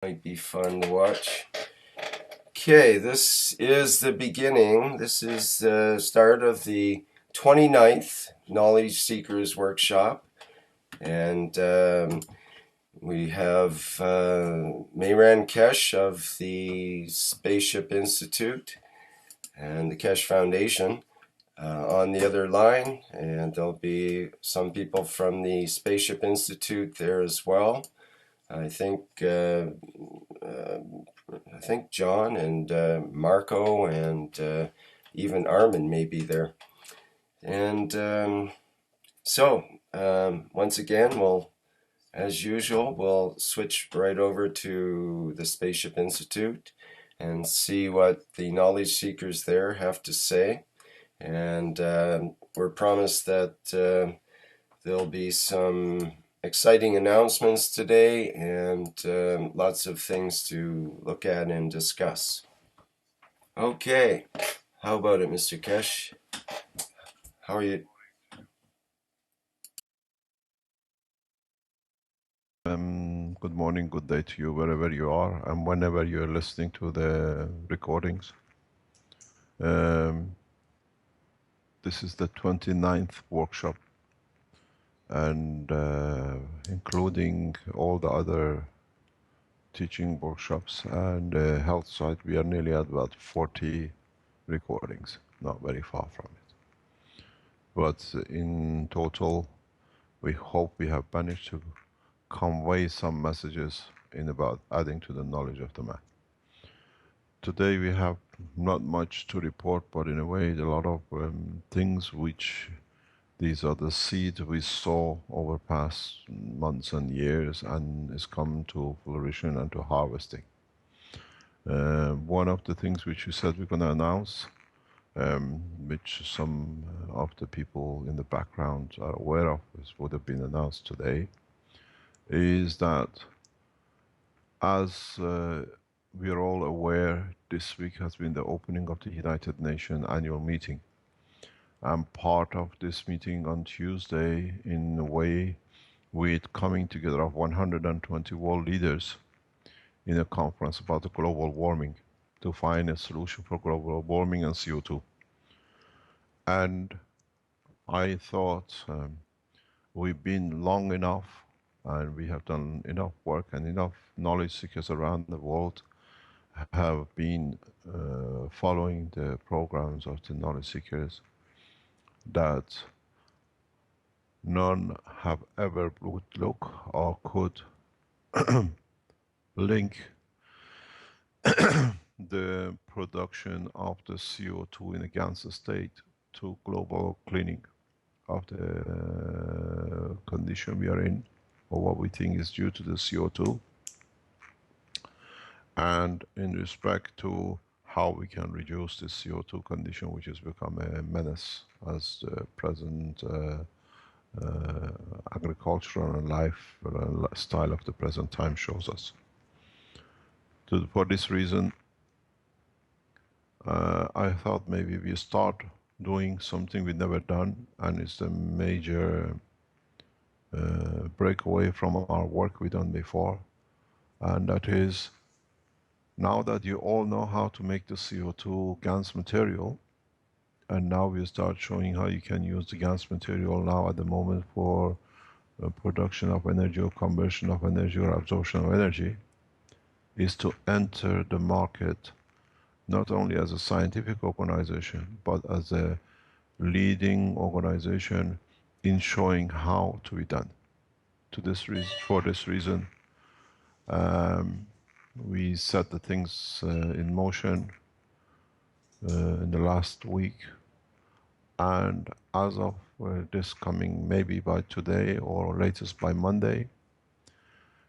Might be fun to watch. Okay, this is the beginning. This is the start of the 29th Knowledge Seekers Workshop. And we have Mayran Kesh of the Spaceship Institute and the Kesh Foundation on the other line. And there'll be some people from the Spaceship Institute there as well. I think John and Marco and even Armin may be there. And once again, as usual, we'll switch right over to the Spaceship Institute and see what the knowledge seekers there have to say. And we're promised that there'll be some exciting announcements today and lots of things to look at and discuss. Okay, how about it, Mr. Kesh? How are you? Good morning, good day to you wherever you are and whenever you're listening to the recordings. This is the 29th workshop and including all the other teaching workshops and health side, we are nearly at about 40 recordings, not very far from it. But in total, we hope we have managed to convey some messages in about adding to the knowledge of the man. Today we have not much to report, but in a way a lot of things which these are the seeds we saw over past months and years and is come to flourishing and to harvesting. One of the things which we said we're going to announce, which some of the people in the background are aware of, would have been announced today, is that as we are all aware, this week has been the opening of the United Nations annual meeting. And part of this meeting on Tuesday, in a way, with coming together of 120 world leaders in a conference about the global warming to find a solution for global warming and CO2. And I thought we've been long enough and we have done enough work and enough knowledge seekers around the world have been following the programs of the knowledge seekers that none have ever would look or could link the production of the CO2 in a gaseous state to global cleaning of the condition we are in, or what we think is due to the CO2, and in respect to how we can reduce this CO2 condition, which has become a menace as the present agricultural and lifestyle of the present time shows us. For this reason, I thought maybe we start doing something we've never done, and it's a major breakaway from our work we've done before, and that is, now that you all know how to make the CO2 GANS material, and now we start showing how you can use the GANS material now at the moment for production of energy or conversion of energy or absorption of energy, is to enter the market not only as a scientific organization, but as a leading organization in showing how to be done. For this reason, we set the things in motion in the last week, and as of this coming, maybe by today or latest by Monday,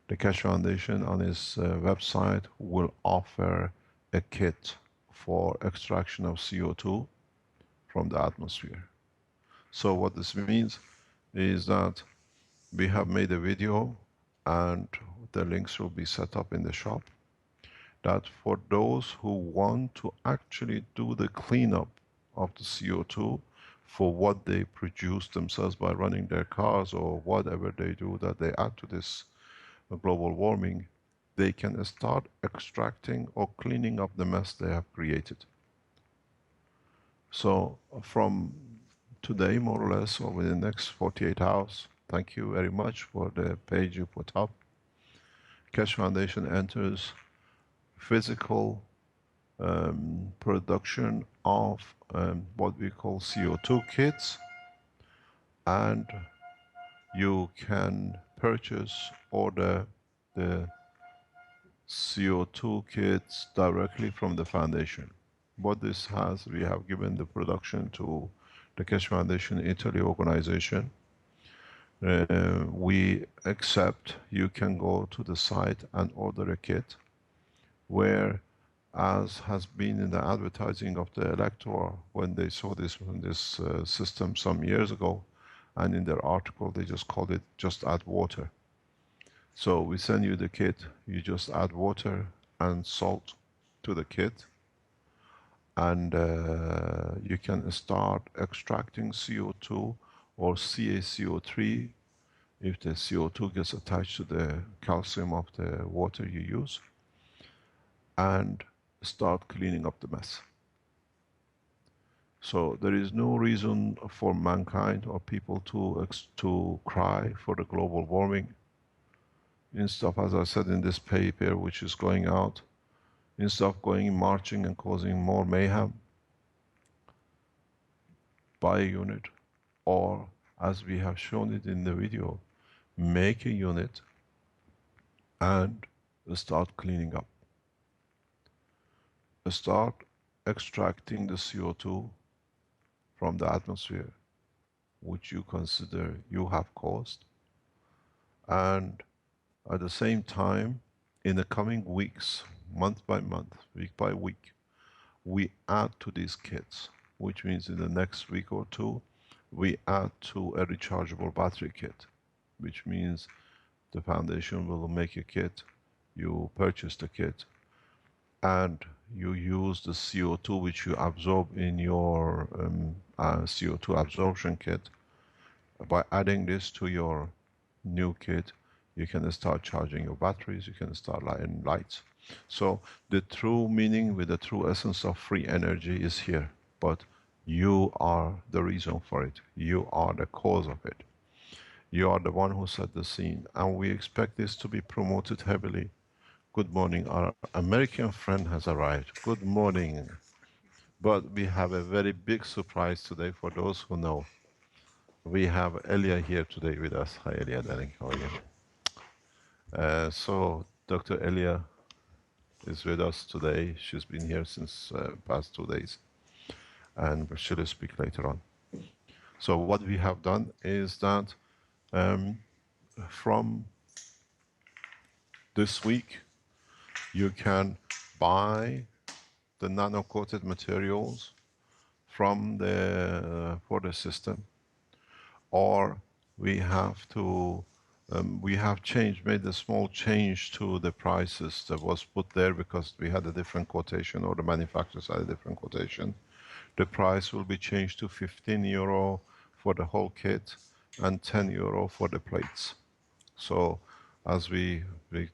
the Keshe Foundation on its website will offer a kit for extraction of CO2 from the atmosphere. So what this means is that we have made a video, and the links will be set up in the shop, that for those who want to actually do the cleanup of the CO2 for what they produce themselves by running their cars or whatever they do that they add to this global warming, they can start extracting or cleaning up the mess they have created. So from today, more or less, or within the next 48 hours, thank you very much for the page you put up. Keshe Foundation enters physical production of what we call CO2 kits, and you can purchase, order the CO2 kits directly from the foundation. What this has, we have given the production to the Keshe Foundation Italy organization. We accept, you can go to the site and order a kit, where, as has been in the advertising of the elector when they saw this system some years ago, and in their article they just called it just add water. So we send you the kit, you just add water and salt to the kit, and you can start extracting CO2 or CaCO3 if the CO2 gets attached to the calcium of the water you use, and start cleaning up the mess. So there is no reason for mankind or people to cry for the global warming. Instead of, as I said in this paper which is going out, instead of going marching and causing more mayhem, buy a unit, or as we have shown it in the video, make a unit and start cleaning up. Start extracting the CO2 from the atmosphere, which you consider you have caused, and at the same time, in the coming weeks, month by month, week by week, we add to these kits, which means in the next week or two, we add to a rechargeable battery kit, which means the foundation will make a kit, you purchase the kit, and you use the CO2 which you absorb in your CO2 absorption kit. By adding this to your new kit, you can start charging your batteries, you can start lighting lights. So the true meaning with the true essence of free energy is here, but you are the reason for it. You are the cause of it. You are the one who set the scene, and we expect this to be promoted heavily. Good morning, our American friend has arrived. Good morning. But we have a very big surprise today for those who know. We have Elia here today with us. Hi Elia, darling, how are you? So Dr. Elia is with us today. She's been here since past 2 days, and she'll speak later on. So what we have done is that from this week, you can buy the nano-coated materials from for the system, or we have to made a small change to the prices that was put there because we had a different quotation, or the manufacturers had a different quotation. The price will be changed to €15 for the whole kit and €10 for the plates. So as we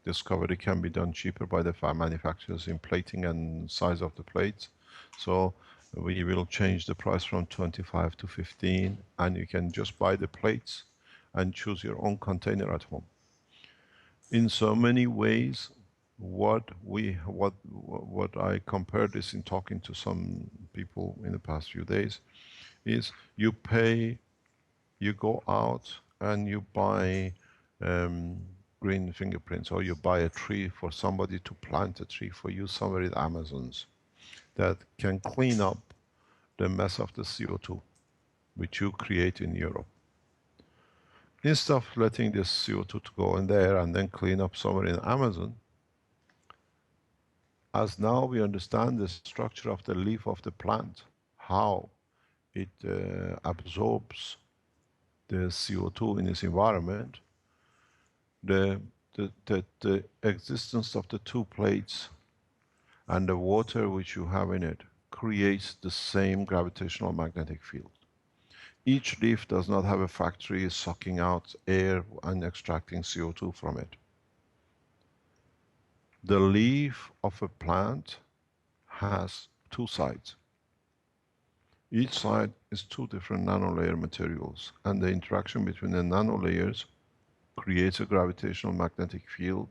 discovered, it can be done cheaper by the manufacturers in plating and size of the plates. So we will change the price from 25 to 15, and you can just buy the plates and choose your own container at home. In so many ways, what I compared this in talking to some people in the past few days is you go out and you buy green fingerprints, or you buy a tree for somebody to plant a tree for you somewhere in Amazons that can clean up the mess of the CO2 which you create in Europe. Instead of letting this CO2 to go in there and then clean up somewhere in Amazon, as now we understand the structure of the leaf of the plant, how it absorbs the CO2 in its environment, the existence of the two plates and the water which you have in it creates the same gravitational magnetic field. Each leaf does not have a factory sucking out air and extracting CO2 from it. The leaf of a plant has two sides. Each side is two different nanolayer materials, and the interaction between the nanolayers creates a gravitational magnetic field.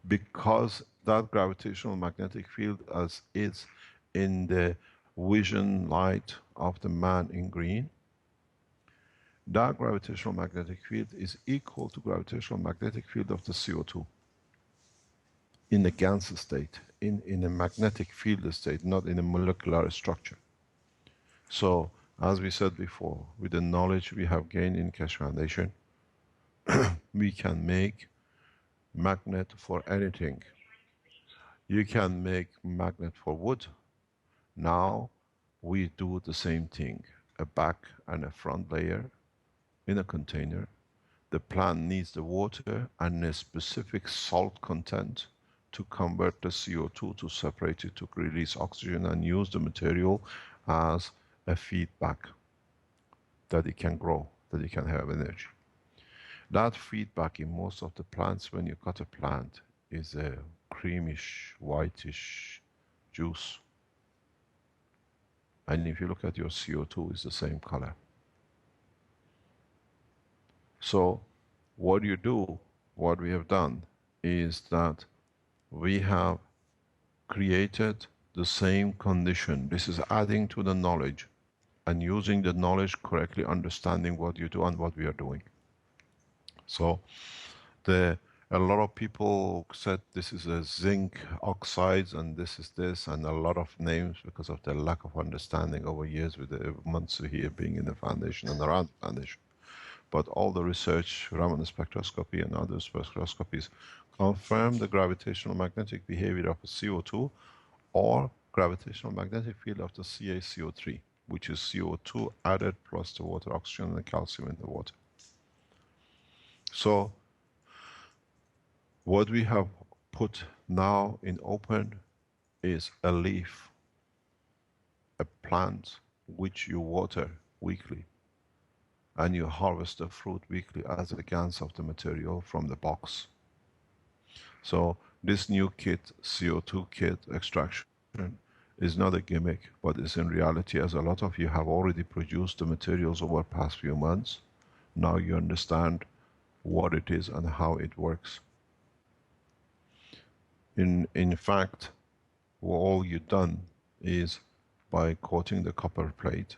Because that gravitational magnetic field as is in the vision light of the man in green, that gravitational magnetic field is equal to gravitational magnetic field of the CO2 in the GANS state, in a magnetic field state, not in a molecular structure. So, as we said before, with the knowledge we have gained in Keshe Foundation, we can make magnet for anything. You can make magnet for wood. Now we do the same thing, a back and a front layer in a container. The plant needs the water and a specific salt content to convert the CO2 to separate it, to release oxygen and use the material as a feedback that it can grow, that it can have energy. That feedback in most of the plants, when you cut a plant, is a creamish, whitish juice. And if you look at your CO2, it's the same color. So what you do, what we have done, is that we have created the same condition. This is adding to the knowledge and using the knowledge correctly, understanding what you do and what we are doing. So a lot of people said this is a zinc oxides and this is this, and a lot of names because of the lack of understanding over years with the months here being in the foundation and around the foundation. But all the research, Raman spectroscopy and other spectroscopies, confirm the gravitational magnetic behavior of CO2 or gravitational magnetic field of the CaCO3, which is CO2 added plus the water, oxygen and calcium in the water. So what we have put now in open is a leaf, a plant which you water weekly, and you harvest the fruit weekly as a GANS of the material from the box. So this new kit, CO2 kit extraction, is not a gimmick, but is in reality, as a lot of you have already produced the materials over the past few months, now you understand what it is and how it works. In fact, all you've done is by coating the copper plate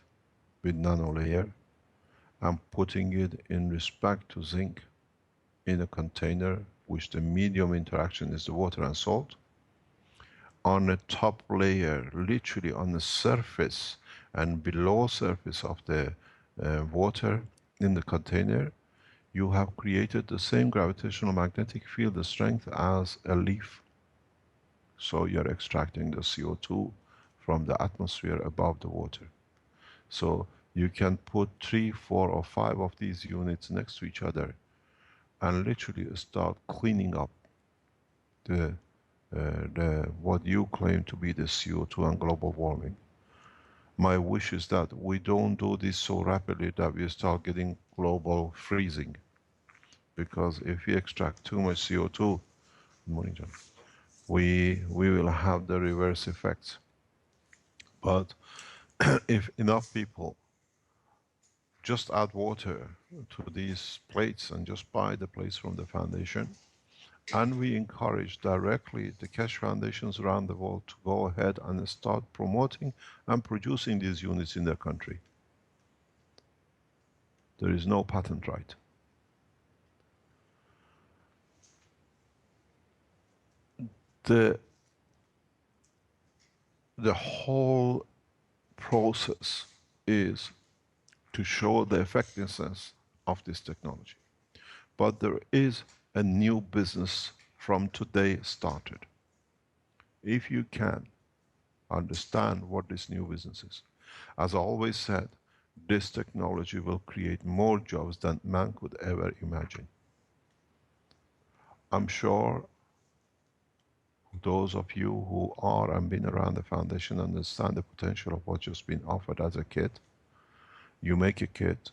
with nanolayer and putting it in respect to zinc in a container, which the medium interaction is the water and salt. On the top layer, literally on the surface and below surface of the water in the container, you have created the same gravitational magnetic field strength as a leaf. So you're extracting the CO2 from the atmosphere above the water. So you can put 3, 4 or 5 of these units next to each other and literally start cleaning up the what you claim to be the CO2 and global warming. My wish is that we don't do this so rapidly that we start getting global freezing. Because if we extract too much CO2, good morning, John, we will have the reverse effects. But if enough people just add water to these plates and just buy the plates from the foundation, and we encourage directly the Keshe Foundations around the world to go ahead and start promoting and producing these units in their country. There is no patent right. The whole process is to show the effectiveness of this technology. But there is a new business from today started. If you can understand what this new business is, as I always said, this technology will create more jobs than man could ever imagine. I'm sure those of you who are and been around the foundation understand the potential of what's just been offered as a kit. You make a kit,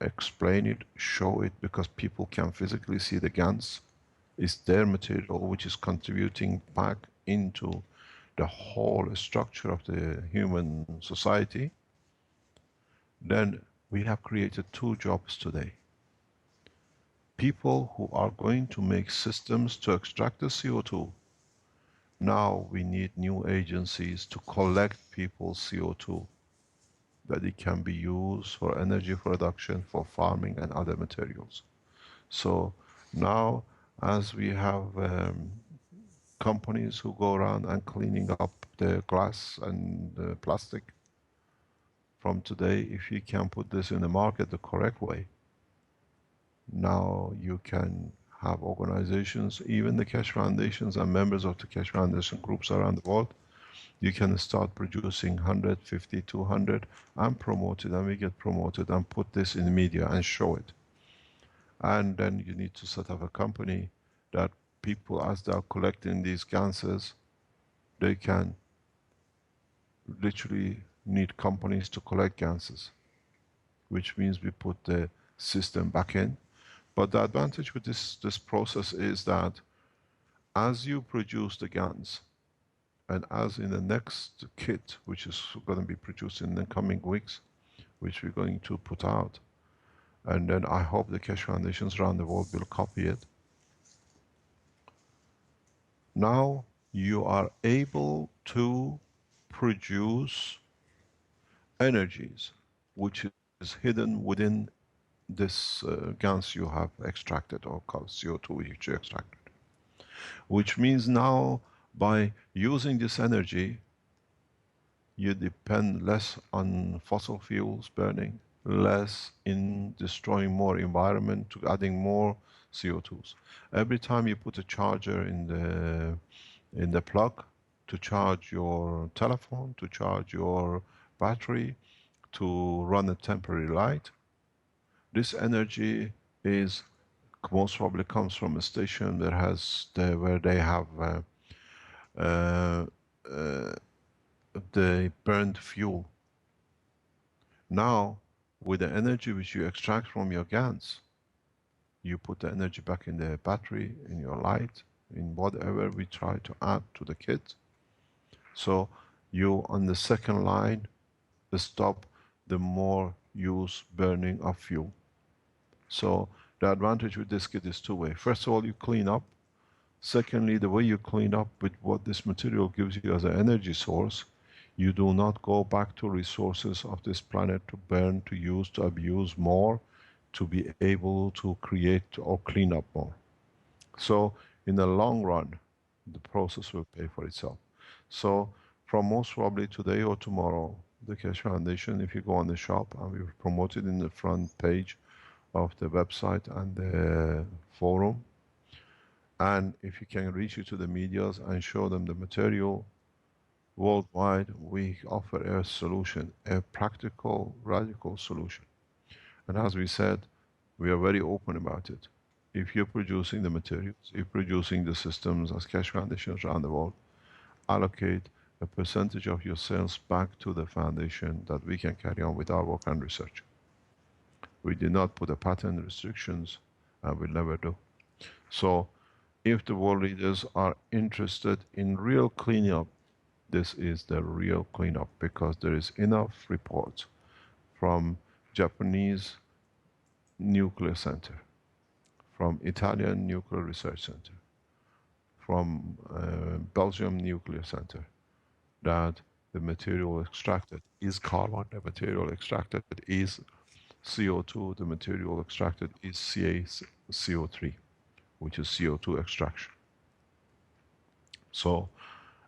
explain it, show it, because people can physically see the GANs. It's their material which is contributing back into the whole structure of the human society. Then we have created two jobs today. People who are going to make systems to extract the CO2. Now we need new agencies to collect people's CO2, that it can be used for energy production, for farming and other materials. So now, as we have companies who go around and cleaning up the glass and the plastic, from today, if you can put this in the market the correct way, now you can have organizations, even the Keshe Foundations and members of the Keshe Foundation groups around the world, you can start producing 150, 200 and promote it, and we get promoted and put this in the media and show it. And then you need to set up a company that people, as they are collecting these ganses, they can literally need companies to collect ganses, which means we put the system back in. But the advantage with this process is that as you produce the GANs, and as in the next kit, which is going to be produced in the coming weeks, which we're going to put out, and then I hope the Keshe Foundations around the world will copy it. Now you are able to produce energies which is hidden within this GANs you have extracted, or called CO2 which you extracted. Which means now, by using this energy, you depend less on fossil fuels burning, less in destroying more environment, to adding more CO2s. Every time you put a charger in the plug to charge your telephone, to charge your battery, to run a temporary light, this energy is most probably comes from a station that has where they have uh, uh, the burned fuel. Now, with the energy which you extract from your GANs, you put the energy back in the battery, in your light, in whatever we try to add to the kit. So you, on the second line, stop the more use burning of fuel. So the advantage with this kit is two-way. First of all, you clean up. Secondly, the way you clean up with what this material gives you as an energy source, you do not go back to resources of this planet to burn, to use, to abuse more, to be able to create or clean up more. So in the long run, the process will pay for itself. So from most probably today or tomorrow, the Keshe Foundation, if you go on the shop, and we've promoted in the front page of the website and the forum, and if you can reach it to the medias and show them the material worldwide, we offer a solution, a practical, radical solution. And as we said, we are very open about it. If you're producing the materials, if you're producing the systems as Keshe Foundations around the world, allocate a percentage of your sales back to the foundation, that we can carry on with our work and research. We did not put a patent restrictions, and we'll never do. So if the world leaders are interested in real cleanup, this is the real cleanup, because there is enough reports from Japanese nuclear center, from Italian nuclear research center, from Belgium nuclear center, that the material extracted is carbon, the material extracted is CO2, the material extracted is CaCO3, which is CO2 extraction. So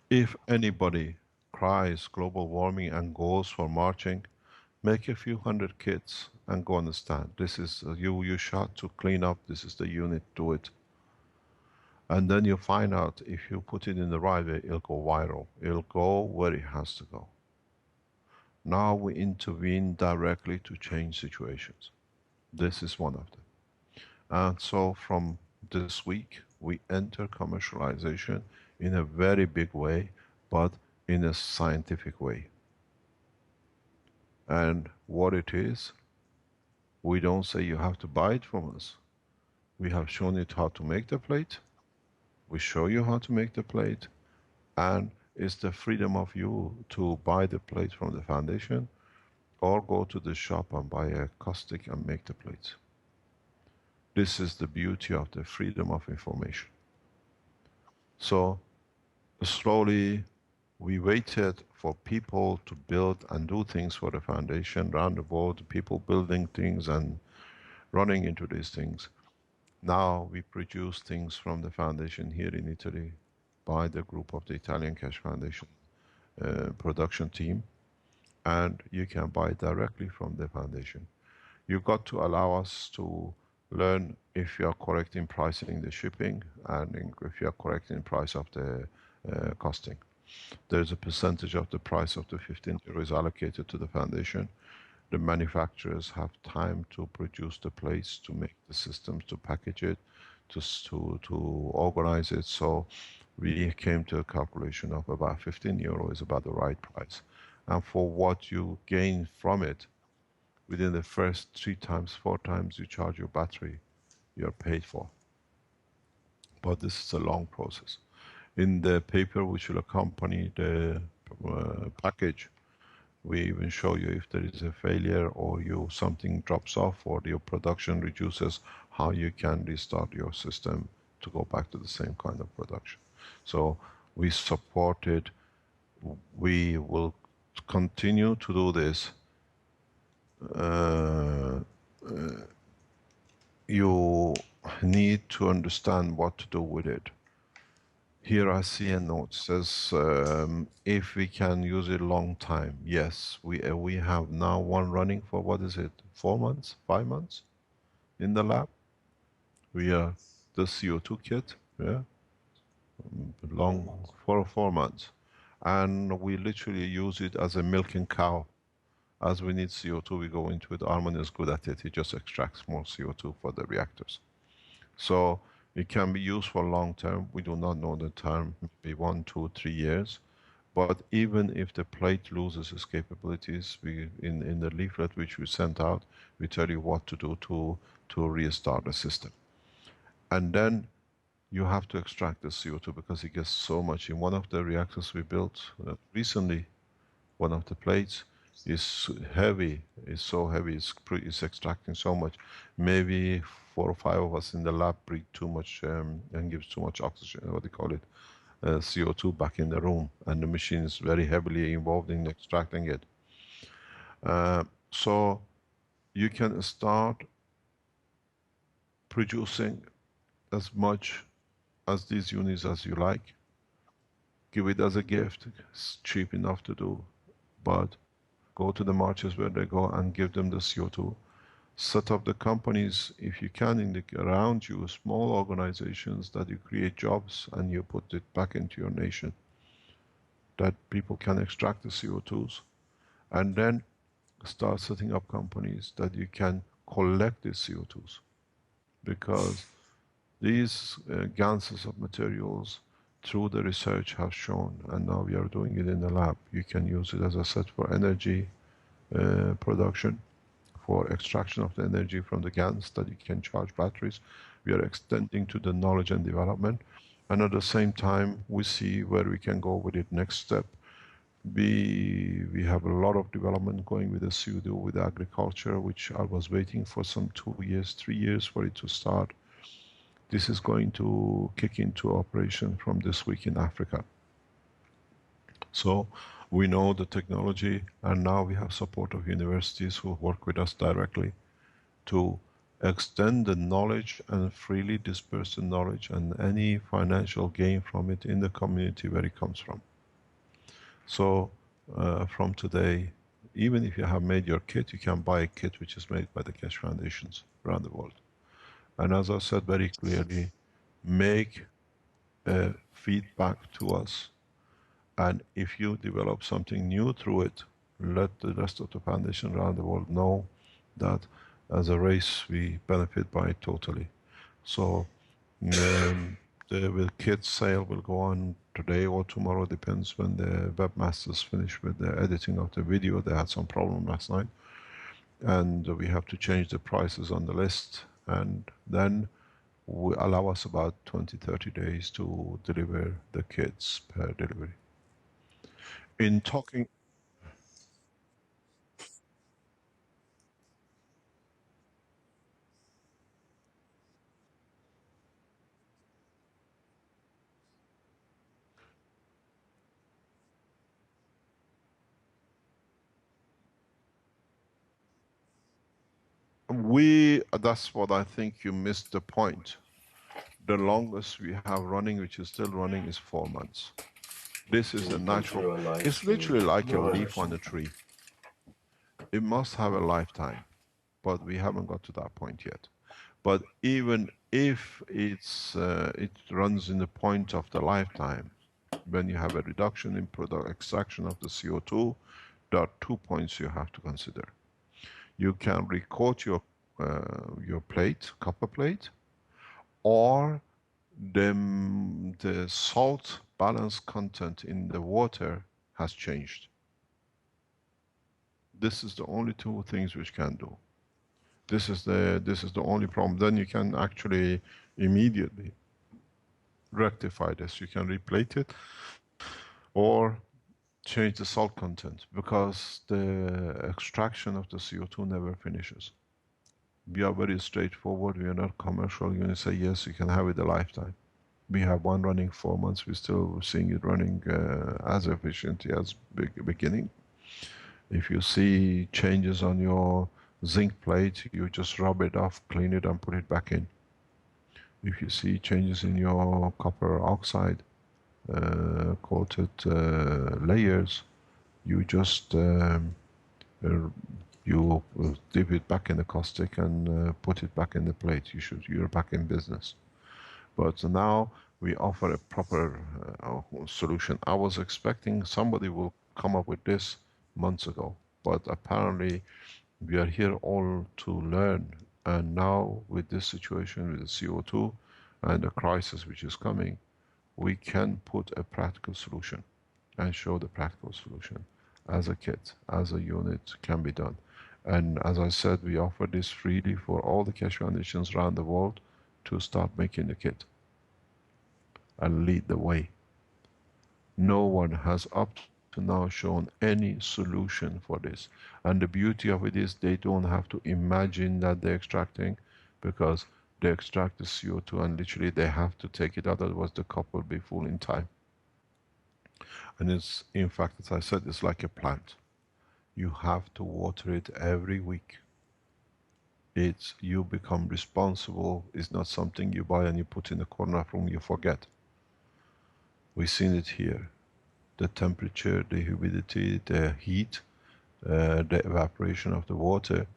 if anybody cries global warming and goes for marching, make a few hundred kits and go on the stand. This is you shot to clean up, this is the unit, do it. And then you find out, if you put it in the right way, it'll go viral. It'll go where it has to go. Now we intervene directly to change situations. This is one of them. And so from this week, we enter commercialization in a very big way, but in a scientific way. And what it is, we don't say you have to buy it from us. We have shown you how to make the plate. We show you how to make the plate, and it's the freedom of you to buy the plate from the foundation or go to the shop and buy a caustic and make the plates. This is the beauty of the freedom of information. So slowly we waited for people to build and do things for the foundation around the world, people building things and running into these things. Now we produce things from the foundation here in Italy by the group of the Italian Cash Foundation production team, and you can buy directly from the foundation. You've got to allow us to learn if you are correct in pricing the shipping and if you are correct in price of the costing. There's a percentage of the price of the 15 euros allocated to the foundation. The manufacturers have time to produce the plates, to make the systems, to package it, to organize it. So we came to a calculation of about 15 euro is about the right price. And for what you gain from it, within the first 3 times, 4 times you charge your battery, you're paid for. But this is a long process. In the paper which will accompany the package, we even show you if there is a failure or something drops off or your production reduces, how you can restart your system to go back to the same kind of production. So we support it. We will continue to do this. You need to understand what to do with it. Here I see a note says if we can use it long time. Yes, we have now one running for what is it, 4 months, 5 months in the lab. We are the CO2 kit, yeah, long for 4 months, and we literally use it as a milking cow. As we need CO2, we go into it. Arman is good at it. He just extracts more CO2 for the reactors. So it can be used for long term. We do not know the term, maybe 1, 2, 3 years. But even if the plate loses its capabilities, we in the leaflet which we sent out, we tell you what to do to restart the system. And then you have to extract the CO2 because it gets so much. In one of the reactors we built recently, one of the plates is heavy, it's so heavy, it's extracting so much. Maybe 4 or 5 of us in the lab breathe too much and gives too much oxygen, what do you call it, CO2 back in the room, and the machine is very heavily involved in extracting it. So you can start producing as much as these units as you like. Give it as a gift, it's cheap enough to do, but go to the marches where they go and give them the CO2. Set up the companies, if you can, around you, small organizations that you create jobs and you put it back into your nation, that people can extract the CO2s. And then start setting up companies that you can collect the CO2s. Because these ganses of materials, through the research, have shown, and now we are doing it in the lab, you can use it, as I said, for energy production, for extraction of the energy from the GANs that you can charge batteries. We are extending to the knowledge and development, and at the same time we see where we can go with it next step. We have a lot of development going with the pseudo, with agriculture, which I was waiting for some 2 years, 3 years for it to start. This is going to kick into operation from this week in Africa. So we know the technology, and now we have support of universities who work with us directly to extend the knowledge and freely disperse the knowledge and any financial gain from it in the community where it comes from. So from today, even if you have made your kit, you can buy a kit which is made by the Keshe Foundations around the world. And as I said very clearly, make feedback to us. And if you develop something new through it, let the rest of the foundation around the world know that as a race we benefit by it totally. So the kit sale will go on today or tomorrow, depends when the webmasters finish with the editing of the video. They had some problem last night, and we have to change the prices on the list, and then we allow us about 20-30 days to deliver the kits per delivery. In talking, that's what I think you missed the point. The longest we have running, which is still running, is 4 months. This is Can a you go natural, through a live it's stream? literally like a No, leaf on actually. a tree. It must have a lifetime, but we haven't got to that point yet. But even if it runs in the point of the lifetime, when you have a reduction in product extraction of the CO2, there are 2 points you have to consider. You can recoat your plate, copper plate, or the salt balance content in the water has changed. This is the only two things which can do. This is the only problem. Then you can actually immediately rectify this. You can replate it or change the salt content, because the extraction of the CO2 never finishes. We are very straightforward. We are not commercial. You say yes, you can have it a lifetime. We have one running 4 months. We're still seeing it running as efficiently as beginning. If you see changes on your zinc plate, you just rub it off, clean it, and put it back in. If you see changes in your copper oxide coated layers, you just uh, you dip it back in the caustic and put it back in the plate. You're back in business. But now we offer a proper solution. I was expecting somebody will come up with this months ago, but apparently we are here all to learn. And now with this situation with the CO2 and the crisis which is coming, we can put a practical solution and show the practical solution as a kit, as a unit can be done. And as I said, we offer this freely for all the Keshe Foundations around the world to start making the kit and lead the way. No one has up to now shown any solution for this. And the beauty of it is they don't have to imagine that they're extracting, because they extract the CO2 and literally they have to take it out, otherwise the cup will be full in time. And it's, in fact, as I said, it's like a plant. You have to water it every week. It's, you become responsible. It's not something you buy and you put in the corner of the room, you forget. We've seen it here. The temperature, the humidity, the heat, the evaporation of the water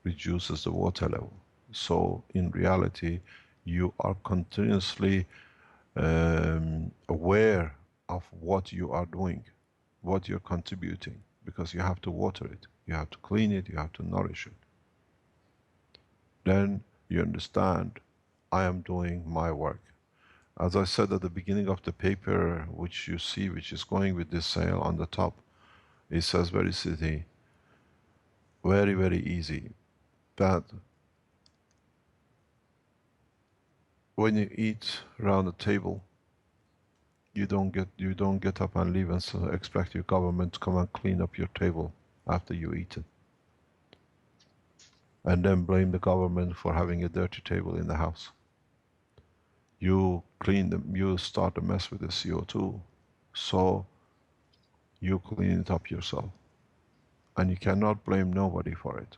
reduces the water level. So in reality, you are continuously aware of what you are doing, what you're contributing, because you have to water it, you have to clean it, you have to nourish it. Then you understand, I am doing my work. As I said at the beginning of the paper, which you see, which is going with this sail on the top, it says very city, very, very easy, that when you eat around the table, you don't get up and leave and so expect your government to come and clean up your table after you eat it, and then blame the government for having a dirty table in the house. You clean them, you start a mess with the CO2, so you clean it up yourself, and you cannot blame nobody for it.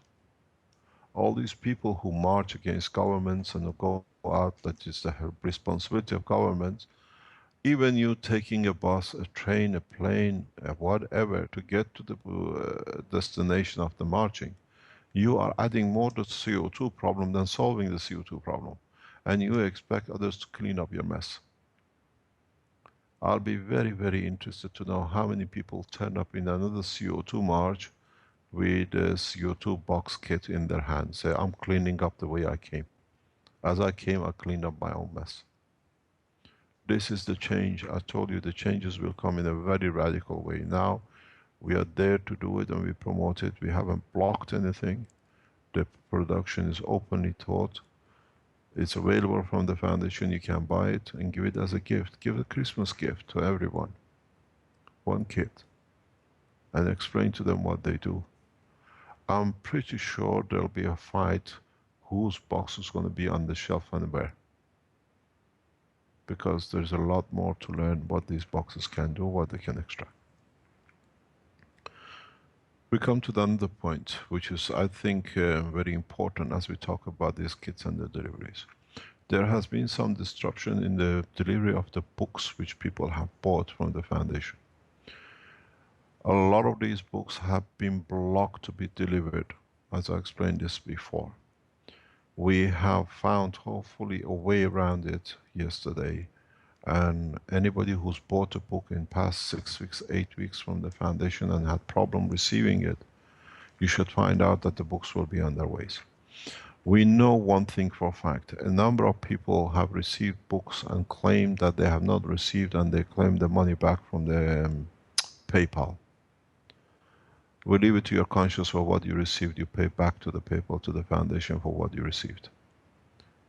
All these people who march against governments and go out, that is the responsibility of governments. Even you taking a bus, a train, a plane, whatever, to get to the destination of the marching, you are adding more to the CO2 problem than solving the CO2 problem. And you expect others to clean up your mess. I'll be very, very interested to know how many people turn up in another CO2 march with a CO2 box kit in their hand. Say, I'm cleaning up the way I came. As I came, I cleaned up my own mess. This is the change. I told you the changes will come in a very radical way. Now, we are there to do it and we promote it. We haven't blocked anything. The production is openly taught. It's available from the foundation. You can buy it and give it as a gift. Give a Christmas gift to everyone. One kit. And explain to them what they do. I'm pretty sure there'll be a fight whose box is going to be on the shelf and where. Because there's a lot more to learn what these boxes can do, what they can extract. We come to another point, which is, I think, very important as we talk about these kits and the deliveries. There has been some disruption in the delivery of the books which people have bought from the foundation. A lot of these books have been blocked to be delivered, as I explained this before. We have found, hopefully, a way around it yesterday, and anybody who's bought a book in past 6 weeks, 8 weeks from the foundation and had problem receiving it, you should find out that the books will be on their ways. We know one thing for a fact. A number of people have received books and claim that they have not received, and they claim the money back from the PayPal. We leave it to your conscience for what you received. You pay back to the PayPal, to the foundation, for what you received.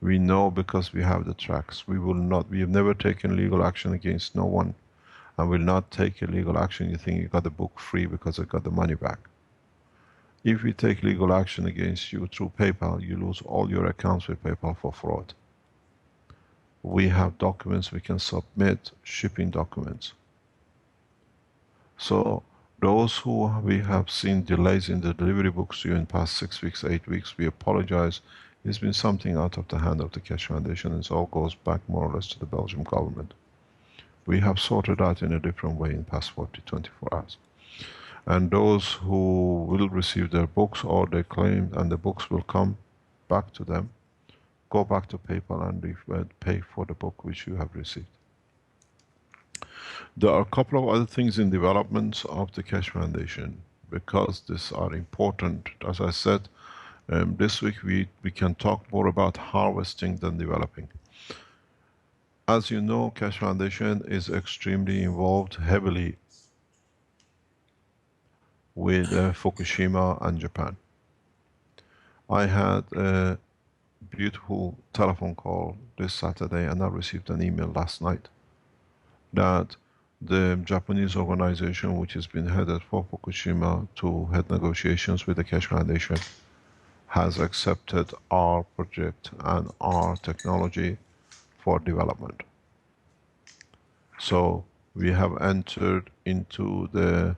We know because we have the tracks. We have never taken legal action against no one, and will not take a legal action. You think you got the book free because I got the money back. If we take legal action against you through PayPal, you lose all your accounts with PayPal for fraud. We have documents we can submit, shipping documents. So those who we have seen delays in the delivery books to you in past 6 weeks, 8 weeks, we apologize. It's been something out of the hand of the Keshe Foundation, and it all goes back more or less to the Belgian government. We have sorted out in a different way in past 24 hours. And those who will receive their books, or they claim, and the books will come back to them, go back to PayPal and pay for the book which you have received. There are a couple of other things in development of the Keshe Foundation, because these are important. As I said, this week we can talk more about harvesting than developing. As you know, Keshe Foundation is extremely involved heavily with Fukushima and Japan. I had a beautiful telephone call this Saturday, and I received an email last night that the Japanese organization, which has been headed for Fukushima to head negotiations with the Keshe Foundation, has accepted our project and our technology for development. So we have entered into the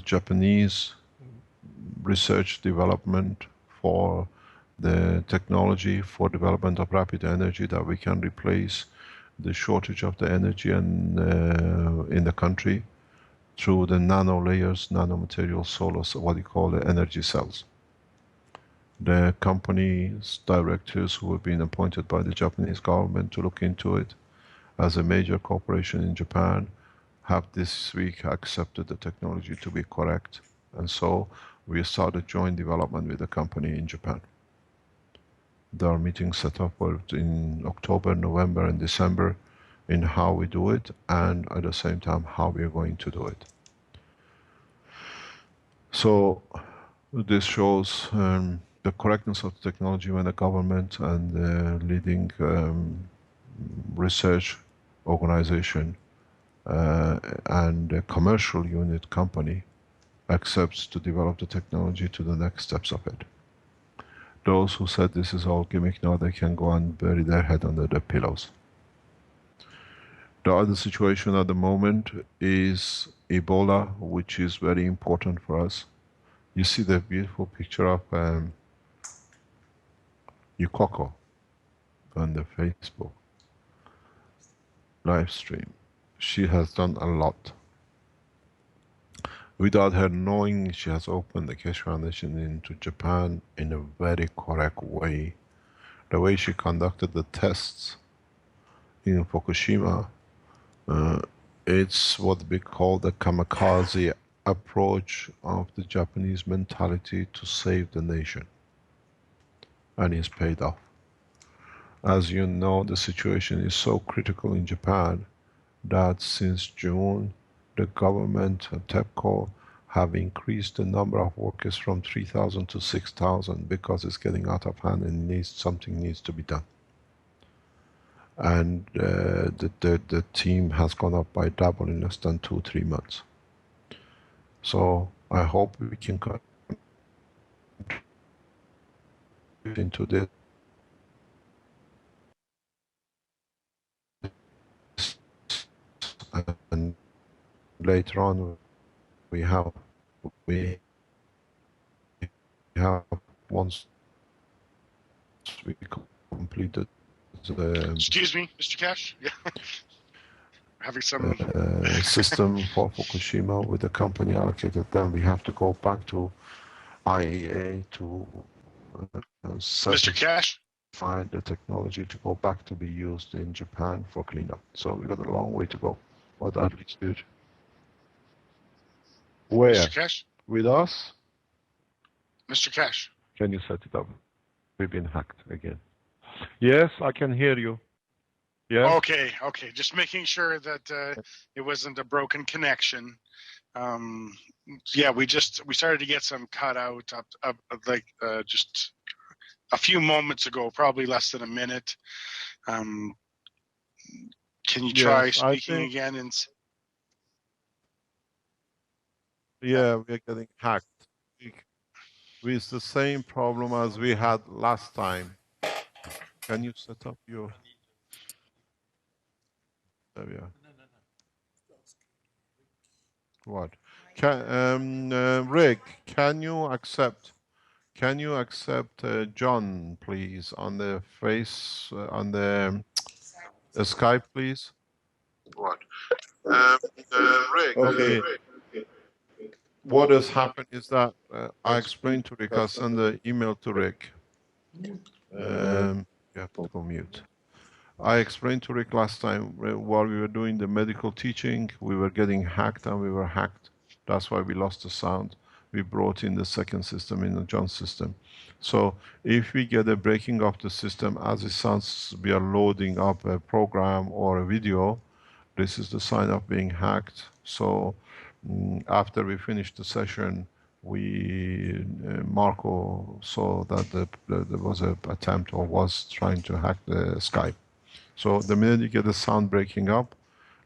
Japanese research development for the technology for development of rapid energy, that we can replace the shortage of the energy and in the country through the nano layers, nanomaterial solar, what you call the energy cells. The company's directors, who have been appointed by the Japanese government to look into it as a major corporation in Japan, have this week accepted the technology to be correct, and so we started joint development with the company in Japan. There are meetings set up in October, November and December in how we do it, and at the same time how we are going to do it. So this shows the correctness of the technology when the government and the leading research organization and a commercial unit company accepts to develop the technology to the next steps of it. Those who said this is all gimmick, now they can go and bury their head under their pillows. The other situation at the moment is Ebola, which is very important for us. You see the beautiful picture of Yukoko on the Facebook live stream. She has done a lot. Without her knowing, she has opened the Keshe Foundation into Japan in a very correct way. The way she conducted the tests in Fukushima, it's what we call the kamikaze approach of the Japanese mentality to save the nation. And it's paid off. As you know, the situation is so critical in Japan that since June, the government and TEPCO have increased the number of workers from 3,000 to 6,000 because it's getting out of hand and something needs to be done. and the team has gone up by double in less than 2-3 months. So I hope we can contribute into this, and later on we have once we completed the Excuse me, Mr. Cash. Yeah, having some. system for Fukushima with the company allocated, then we have to go back to IAEA to Mr. certify Cash. the technology to go back to be used in Japan for cleanup. So we got a long way to go, but at least good. Where? Mr. Cash. With us? Mr. Cash. Can you set it up? We've been hacked again. Yes, I can hear you. Yes. Okay. Just making sure that it wasn't a broken connection. Yeah, we started to get some cut out up like just a few moments ago, probably less than a minute. Can you try speaking again? Yeah, we're getting hacked. With the same problem as we had last time. Can you set up your... There we are. What? Rick, can you accept John, please, on the face, on the Skype, please? What? Rick. Okay. What has happened is that I explained to Rick, I sent the email to Rick. You have to go mute. I explained to Rick last time while we were doing the medical teaching, we were getting hacked and we were hacked. That's why we lost the sound. We brought in the second system in the John system. So if we get a breaking of the system, as it sounds, we are loading up a program or a video, this is the sign of being hacked. So after we finished the session, Marco saw that there was an attempt or was trying to hack the Skype. So the minute you get the sound breaking up,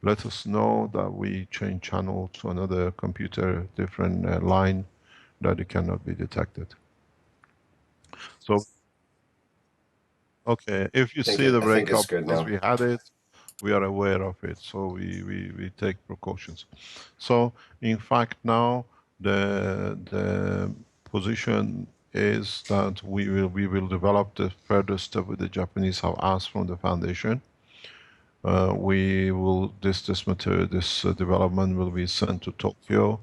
let us know that we change channel to another computer, different line, that it cannot be detected. So, okay, if you see the breakup, because we had it, we are aware of it, so we take precautions. So, in fact, now the position is that we will develop the further step with the Japanese have asked from the foundation. This development will be sent to Tokyo.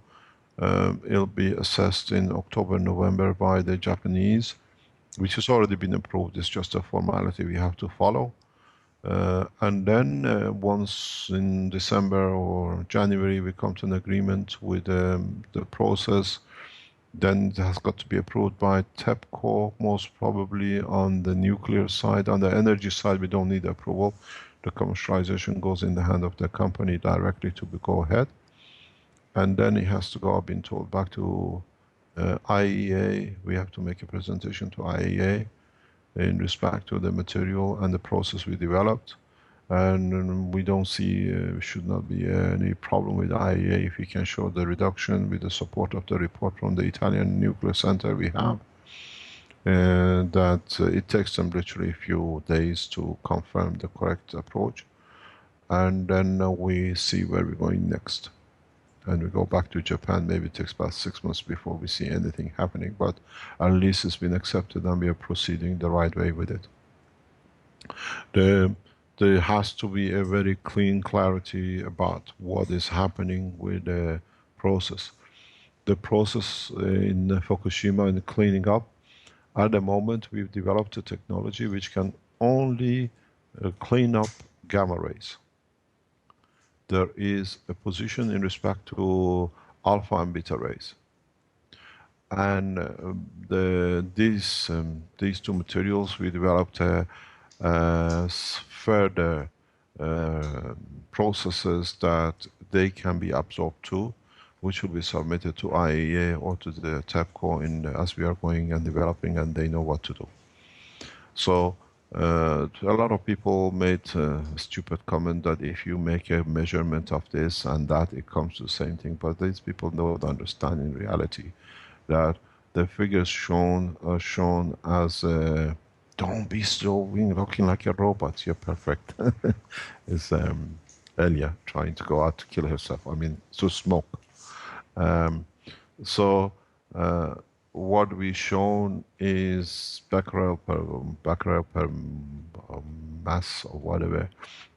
It'll be assessed in October, November by the Japanese, which has already been approved. It's just a formality we have to follow. And then once in December or January we come to an agreement with the process, then it has got to be approved by TEPCO, most probably on the nuclear side. On the energy side, we don't need approval. The commercialization goes in the hand of the company directly to go ahead. And then it has to go, I've been told, back to IAEA. We have to make a presentation to IAEA in respect to the material and the process we developed. And we don't see, should not be any problem with IAEA if we can show the reduction with the support of the report from the Italian Nuclear Center we have. And that it takes them literally a few days to confirm the correct approach. And then we see where we're going next. And we go back to Japan, maybe it takes about 6 months before we see anything happening, but at least it's been accepted and we are proceeding the right way with it. There has to be a very clean clarity about what is happening with the process. The process in Fukushima in cleaning up, at the moment we've developed a technology which can only clean up gamma rays. There is a position in respect to alpha and beta rays. And these two materials, we developed further processes that they can be absorbed to, which will be submitted to IAEA or to the TEPCO as we are going and developing, and they know what to do. So A lot of people made a stupid comment that if you make a measurement of this and that, it comes to the same thing. But these people don't understand in reality that the figures shown are shown as don't be so looking like a robot. You're perfect. Is Elia trying to go out to kill herself? I mean, to smoke. Um, so what we shown is becquerel per mass or whatever.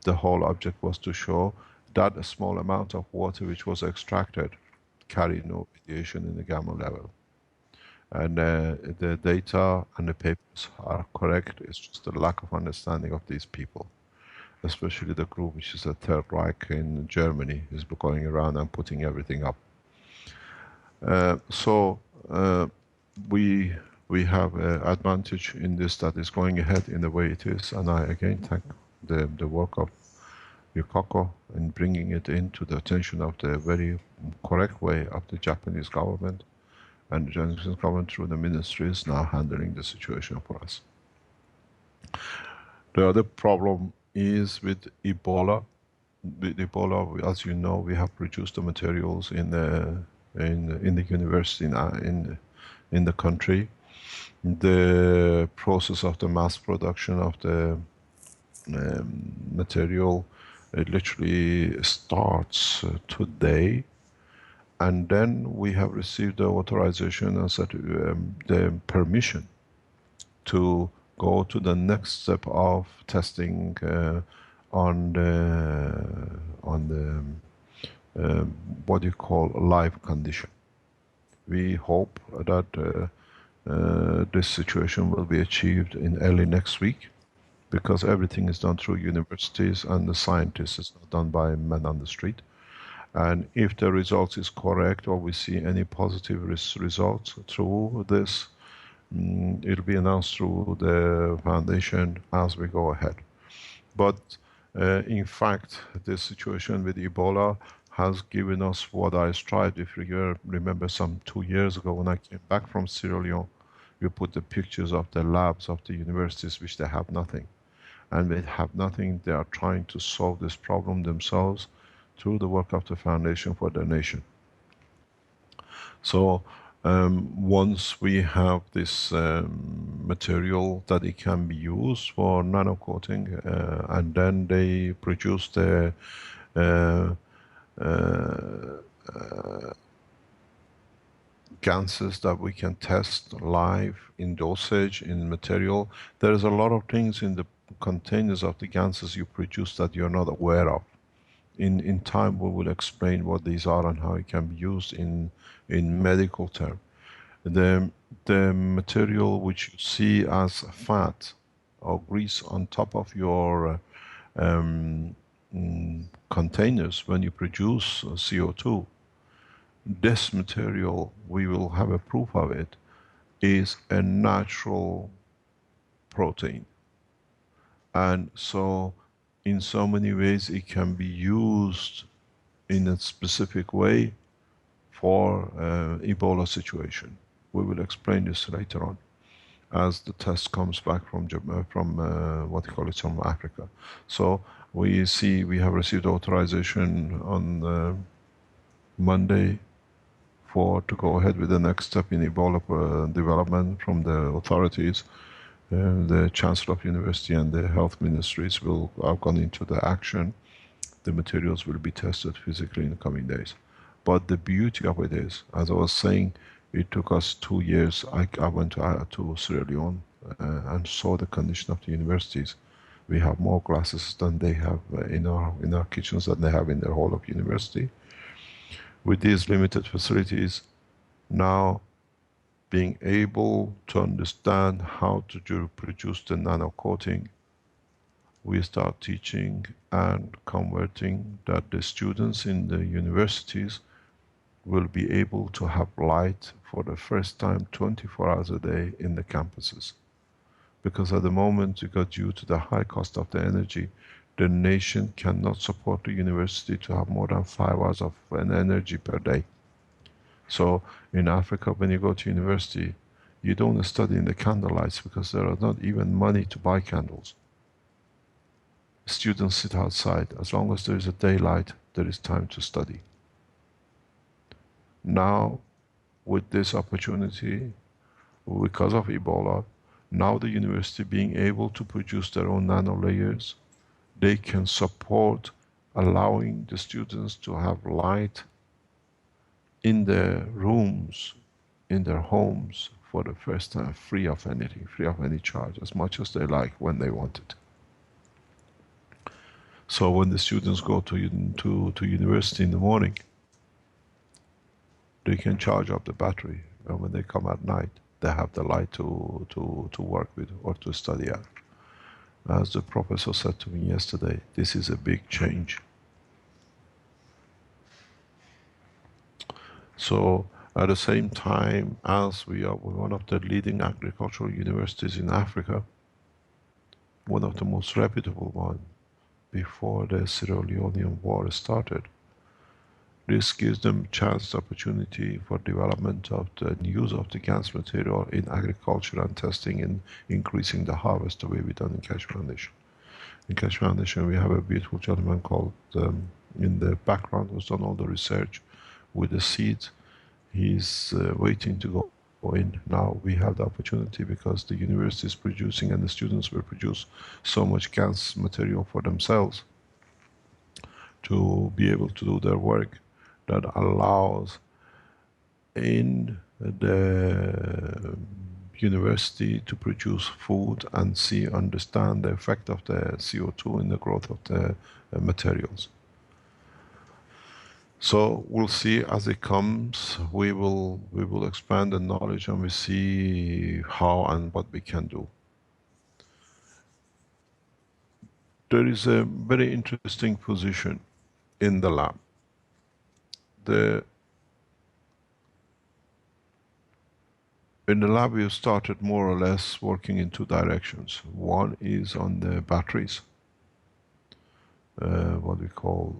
The whole object was to show that a small amount of water which was extracted carried no radiation in the gamma level. And the data and the papers are correct. It's just the lack of understanding of these people, especially the group which is the Third Reich in Germany, is going around and putting everything up. So we have an advantage in this that is going ahead in the way it is, and I again thank the work of Yukako in bringing it into the attention of the very correct way of the Japanese government, and the Japanese government through the ministry is now handling the situation for us. The other problem is with Ebola. With Ebola, as you know, we have produced the materials in the university in the country. The process of the mass production of the material, it literally starts today, and then we have received the authorization and the permission to go to the next step of testing on the what you call live condition. We hope that this situation will be achieved in early next week, because everything is done through universities and the scientists. It's not done by men on the street. And if the results is correct, or we see any positive results through this, it'll be announced through the foundation as we go ahead. But in fact, the situation with Ebola has given us what I strived. If you remember, some 2 years ago when I came back from Sierra Leone, we put the pictures of the labs of the universities, which they have nothing. And they have nothing. They are trying to solve this problem themselves through the work of the Foundation for the Nation. So once we have this material that it can be used for nano coating, and then they produce the ganses that we can test live in dosage, in material. There is a lot of things in the containers of the ganses you produce that you're not aware of. In time we will explain what these are and how it can be used in medical term. The material which you see as fat or grease on top of your containers when you produce CO2, this material, we will have a proof of it, is a natural protein. And so in so many ways it can be used in a specific way for Ebola situation. We will explain this later on as the test comes back from what you call it, from Africa. So we have received authorization on Monday to go ahead with the next step in Ebola development from the authorities. The Chancellor of University and the health ministries have gone into the action. The materials will be tested physically in the coming days. But the beauty of it is, as I was saying, it took us 2 years. I went to Sierra Leone and saw the condition of the universities. We have more glasses than they have in our kitchens than they have in their whole of university. With these limited facilities, now being able to understand how to produce the nano coating, we start teaching and converting that the students in the universities will be able to have light for the first time 24 hours a day in the campuses. Because at the moment, due to the high cost of the energy, the nation cannot support the university to have more than 5 hours of an energy per day. So in Africa, when you go to university, You don't study in the candlelights because there are not even money to buy candles. Students sit outside. As long as there is a daylight, there is time to study. Now, with this opportunity, because of Ebola, now the university being able to produce their own nanolayers, they can support allowing the students to have light in their rooms, in their homes, for the first time, free of anything, free of any charge, as much as they like, when they want it. So when the students go to university in the morning, they can charge up the battery, and when they come at night, they have the light to work with or to study at. As the professor said to me yesterday, this is a big change. So at the same time, as we are one of the leading agricultural universities in Africa, one of the most reputable ones before the Sierra Leonean war started, this gives them chance, opportunity for development of the use of the GANS material in agriculture and testing and increasing the harvest the way we done in Keshe Foundation. In Keshe Foundation, we have a beautiful gentleman called, in the background, who's done all the research with the seeds. He's waiting to go in. Now we have the opportunity because the university is producing and the students will produce so much GANS material for themselves to be able to do their work, that allows in the university to produce food and understand the effect of the CO2 in the growth of the materials. So we'll see as it comes. We will expand the knowledge and we see how and what we can do. There is a very interesting position in the lab. In the lab, we have started more or less working in two directions. One is on the batteries, what we call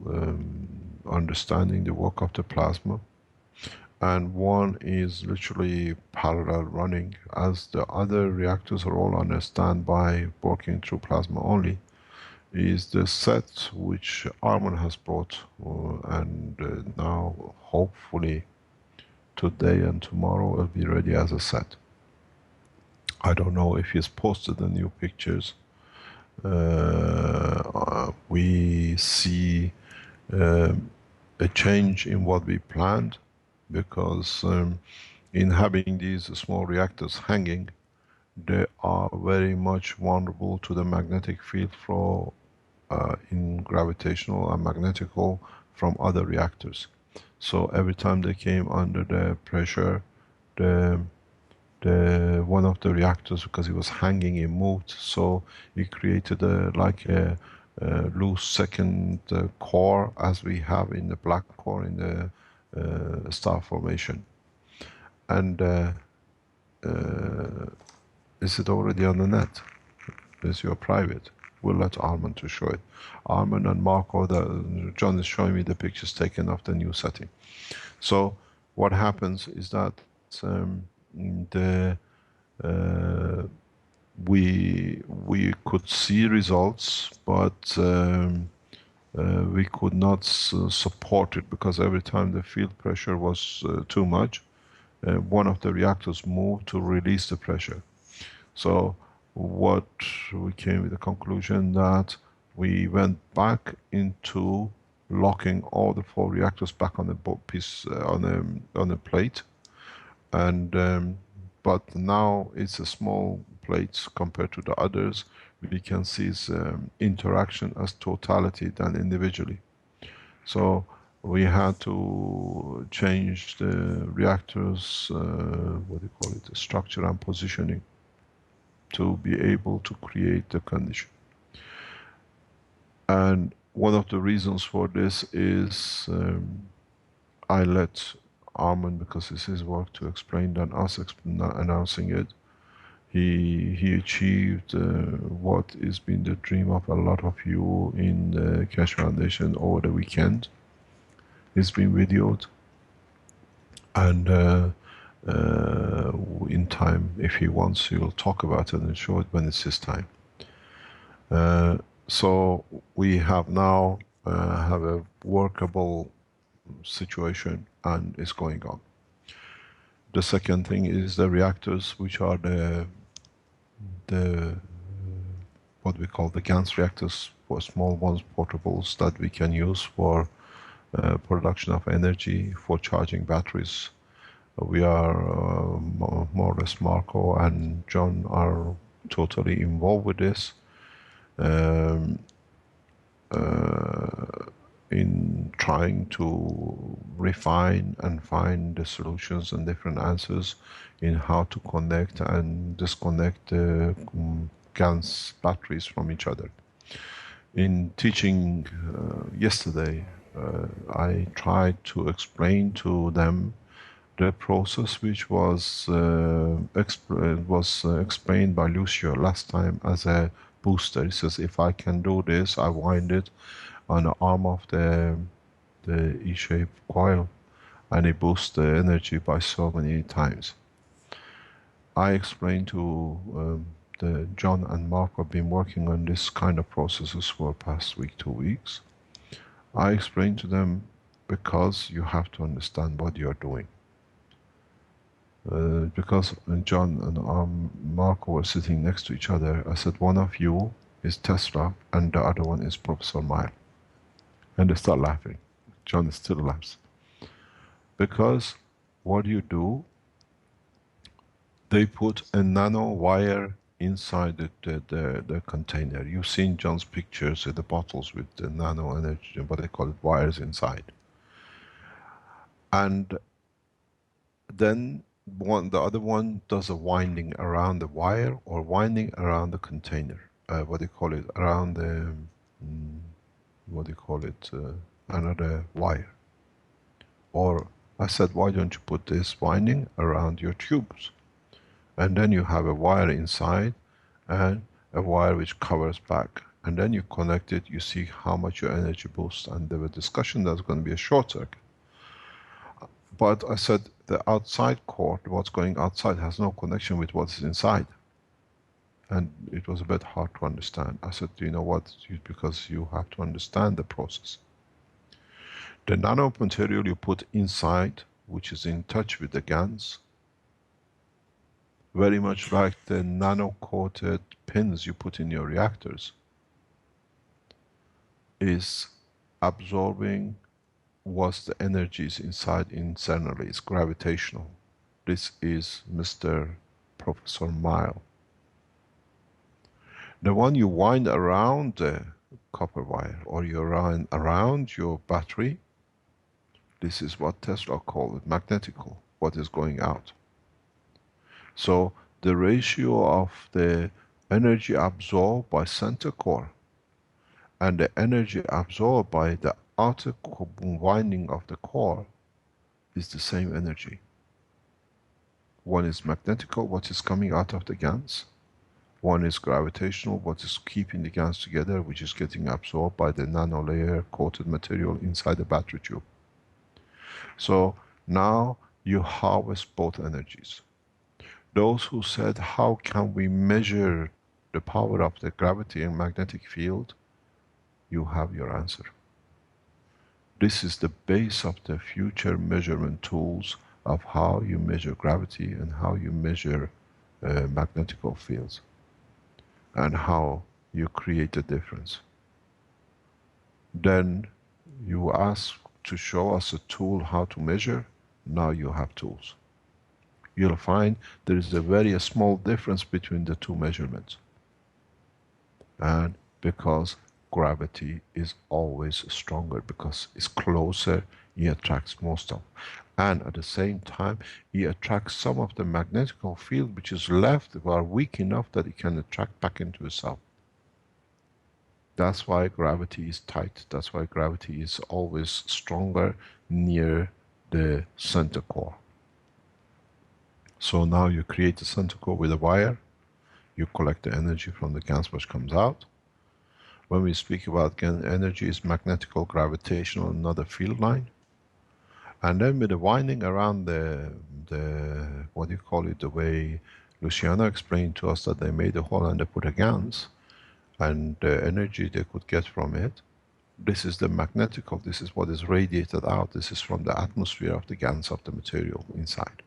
understanding the work of the plasma. And one is literally parallel running, as the other reactors are all on a standby working through plasma only, is the Sept which Arman has brought, and now hopefully today and tomorrow will be ready as a set. I don't know if he's posted the new pictures. We see a change in what we planned, because in having these small reactors hanging, they are very much vulnerable to the magnetic field flow in gravitational and magnetical from other reactors. So every time they came under the pressure, one of the reactors, because it was hanging, it moved, so it created like a loose second core, as we have in the black core in the star formation. And is it already on the net? Is your private? We'll let Arman to show it. Arman and Marco, John is showing me the pictures taken of the new setting. So what happens is that we could see results, but we could not support it, because every time the field pressure was too much, one of the reactors moved to release the pressure. So what we came with the conclusion that we went back into locking all the 4 reactors back on the piece on a plate, and but now it's a small plate compared to the others. We can see its interaction as totality than individually. So we had to change the reactors, what do you call it, the structure and positioning, to be able to create the condition. And one of the reasons for this is I let Arman, because it's his work to explain than us announcing it. He achieved what has been the dream of a lot of you in the Keshe Foundation over the weekend. It's been videoed, and in time. If he wants, he will talk about it and show it when it's his time. So we have now have a workable situation and it's going on. The second thing is the reactors, which are the what we call the GANS reactors, for small ones, portables that we can use for production of energy, for charging batteries. We are more or less, Marco and John are totally involved with this. Um, in trying to refine and find the solutions and different answers in how to connect and disconnect the GANs batteries from each other. In teaching yesterday, I tried to explain to them the process which was explained by Lucio last time as a booster. He says, if I can do this, I wind it on the arm of the E-shaped coil and it boosts the energy by so many times. I explained to the John and Mark have been working on this kind of processes for past week, 2 weeks. I explained to them because you have to understand what you're doing. Because John and Marco were sitting next to each other, I said, one of you is Tesla and the other one is Professor Mile. And they start laughing. John still laughs. Because what you do, they put a nano wire inside the container. You've seen John's pictures of the bottles with the nano energy, what they call it, wires inside. And then the other one does a winding around the wire or winding around the container. What do you call it? Around the, another wire. Or I said, why don't you put this winding around your tubes? And then you have a wire inside and a wire which covers back. And then you connect it, you see how much your energy boosts. And there was discussion that's going to be a short circuit. But I said the outside core, what's going outside, has no connection with what's inside. And it was a bit hard to understand. I said, you know what, because you have to understand the process. The nano material you put inside, which is in touch with the GANs, very much like the nano-coated pins you put in your reactors, is absorbing what the energy is inside internally. It's gravitational. This is Mr. Professor Mile. The one you wind around the copper wire or you wind around your battery, this is what Tesla called it, magnetical, what is going out. So the ratio of the energy absorbed by center core and the energy absorbed by the outer winding of the core is the same energy. One is magnetical, what is coming out of the GANs. One is gravitational, what is keeping the GANs together, which is getting absorbed by the nano layer coated material inside the battery tube. So now you harvest both energies. Those who said, how can we measure the power of the gravity and magnetic field? You have your answer. This is the base of the future measurement tools of how you measure gravity and how you measure magnetical fields and how you create a difference. Then you ask to show us a tool how to measure. Now you have tools. You'll find there is a very small difference between the two measurements. And because gravity is always stronger, because it's closer, it attracts most of. And at the same time, it attracts some of the magnetical field which is left, are weak enough that it can attract back into itself. That's why gravity is tight. That's why gravity is always stronger near the center core. So now you create a center core with a wire, you collect the energy from the GANs which comes out. When we speak about GAN energy, is magnetical, gravitational, another field line. And then with the winding around the what do you call it, the way Luciana explained to us that they made a hole and they put a GANs, and the energy they could get from it, this is the magnetical, this is what is radiated out, this is from the atmosphere of the GANs of the material inside.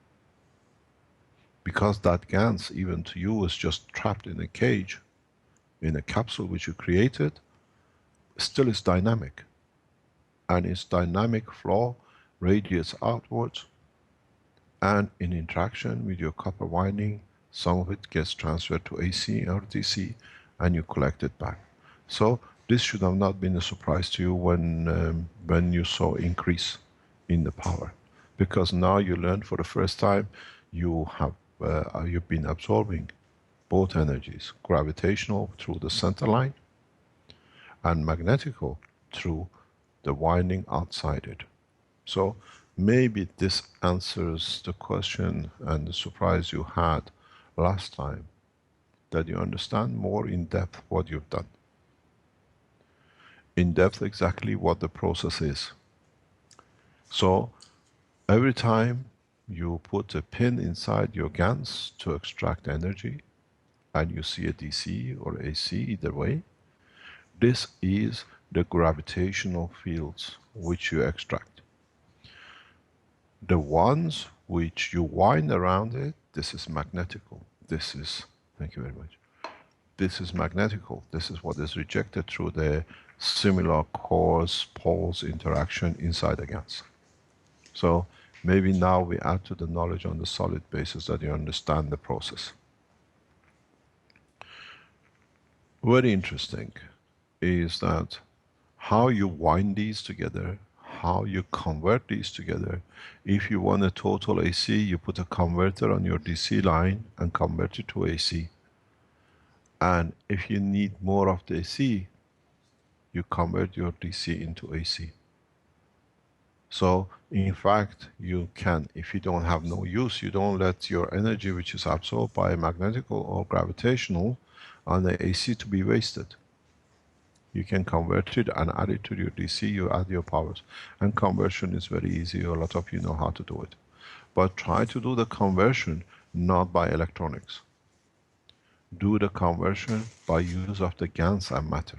Because that GANs, even to you, is just trapped in a cage, in a capsule which you created, still is dynamic. And its dynamic flow radiates outwards, and in interaction with your copper winding, some of it gets transferred to AC or DC, and you collect it back. So this should have not been a surprise to you when you saw increase in the power, because now you learn for the first time you've been absorbing both energies, gravitational through the center line and magnetical through the winding outside it. So maybe this answers the question and the surprise you had last time, that you understand more in depth what you've done. In depth exactly what the process is. So every time you put a pin inside your GANs to extract energy, and you see a DC or AC, either way, this is the gravitational fields which you extract. The ones which you wind around it, this is magnetical. This is, thank you very much. This is magnetical. This is what is rejected through the similar cores poles interaction inside the GANs. So maybe now we add to the knowledge on the solid basis that you understand the process. Very interesting is that how you wind these together, how you convert these together. If you want a total AC, you put a converter on your DC line and convert it to AC. And if you need more of the AC, you convert your DC into AC. So in fact, you can, if you don't have no use, you don't let your energy which is absorbed by magnetical or gravitational on the AC to be wasted. You can convert it and add it to your DC, you add your powers. And conversion is very easy, a lot of you know how to do it. But try to do the conversion not by electronics. Do the conversion by use of the GANs and matter.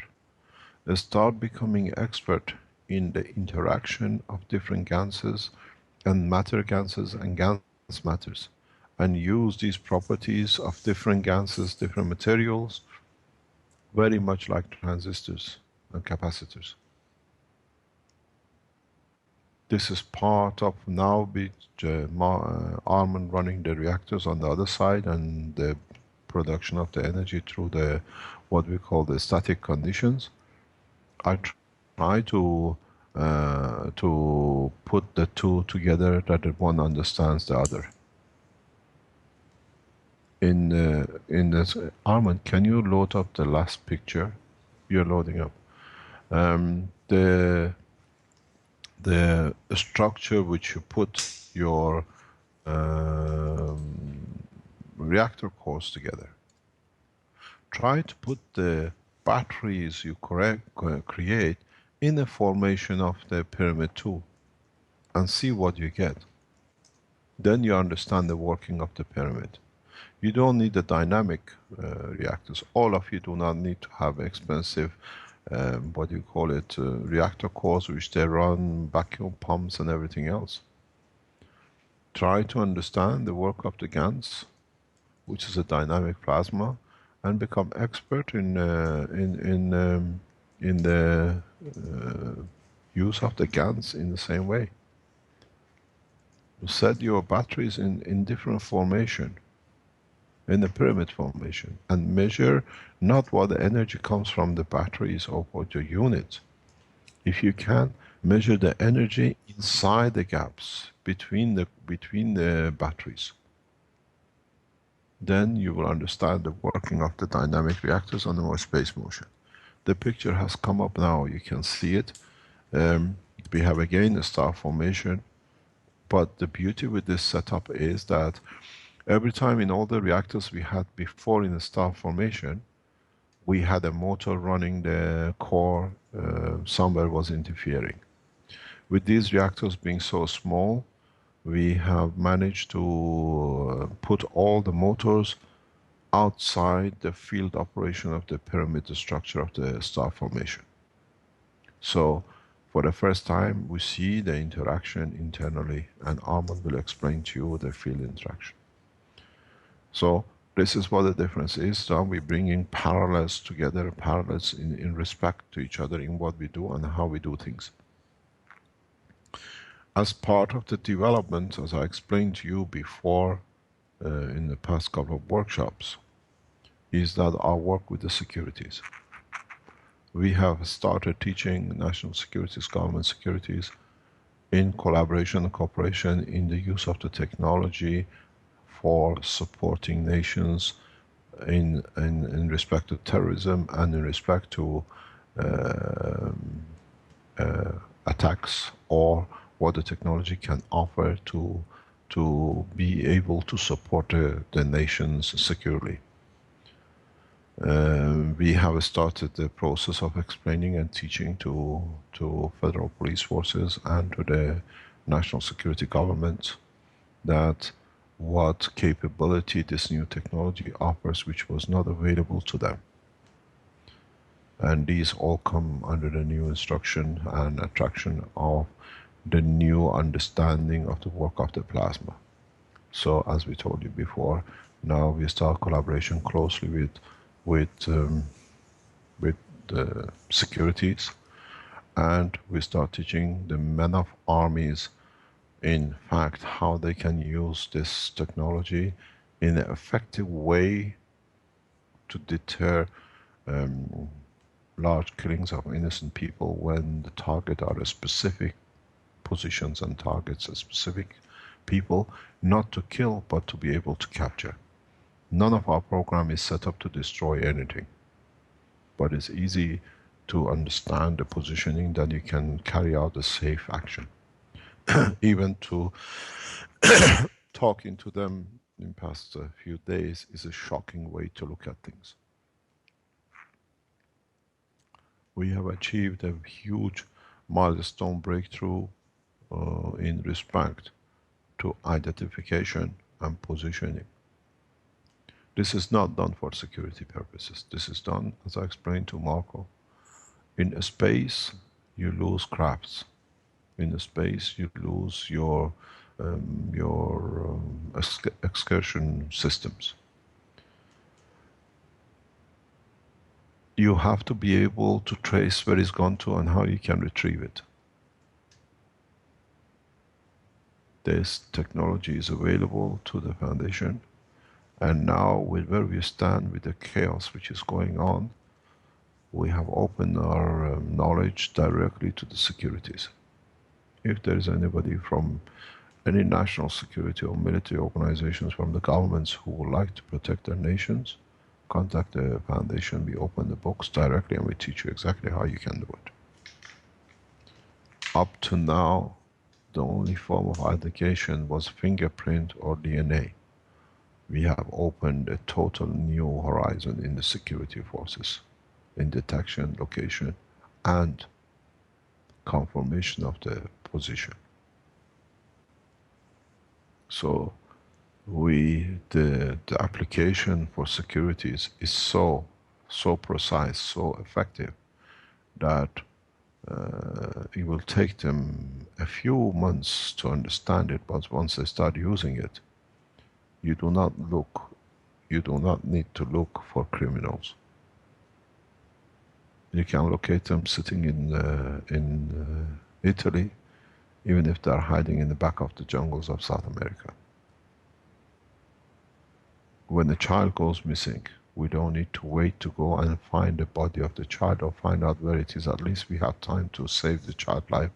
Start becoming expert in the interaction of different ganses and matter ganses and GANs matters. And use these properties of different ganses, different materials, very much like transistors and capacitors. This is part of now with Armin running the reactors on the other side, and the production of the energy through the what we call the static conditions. I try to put the two together that one understands the other. In this, Armin, can you load up the last picture? You're loading up. The structure which you put your reactor cores together. Try to put the batteries you create in the formation of the pyramid too, and see what you get. Then you understand the working of the pyramid. You don't need the dynamic reactors. All of you do not need to have expensive, what do you call it, reactor cores which they run vacuum pumps and everything else. Try to understand the work of the GANs, which is a dynamic plasma, and become expert in the use of the GANs in the same way. Set your batteries in different formation, in the pyramid formation, and measure not what the energy comes from the batteries or what your units. If you can, measure the energy inside the gaps between the batteries. Then you will understand the working of the dynamic reactors on the space motion. The picture has come up now, you can see it. We have again a star formation, but the beauty with this setup is that every time in all the reactors we had before in the star formation, we had a motor running the core, somewhere was interfering. With these reactors being so small, we have managed to put all the motors outside the field operation of the pyramid structure of the star formation. So for the first time we see the interaction internally, and Armand will explain to you the field interaction. So this is what the difference is. Now we bring in parallels together, parallels in respect to each other in what we do and how we do things. As part of the development, as I explained to you before in the past couple of workshops, is that our work with the securities. We have started teaching national securities, government securities, in collaboration and cooperation in the use of the technology for supporting nations in respect to terrorism and in respect to attacks, or what the technology can offer to be able to support the nations securely. We have started the process of explaining and teaching to federal police forces and to the national security government that what capability this new technology offers, which was not available to them. And these all come under the new instruction and attraction of the new understanding of the work of the plasma. So as we told you before, now we start collaboration closely with the securities, and we start teaching the men of armies, in fact, how they can use this technology in an effective way to deter large killings of innocent people when the target are specific positions and targets, a specific people, not to kill but to be able to capture. None of our program is set up to destroy anything, but it's easy to understand the positioning that you can carry out a safe action. Even to talking to them in past few days is a shocking way to look at things. We have achieved a huge milestone breakthrough in respect to identification and positioning. This is not done for security purposes. This is done, as I explained to Marco. In a space, you lose crafts. In a space, you lose your excursion systems. You have to be able to trace where it's gone to and how you can retrieve it. This technology is available to the Foundation, and now with where we stand with the chaos which is going on, we have opened our knowledge directly to the securities. If there is anybody from any national security or military organizations from the governments who would like to protect their nations, contact the Foundation. We open the books directly and we teach you exactly how you can do it. Up to now, the only form of identification was fingerprint or DNA. We have opened a total new horizon in the security forces, in detection, location, and confirmation of the position. So the application for securities is so precise, so effective, that it will take them a few months to understand it, but once they start using it, you do not need to look for criminals. You can locate them sitting in Italy, even if they're hiding in the back of the jungles of South America. When a child goes missing, we don't need to wait to go and find the body of the child or find out where it is. At least we have time to save the child's life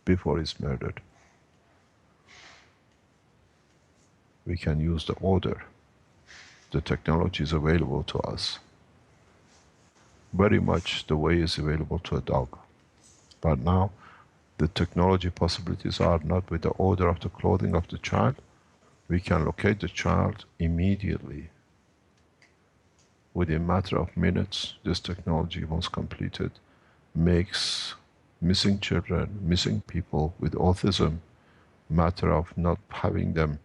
before it's murdered. We can use the order. The technology is available to us. Very much the way is available to a dog. But now, the technology possibilities are not with the order of the clothing of the child. We can locate the child immediately. Within a matter of minutes, this technology, once completed, makes missing children, missing people with autism, matter of not having them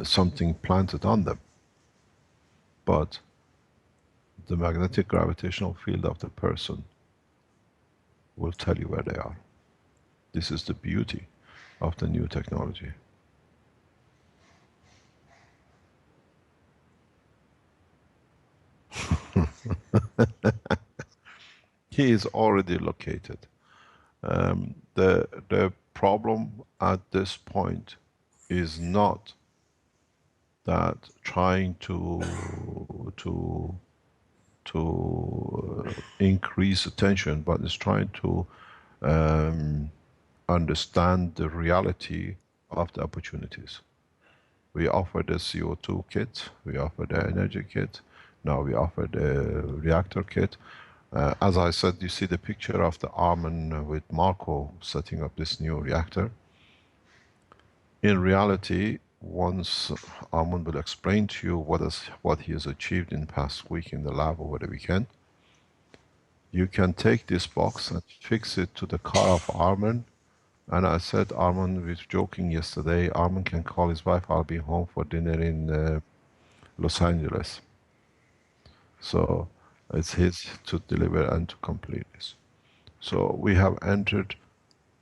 something planted on them, but the magnetic gravitational field of the person will tell you where they are. This is the beauty of the new technology. He is already located. The problem at this point is not that trying to increase attention, but it's trying to understand the reality of the opportunities. We offer the CO2 kit, we offer the energy kit, now we offer the reactor kit. As I said, you see the picture of the Armin with Marco setting up this new reactor. In reality, once Armin will explain to you what he has achieved in the past week in the lab over the weekend, you can take this box and fix it to the car of Armin. And I said, Armin was joking yesterday, Armin can call his wife, I'll be home for dinner in Los Angeles. So it's his to deliver and to complete this. So we have entered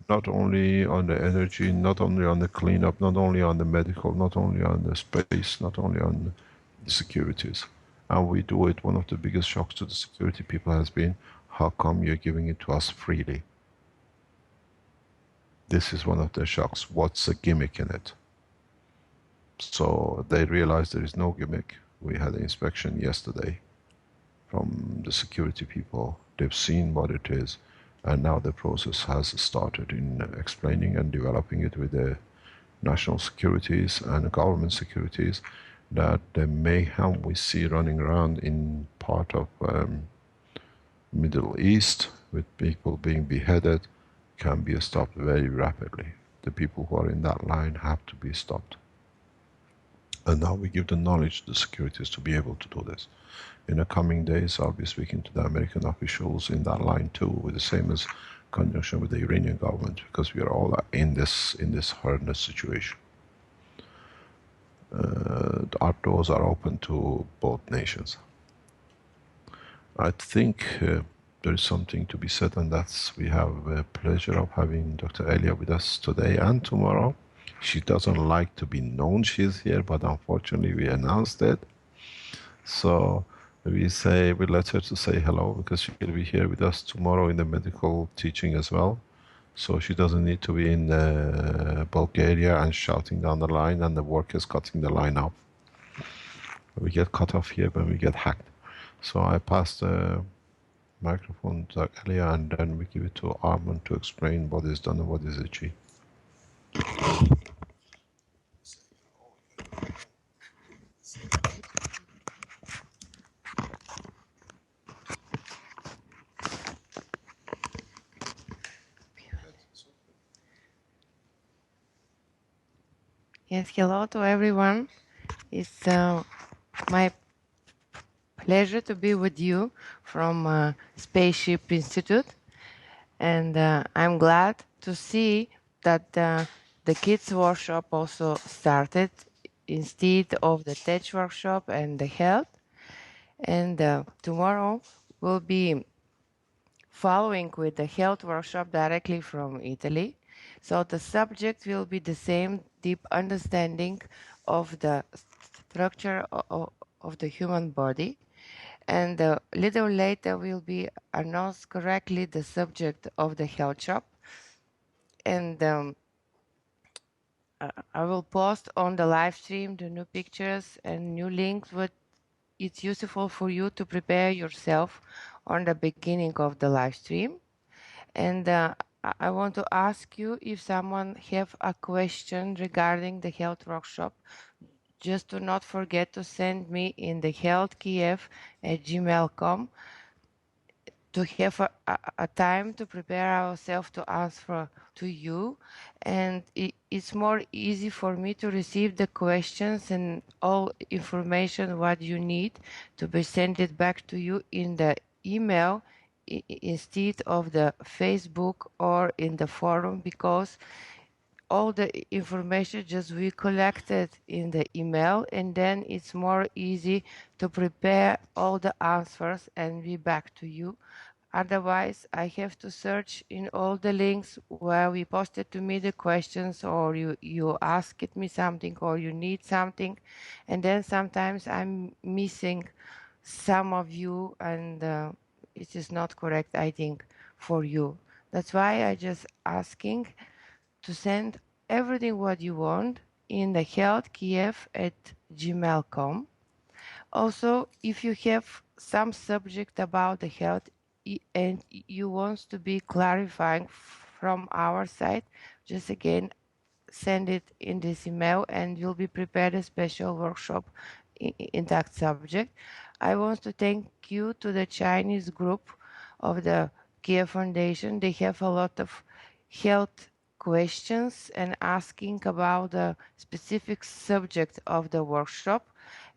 not only on the energy, not only on the cleanup, not only on the medical, not only on the space, not only on the securities. And we do it, one of the biggest shocks to the security people has been, how come you're giving it to us freely? This is one of the shocks. What's the gimmick in it? So they realized there is no gimmick. We had an inspection yesterday from the security people. They've seen what it is, and now the process has started in explaining and developing it with the national securities and government securities, that the mayhem we see running around in part of Middle East with people being beheaded can be stopped very rapidly. The people who are in that line have to be stopped. And now we give the knowledge to the securities to be able to do this. In the coming days, I'll be speaking to the American officials in that line too, with the same as conjunction with the Iranian government, because we are all in this horrendous situation. Our doors are open to both nations. I think there is something to be said, and that's we have the pleasure of having Dr. Elia with us today and tomorrow. She doesn't like to be known she's here, but unfortunately we announced it. So we let her to say hello, because she will be here with us tomorrow in the medical teaching as well. So she doesn't need to be in Bulgaria and shouting down the line and the workers cutting the line off. We get cut off here when we get hacked. So I pass the microphone to Elia, and then we give it to Armin to explain what is done and what is achieved. Yes, hello to everyone. It's my pleasure to be with you from Spaceship Institute, and I'm glad to see that the kids workshop also started instead of the tech workshop and the health. And tomorrow we'll be following with the health workshop directly from Italy. So the subject will be the same deep understanding of the structure of the human body. And a little later will be announced correctly the subject of the health shop. And I will post on the live stream the new pictures and new links, but it's useful for you to prepare yourself on the beginning of the live stream. And I want to ask you if someone have a question regarding the health workshop, just do not forget to send me in the healthkiev@gmail.com to have a time to prepare ourselves to answer to you. And it's more easy for me to receive the questions and all information what you need to be sent it back to you in the email instead of the Facebook or in the forum, because all the information just we collected in the email, and then it's more easy to prepare all the answers and be back to you. Otherwise, I have to search in all the links where we posted to me the questions, or you asked me something, or you need something. And then sometimes I'm missing some of you, and it is not correct, I think, for you. That's why I just asking to send everything what you want in the healthkiev@gmail.com. Also, if you have some subject about the health and you want to be clarifying from our side, just again send it in this email and you'll be prepared a special workshop in that subject. I want to thank you to the Chinese group of the Kiev Foundation. They have a lot of health questions and asking about the specific subject of the workshop.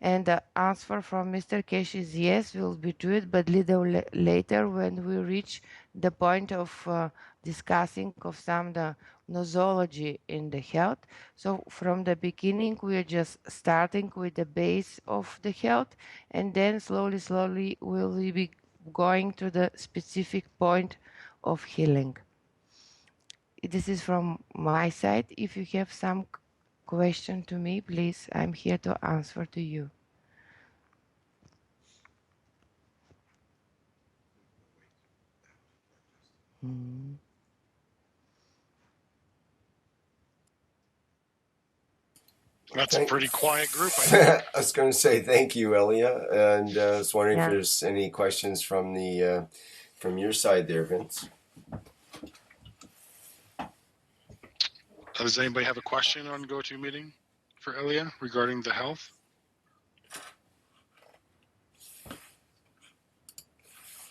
And the answer from Mr. Kesh is yes, we'll be do it, but little later when we reach the point of discussing of some the nosology in the health. So from the beginning, we are just starting with the base of the health, and then slowly we'll be going to the specific point of healing. This is from my side. If you have some question to me, please, I'm here to answer to you. That's a pretty quiet group, I think. I was going to say thank you, Elia, and I was wondering if Yeah. there's any questions from the from your side there, Vince. Does anybody have a question on GoToMeeting for Elia regarding the health?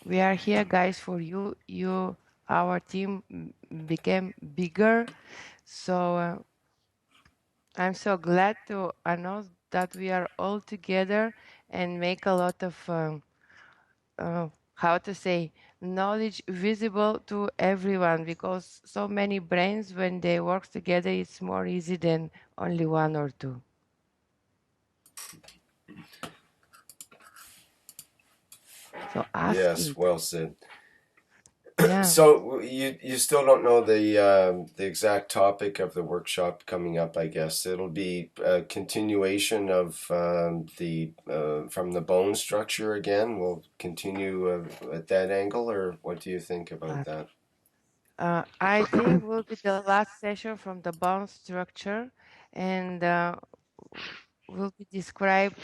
We are here, guys, for you. Our team became bigger, so I'm so glad to announce that we are all together and make a lot of how to say knowledge visible to everyone, because so many brains when they work together it's more easy than only one or two. So Yes, asking. well said. Yeah. So you still don't know the exact topic of the workshop coming up, I guess. It'll be a continuation of the from the bone structure again. We'll continue at that angle, or what do you think about that? I think will be the last session from the bone structure, and will be describe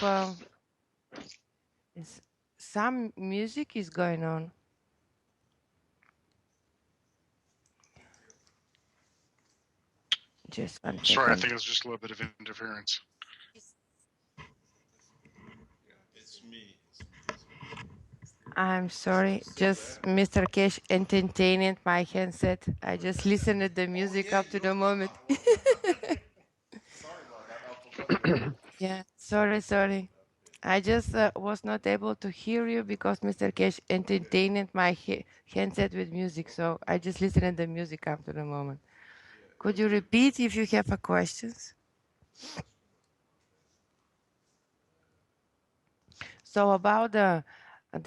some music is going on. Just one Sorry, I second. think it was just a little bit of interference. It's me. I'm sorry, just Mr. Cash entertaining my handset. I just listened to the music up to the moment. Yeah, sorry. I just was not able to hear you because Mr. Cash entertained my handset with music, so I just listened to the music up to the moment. Could you repeat if you have a questions? So about the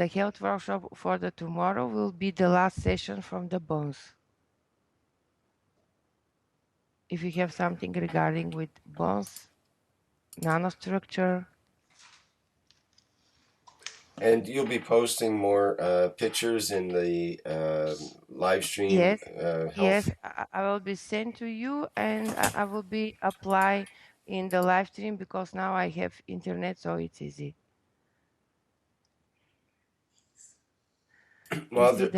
health workshop for the tomorrow will be the last session from the bones. If you have something regarding with bones, nanostructure. And you'll be posting more pictures in the live stream Yes, health. yes, I will be sent to you, and I will be apply in the live stream because now I have internet, so it's easy. Well, You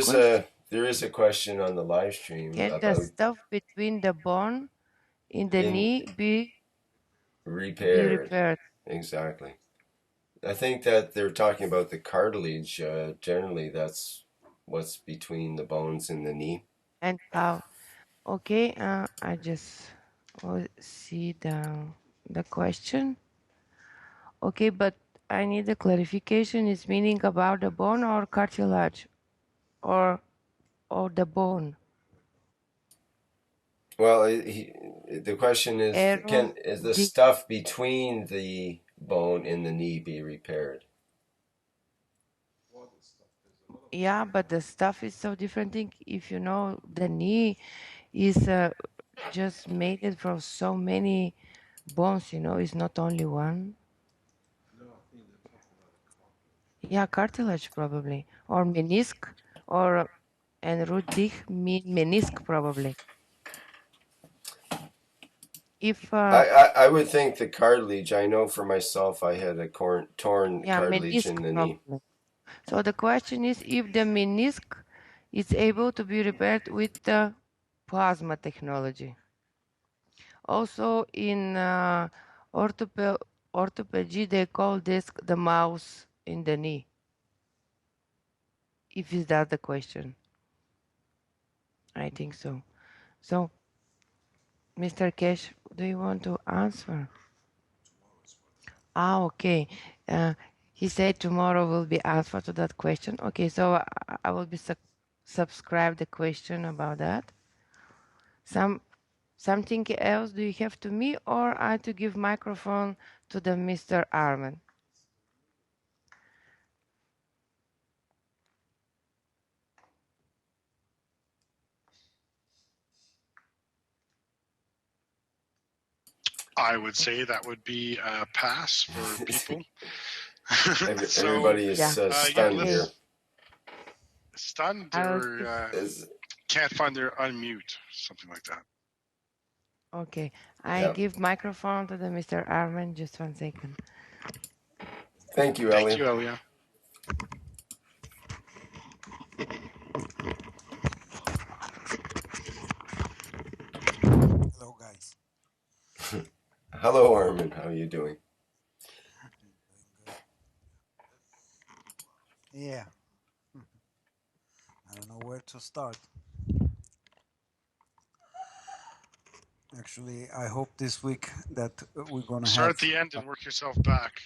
see there is a question on the live stream can the about stuff between the bone in the knee be repaired. repaired? Exactly. I think that they're talking about the cartilage. Generally, that's what's between the bones in the knee. And how? Okay, I just will see the question. Okay, but I need a clarification. Is meaning about the bone or cartilage or the bone? Well, the question is, Error is the D. stuff between the bone and the knee be repaired? Yeah, but the stuff is so different thing. If you know, the knee is just made it from so many bones, you know, it's not only one. Yeah, cartilage probably, or menisc, or and root dich mean menisc probably. If I would think the cartilage. I know for myself, I had a torn yeah, cartilage menisc in the knee. probably. So the question is if the menisc is able to be repaired with the plasma technology. Also in orthopedy, they call this the mouse in the knee. If is that the question? I think so. So, Mr. Cash, do you want to answer? Ah, okay. Uh, he said tomorrow will be answer to that question. Okay, so I will be subscribe the question about that. Something else do you have to me, or I to give microphone to the Mr. Armin? I would say that would be a pass for people. So Everybody is Yeah. stunned Okay. here. stunned I will or Is can't find their unmute, something like that. Okay, I yeah. give microphone to the Mr. Armin. Just 1 second. Thank you, Thank Ellie. you, Elia. Hello, guys. Hello, Armin. How are you doing? Doing good. Yeah, I don't know where to start. Actually, I hope this week that we're gonna Start have at the end and work yourself back.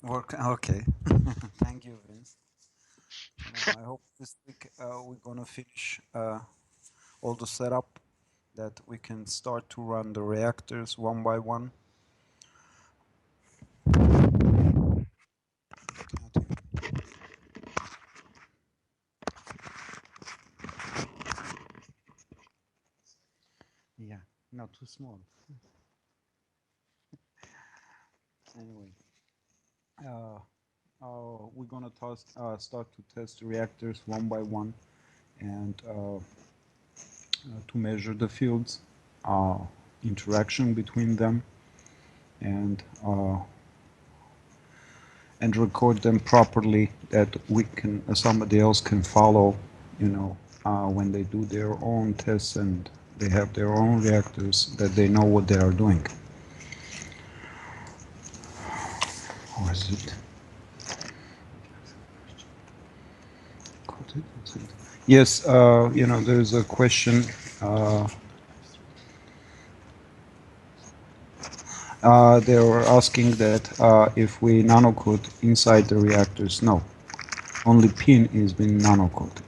work. Okay, thank you, Vince. I hope this week we're gonna finish all the setup that we can start to run the reactors one by one. Yeah, not too small. Anyway, we're gonna start to test the reactors one by one, and to measure the fields, interaction between them, and record them properly that we can somebody else can follow. You know, when they do their own tests and they have their own reactors, that they know what they are doing. Or is it? Yes, there's a question. They were asking that if we nanocoat inside the reactors. No, only pin is being nanocoated.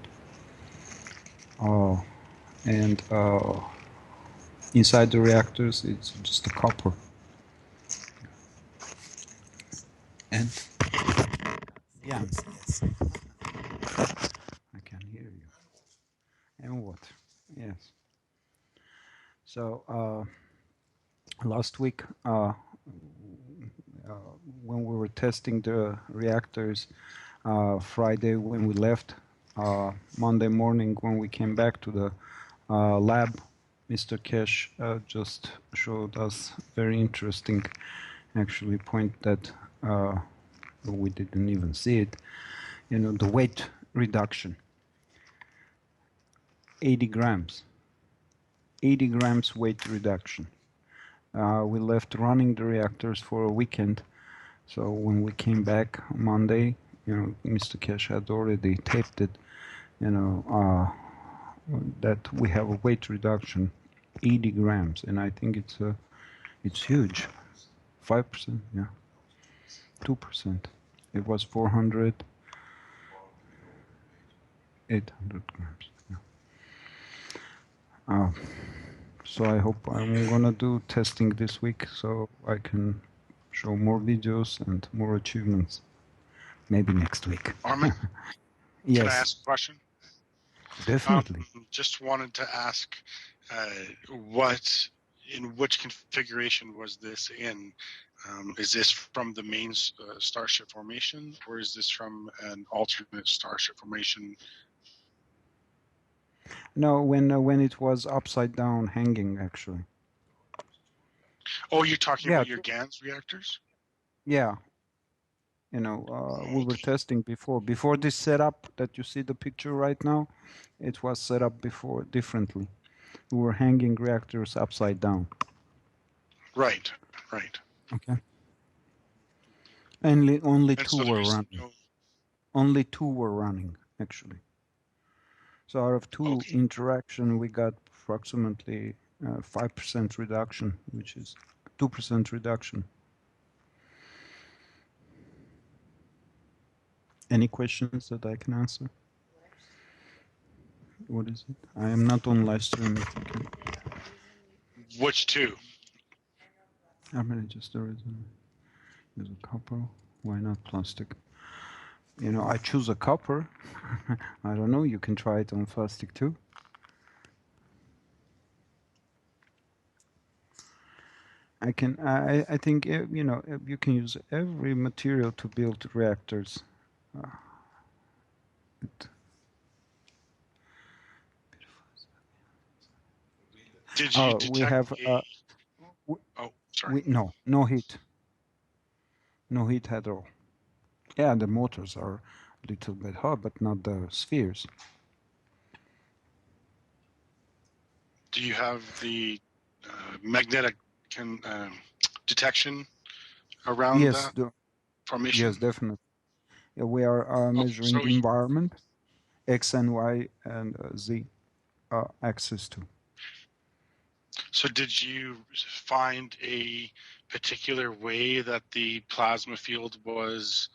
And inside the reactors, it's just a copper. And Jans, yes, I can hear you. And what? Yes. So last week, when we were testing the reactors, Friday when we left, Monday morning when we came back to the lab, Mr. Cash just showed us very interesting, actually, point that we didn't even see it. The weight reduction, 80 grams. 80 grams weight reduction. We left running the reactors for a weekend, so when we came back Monday, Mr. Cash had already taped it, that we have a weight reduction, 80 grams, and I think it's huge. 5%, yeah. 2%. It was 400, 800 grams. Yeah. So I hope I'm gonna do testing this week so I can show more videos and more achievements. Maybe next week. Armin, can I Yes, ask a question? definitely. Just wanted to ask in which configuration was this in? Is this from the main starship formation, or is this from an alternate starship formation? No, when it was upside down hanging, actually. Oh, you're talking Yeah, about your GANs reactors? yeah. You know, we were testing before this setup that you see the picture right now. It was set up before differently. We were hanging reactors upside down. Right, right. Okay. Only And two so were there's running. no. Only two were running, actually. So out of two Okay. interaction, we got approximately 5% reduction, which is 2% reduction. Any questions that I can answer? What is it? I am not on live stream. If you can. Which two? I'm gonna just use a copper. Why not plastic? You know, I choose a copper. I don't know. You can try it on plastic too. I can. I think you know you can use every material to build reactors. Did you We detect have. a? Oh, sorry. No heat. No heat at all. Yeah, the motors are a little bit hot, but not the spheres. Do you have the magnetic detection around Yes, that formation? yes, definitely. Yeah, we are Okay, measuring environment, X and Y and Z axis too. So did you find a particular way that the plasma field was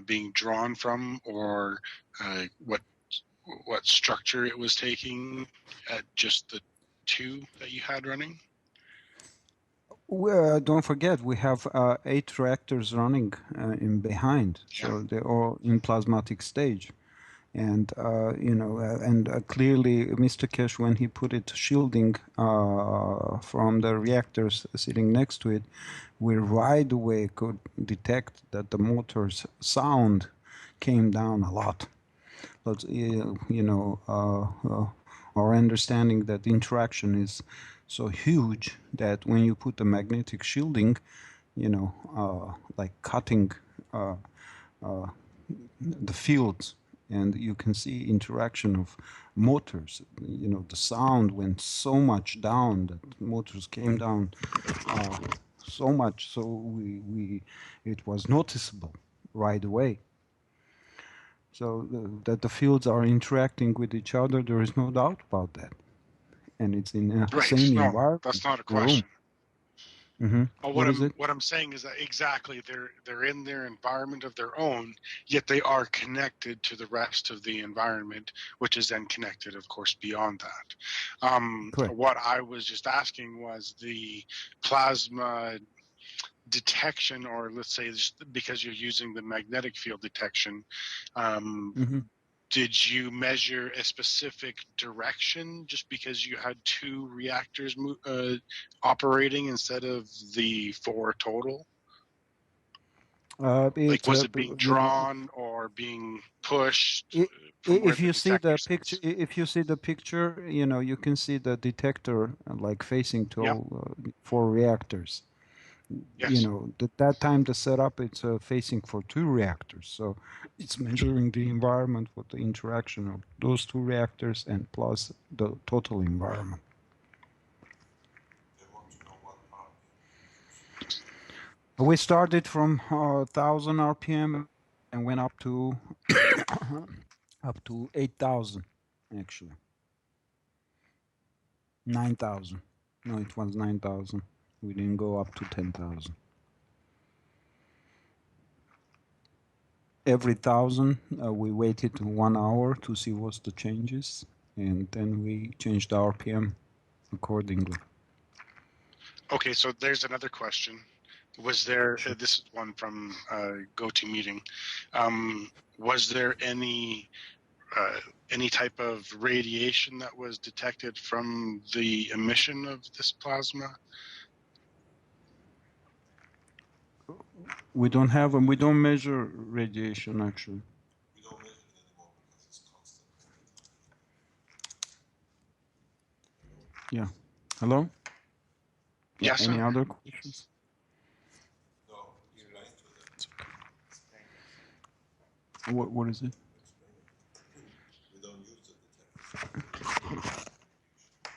being drawn from, or what structure it was taking at just the two that you had running? Don't forget, we have 8 reactors running in behind, so they're all in plasmatic stage. And you know, clearly, Mr. Kesh, when he put it shielding from the reactors sitting next to it, we right away could detect that the motor's sound came down a lot. But you know, our understanding that the interaction is so huge that when you put the magnetic shielding, you know, like cutting the fields, and you can see interaction of motors. You know, the sound went so much down that motors came down so much, so it was noticeable right away. So that the fields are interacting with each other, there is no doubt about that, and it's in the Right. same No, environment. that's not a The room. question. Mm-hmm. What is it? What I'm saying is that exactly they're in their environment of their own, yet they are connected to the rest of the environment, which is then connected, of course, beyond that. Correct. What I was just asking was the plasma detection, or let's say just because you're using the magnetic field detection, Mm-hmm. did you measure a specific direction just because you had 2 reactors operating instead of the 4 total? Like, was it being You know, drawn or being pushed from where if the you see the detector picture, sits? if you see the picture, you know, you can see the detector like facing to Yep. all 4 reactors. You Yes. know, that time the setup it's facing for 2 reactors, so it's measuring the environment with the interaction of those 2 reactors and plus the total environment. We started from 1,000 RPM and went up to 8,000 actually. 9,000. No, it was 9,000. We didn't go up to 10,000. Every 1,000, we waited 1 hour to see what's the changes, and then we changed the RPM accordingly. Okay, so there's another question. Was there, this is one from GoToMeeting, was there any type of radiation that was detected from the emission of this plasma? We don't have them. We don't measure radiation actually. We don't measure it anymore because it's constant. Yeah. Hello? Yeah. Yes, Any sir. other questions? No, you're lying to them. It's okay. What is it? We don't use the detector.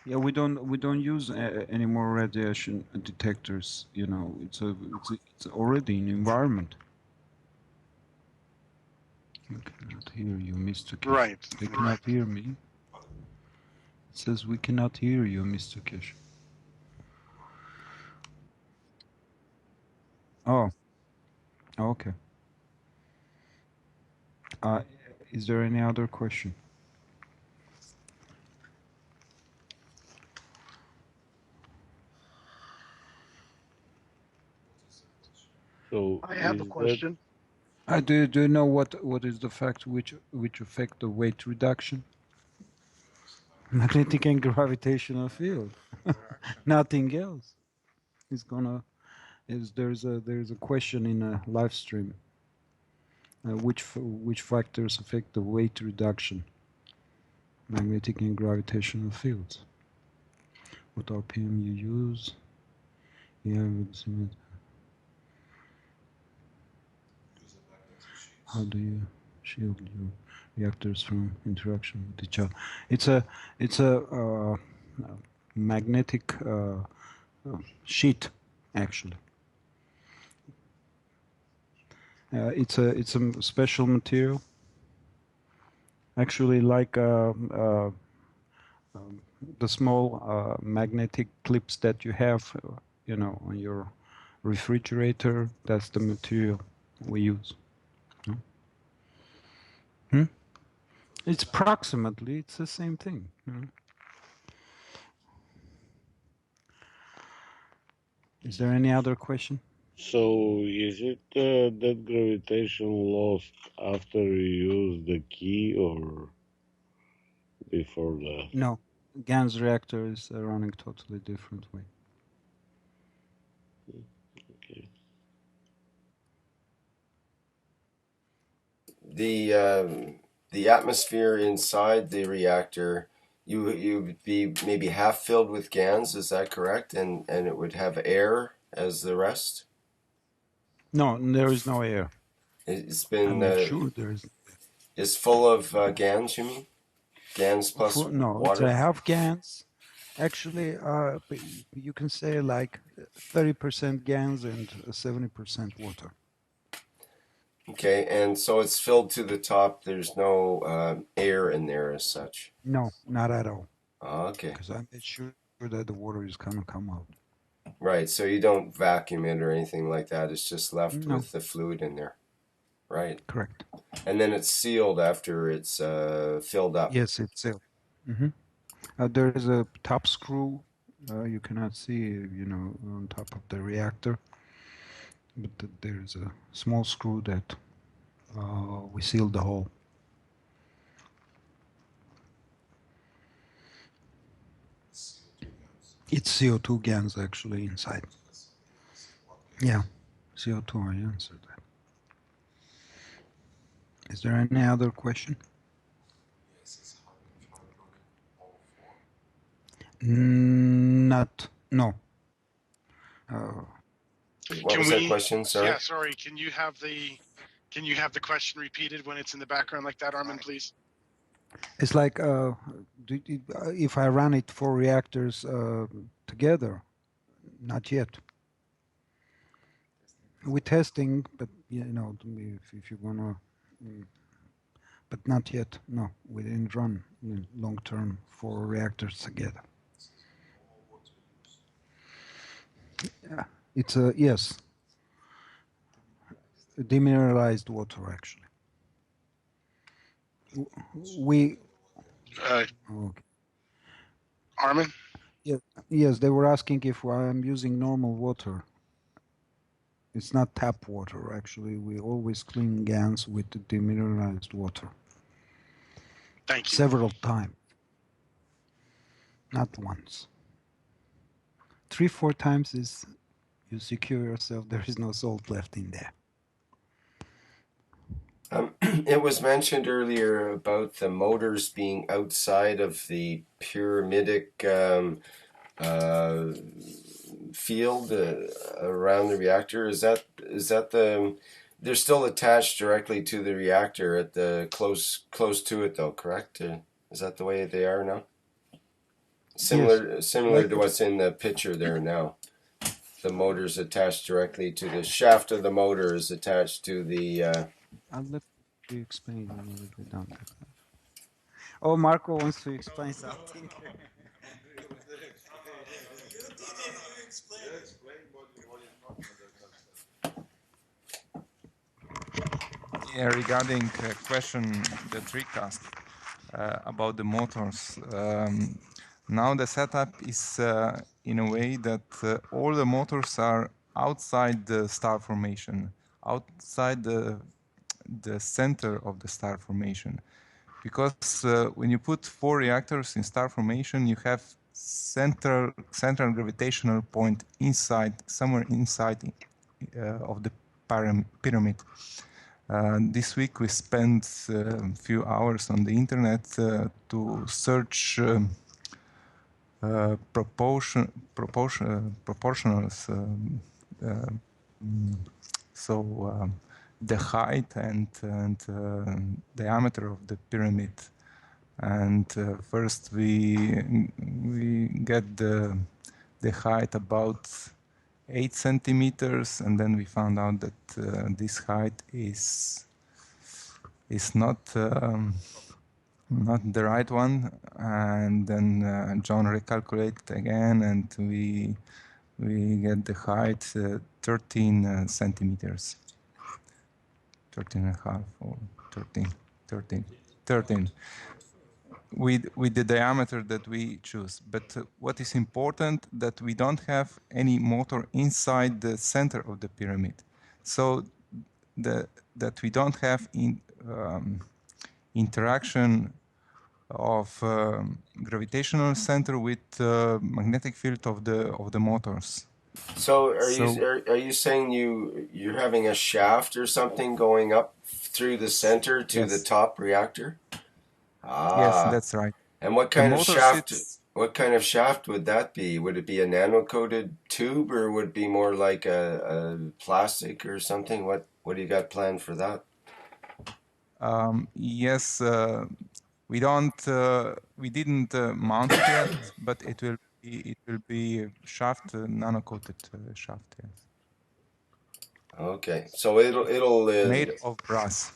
Yeah, we don't use any more radiation detectors. You know, it's already an environment. I cannot hear you, Mr. Kish. Right. They cannot hear me. It says we cannot hear you, Mr. Kish. Oh, okay. Is there any other question? So I have a is that question. Do you know what is the fact which affect the weight reduction? Magnetic and gravitational field. Nothing else. It's gonna. There's a question in a live stream. Which factors affect the weight reduction? Magnetic and gravitational fields. What RPM you use? Yeah. How do you shield your reactors from interaction with each other? It's a magnetic sheet, actually. It's a special material, actually, like the small magnetic clips that you have, you know, on your refrigerator. That's the material we use. It's approximately, it's the same thing. Is there any other question? so? Is it that gravitation lost after you use the key or before that? No, GAN's reactor is running totally different way. Okay. The atmosphere inside the reactor, you would be maybe half filled with GANs. Is that correct? And it would have air as the rest. No, there is no air. It's I been make sure there is. is full of GANs. You mean GANs plus No, it's water? a half GANs. Actually, you can say like 30% GANs and 70% water. Okay, and so it's filled to the top. There's no air in there as such. No, not at all. Okay. Because I made sure that the water is gonna come out. Right, so you don't vacuum it or anything like that. It's just left No. with the fluid in there. Right. Correct. And then it's sealed after it's filled up. Yes, it's sealed. There is a top screw. You cannot see, you know, on top of the reactor. But there is a small screw that we sealed the hole. It's CO2 GANs actually inside. Yeah, CO2, I answered that. Is there any other question? Not, no. What was that question? Sorry. Yeah, sorry. Can you have the question repeated when it's in the background like that, Armin, please? It's like if I run it 4 reactors together, not yet. We're testing, but you know, if you're gonna, but not yet. No, we didn't run long term 4 reactors together. Yeah, it's a yes, demineralized water actually. We Okay. Armin? Yes, they were asking if I'm using normal water. It's not tap water, actually. We always clean GANs with the demineralized water. Thank you. Several times, not once. 3-4 times is you secure yourself, there is no salt left in there. It was mentioned earlier about the motors being outside of the pyramidic field around the reactor. Is that the? They're still attached directly to the reactor at the close to it, though. Correct? Is that the way they are now? Similar Like to what's in the picture there now. The motor's attached directly to the shaft of the motor is attached to the. I'll let you explain when we're done. Oh, Marco wants to explain something. Yeah, regarding question the trick asked about the motors. Now the setup is in a way that all the motors are outside the star formation, outside the center of the star formation. Because when you put 4 reactors in star formation, you have central gravitational point inside, somewhere inside of the pyramid. This week we spent a few hours on the internet to search proportionals. The height and diameter of the pyramid. And first we get the height about 8 centimeters, and then we found out that this height is not the right one. And then John recalculated again, and we get the height 13 centimeters. 13 and a half or 13 with the diameter that we choose. But what is important that we don't have any motor inside the center of the pyramid, so that we don't have interaction of gravitational center with magnetic field of the motors. So are you saying you're having a shaft or something going up through the center to the top reactor? Yes, that's right. And what kind of shaft? What kind of shaft would that be? Would it be a nano-coated tube, or would it be more like a plastic or something? What do you got planned for that? Yes, we didn't mount it yet, but it will be shaft, nano-coated shaft. Yes. Okay, so it'll made of brass.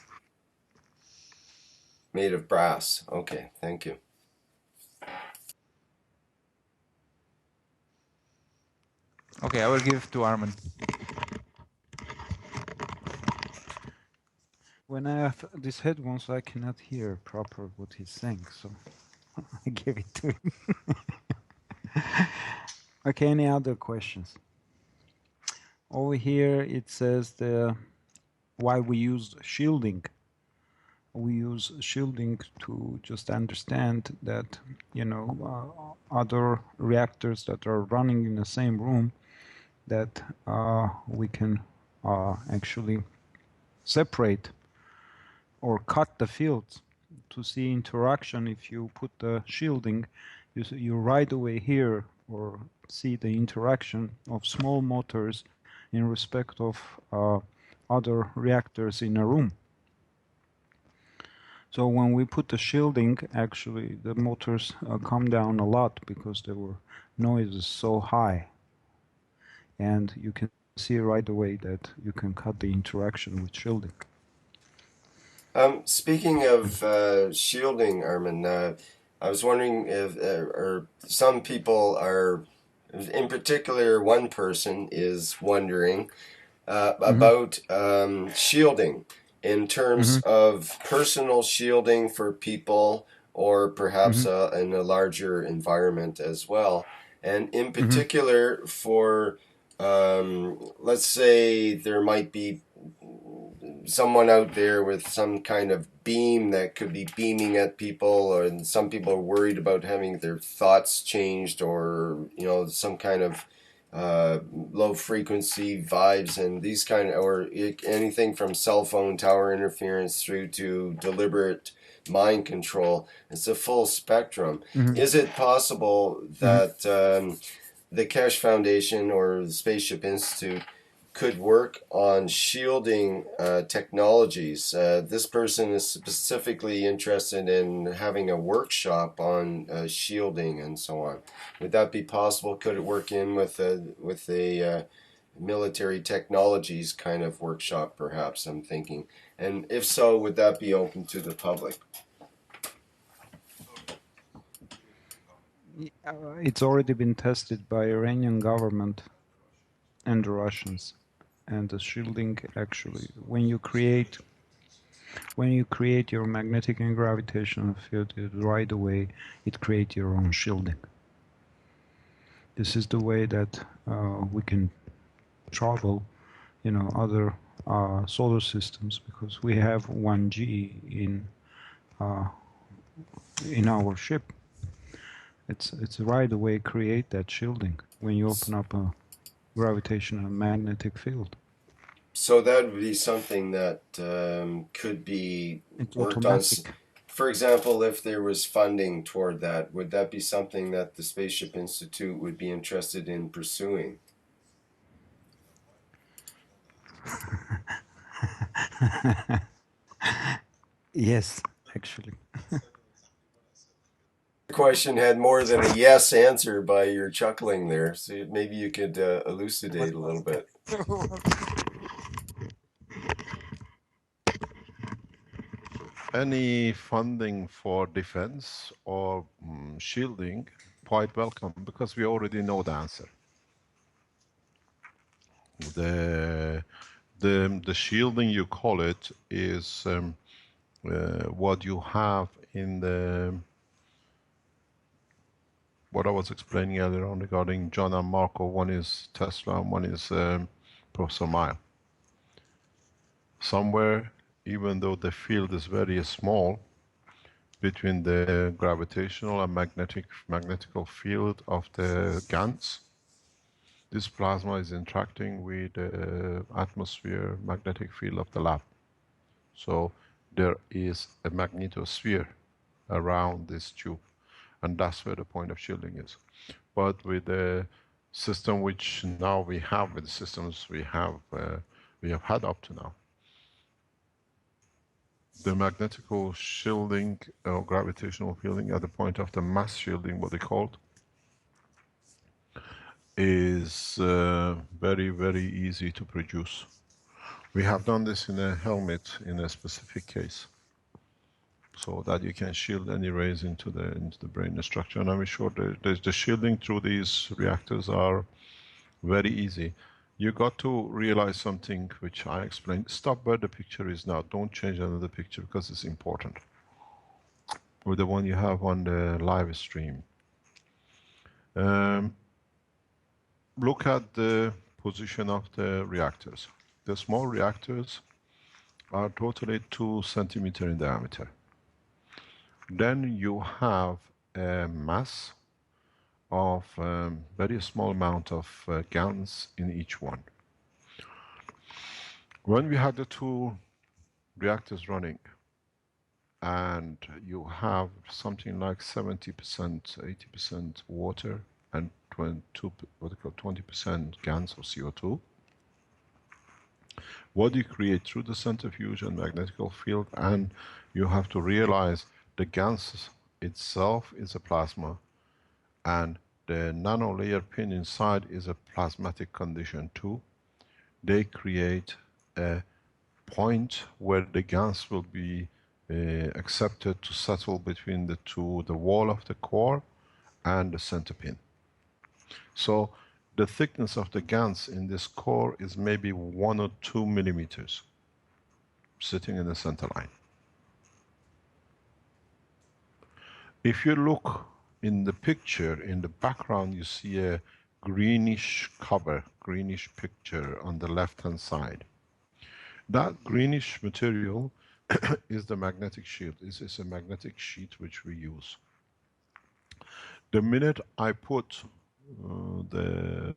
Made of brass. Okay, thank you. Okay, I will give to Armin. When I have these headphones, I cannot hear proper what he's saying, so I gave it to him. Okay, any other questions? Over here it says why we use shielding. We use shielding to just understand that, other reactors that are running in the same room, that we can actually separate or cut the fields to see interaction. If you put the shielding, you right away hear or see the interaction of small motors in respect of other reactors in a room. So when we put the shielding, actually the motors come down a lot because the noise is so high. And you can see right away that you can cut the interaction with shielding. Speaking of shielding, Armin, I was wondering if or some people are, in particular, one person is wondering about shielding in terms of personal shielding for people, or perhaps in a larger environment as well. And in particular for, let's say there might be someone out there with some kind of beam that could be beaming at people, or some people are worried about having their thoughts changed, or some kind of low frequency vibes and these kind of, or anything from cell phone tower interference through to deliberate mind control. It's a full spectrum. Is it possible that the Keshe Foundation or the Spaceship Institute could work on shielding technologies? This person is specifically interested in having a workshop on shielding and so on. Would that be possible? Could it work in with a military technologies kind of workshop, perhaps, I'm thinking? And if so, would that be open to the public? It's already been tested by Iranian government and the Russians. And the shielding, actually, when you create your magnetic and gravitational field, right away it creates your own shielding. This is the way that we can travel, other solar systems, because we have 1G in our ship. It's right away create that shielding when you open up a gravitational magnetic field. So that would be something that could be worked on. For example, if there was funding toward that, would that be something that the Spaceship Institute would be interested in pursuing? Yes, actually. The question had more than a yes answer by your chuckling there, so maybe you could elucidate a little bit. Any funding for defense or shielding, quite welcome, because we already know the answer. The shielding, you call it, is what you have in the, what I was explaining earlier on regarding John and Marco. One is Tesla and one is Professor Mile. Somewhere, even though the field is very small, between the gravitational and magnetical field of the GANs, this plasma is interacting with the atmosphere magnetic field of the lab. So there is a magnetosphere around this tube, and that's where the point of shielding is. But with the system which now we have, with the systems we have had up to now, the magnetical shielding or gravitational shielding at the point of the mass shielding, what they called, is very, very easy to produce. We have done this in a helmet in a specific case, so that you can shield any rays into the brain structure. And I'm sure the shielding through these reactors are very easy. You got to realize something which I explained. Stop where the picture is now. Don't change another picture because it's important. With the one you have on the live stream. Look at the position of the reactors. The small reactors are totally 2 centimeters in diameter. Then you have a mass of very small amount of GaNs in each one. When we have the 2 reactors running, and you have something like 70%, 80% water and 20% GaNs or CO2, what you create through the centrifuge and magnetical field, and you have to realize the GaNs itself is a plasma, and the nanolayer pin inside is a plasmatic condition too. They create a point where the GaNs will be accepted to settle between the wall of the core and the center pin. So the thickness of the GaNs in this core is maybe 1 or 2 millimeters, sitting in the center line. If you look in the picture, in the background, you see a greenish cover, greenish picture on the left-hand side. That greenish material is the magnetic shield. This is a magnetic sheet which we use. The minute I put the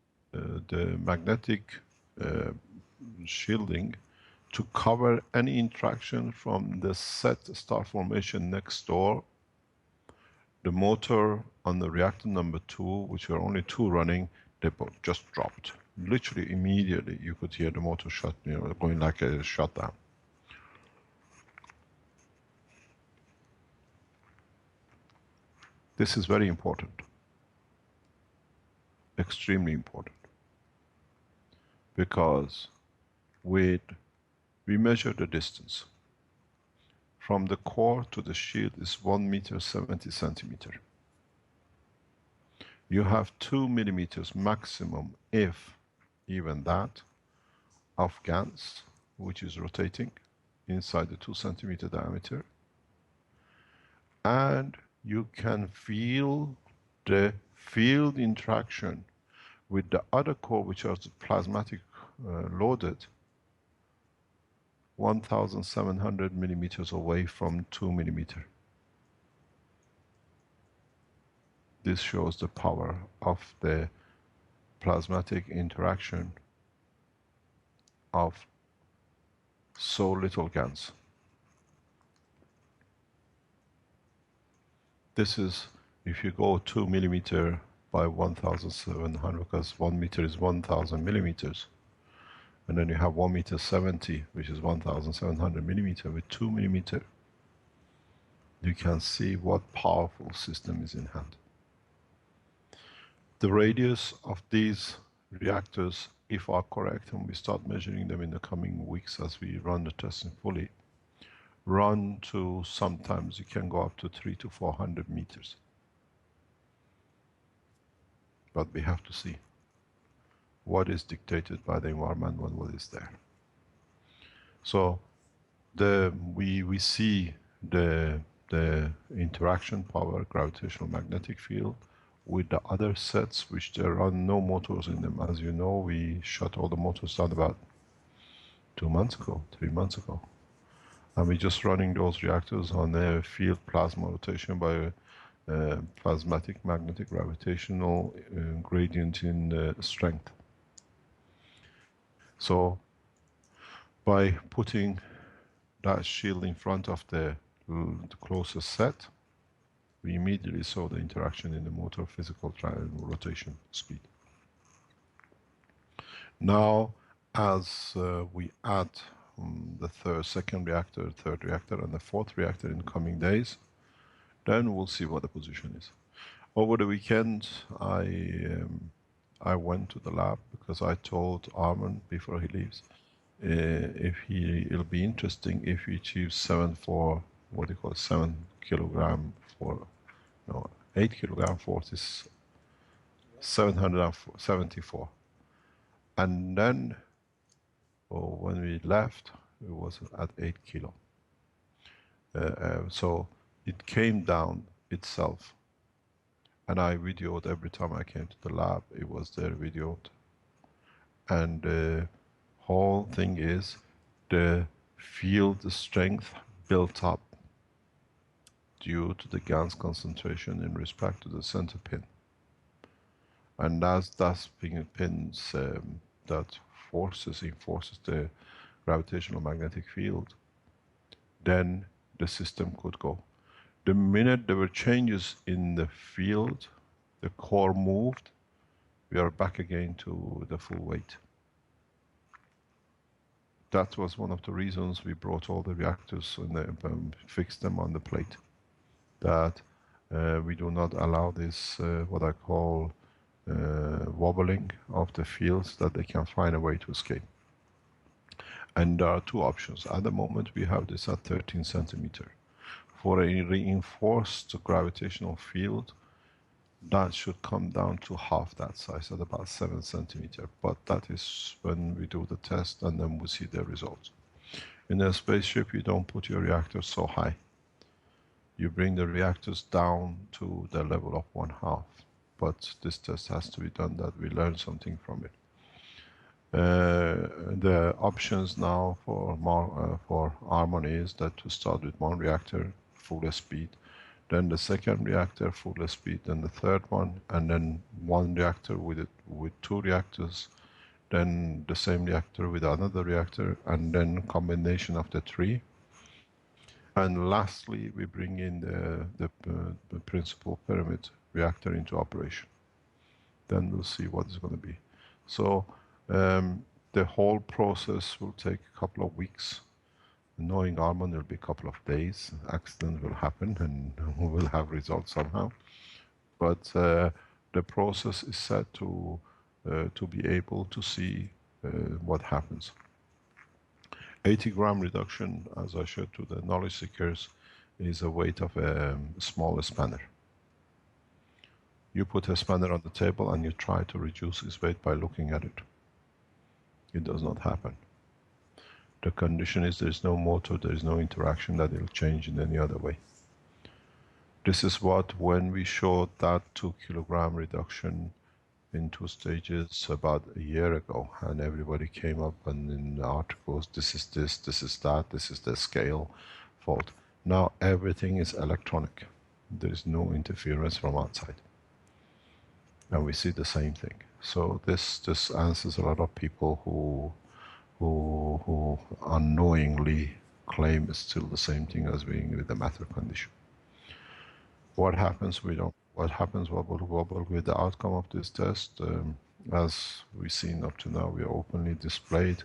magnetic shielding to cover any interaction from the set star formation next door, the motor on the reactor number 2, which were only 2 running, they both just dropped. Literally immediately you could hear the motor shut, going like a shutdown. This is very important. Extremely important. Because we measure the distance. From the core to the shield is 1 meter 70 centimeter. You have 2 millimeters maximum, if even that, of GaNs, which is rotating inside the 2 centimeter diameter. And you can feel the field interaction with the other core, which are plasmatic loaded, 1,700 millimeters away from 2 millimeter. This shows the power of the plasmatic interaction of so little GaNs. This is, if you go 2 millimeter by 1,700, because 1 meter is 1,000 millimeters, and then you have 1 meter 70, which is 1,700 millimeter with 2 millimeter, you can see what powerful system is in hand. The radius of these reactors, if are correct, and we start measuring them in the coming weeks as we run the testing fully, run to, sometimes you can go up to 300 to 400 meters. But we have to see what is dictated by the environment and what is there. So we see the interaction power, gravitational magnetic field, with the other sets, which there are no motors in them. As you know, we shut all the motors down about 2 months ago, 3 months ago. And we're just running those reactors on a field plasma rotation by plasmatic magnetic gravitational gradient in strength. So by putting that shield in front of the closest set, we immediately saw the interaction in the motor physical rotation speed. Now, as we add the second reactor, third reactor, and the fourth reactor in coming days, then we'll see what the position is. Over the weekend, I went to the lab because I told Armin before he leaves, it'll be interesting if he achieves 7 kilogram for, no, 8 kilogram force is 774. And then, when we left, it was at 8 kilo. So it came down itself. And I videoed every time I came to the lab, it was there videoed. And the whole thing is the field strength built up due to the GaNs concentration in respect to the center pin. And as that pins that enforces the gravitational magnetic field, then the system could go. The minute there were changes in the field, the core moved, we are back again to the full weight. That was one of the reasons we brought all the reactors and fixed them on the plate. That we do not allow this, what I call wobbling of the fields, that they can find a way to escape. And there are 2 options. At the moment we have this at 13 centimeter. For a reinforced gravitational field, that should come down to half that size, at about 7 centimeter. But that is when we do the test, and then we see the results. In a spaceship, you don't put your reactor so high. you bring the reactors down to the level of 1/2. But this test has to be done that we learn something from it. The options now for Harmony is that to start with one reactor, full speed, then the second reactor, full speed, then the third one, and then one reactor with two reactors, then the same reactor with another reactor, and then combination of the three. And lastly, we bring in the principal pyramid reactor into operation. Then we'll see what it's going to be. So the whole process will take a couple of weeks. Knowing Armand, it'll be a couple of days. Accident will happen and we will have results somehow. But the process is set to be able to see what happens. 80-gram reduction, as I showed to the knowledge seekers, is a weight of a small spanner. You put a spanner on the table and you try to reduce its weight by looking at it. It does not happen. The condition is there is no motor, there is no interaction that it will change in any other way. This is what, when we showed that 2-kilogram reduction in 2 stages about a year ago, and everybody came up and in the articles, this is this, this is that, this is the scale fault. Now everything is electronic. There is no interference from outside. And we see the same thing. So this answers a lot of people who unknowingly claim it's still the same thing as being with the matter condition. What happens? We don't. What happens wobble with the outcome of this test? As we've seen up to now, we are openly displayed.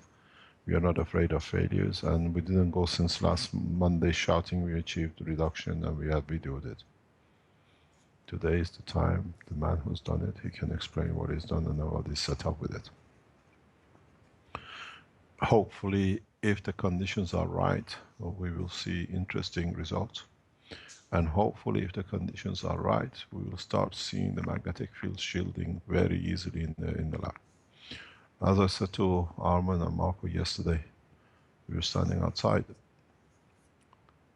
We are not afraid of failures, and we didn't go since last Monday shouting we achieved reduction and we have videoed it. Today is the time. The man who's done it, he can explain what he's done and what he's set up with it. Hopefully, if the conditions are right, we will see interesting results. And hopefully, if the conditions are right, we will start seeing the magnetic field shielding very easily in the lab. As I said to Armin and Marco yesterday, we were standing outside.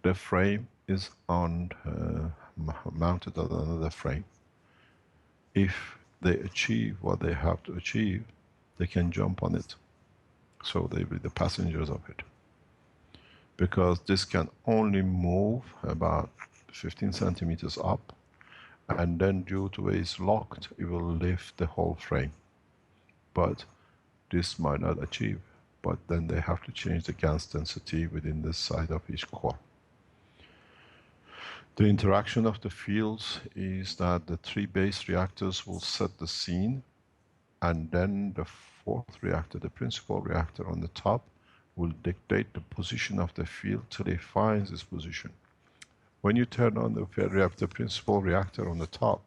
The frame is on mounted on another frame. If they achieve what they have to achieve, they can jump on it. So they will be the passengers of it. Because this can only move about 15 centimeters up, and then due to where it's locked, it will lift the whole frame. But this might not achieve, but then they have to change the gas density within the side of each core. The interaction of the fields is that the 3 base reactors will set the scene, and then the 4th reactor, the principal reactor on the top, will dictate the position of the field till it finds its position. When you turn on the principal reactor on the top,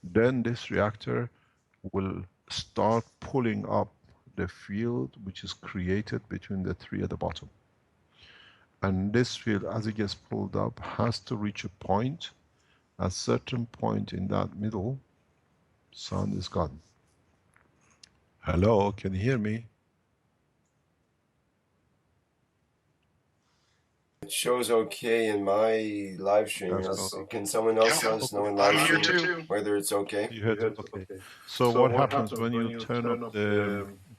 then this reactor will start pulling up the field which is created between the 3 at the bottom. And this field, as it gets pulled up, has to reach a point. At a certain point in that middle, sound is gone. Hello, can you hear me? It shows okay in my live stream. Can someone else let us know in live I'm here stream too. whether it's okay? You heard it? Okay. So what happens when you turn up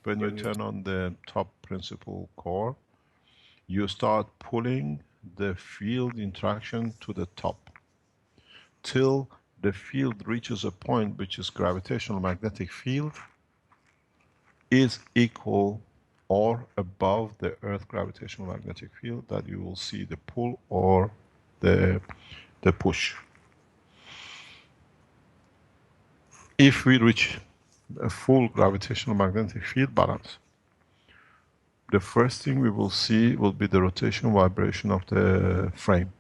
when you turn on the top principal core? You start pulling the field interaction to the top till the field reaches a point which is gravitational magnetic field is equal or above the Earth gravitational magnetic field, that you will see the pull or the push. If we reach a full gravitational magnetic field balance, the first thing we will see will be the rotation vibration of the frame.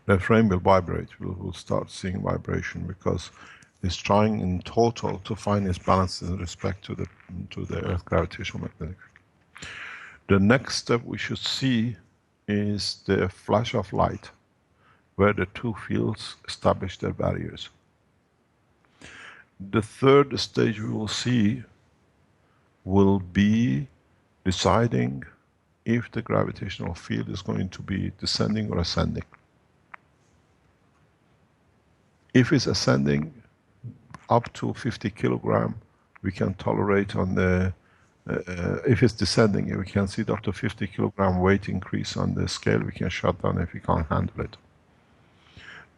The frame will vibrate. We'll start seeing vibration because it's trying in total to find its balance in respect to the Earth gravitational magnetic field. The next step we should see is the flash of light, where the 2 fields establish their barriers. The third stage we will see will be deciding if the gravitational field is going to be descending or ascending. If it's ascending up to 50 kilogram, we can tolerate on the, if it's descending, we can see it up to 50 kilogram weight increase on the scale, we can shut down if we can't handle it.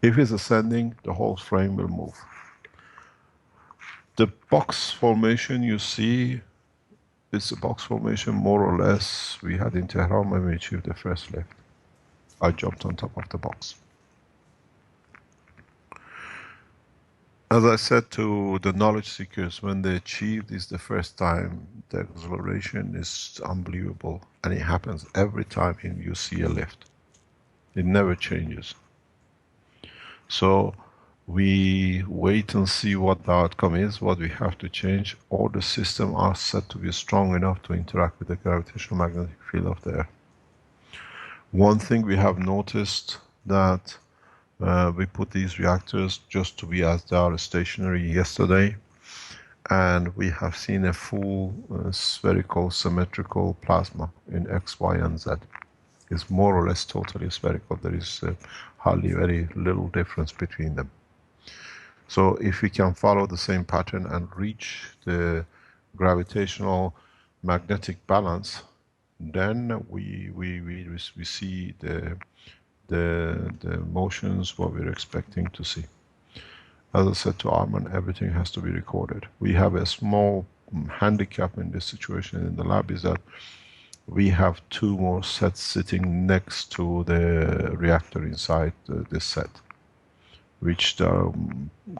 If it's ascending, the whole frame will move. The box formation you see is a box formation more or less we had in Tehran when we achieved the first lift. I jumped on top of the box. As I said to the knowledge seekers, when they achieve this the first time, the acceleration is unbelievable, and it happens every time you see a lift. It never changes. So we wait and see what the outcome is, what we have to change. All the systems are set to be strong enough to interact with the gravitational magnetic field of the Earth. One thing we have noticed that we put these reactors just to be as they are stationary yesterday, and we have seen a full spherical symmetrical plasma in X, Y, and Z. It's more or less totally spherical. There is hardly very little difference between them. So if we can follow the same pattern and reach the gravitational magnetic balance, then we see the motions what we're expecting to see. As I said to Arman, everything has to be recorded. We have a small handicap in this situation in the lab, is that we have two more sets sitting next to the reactor inside this set, which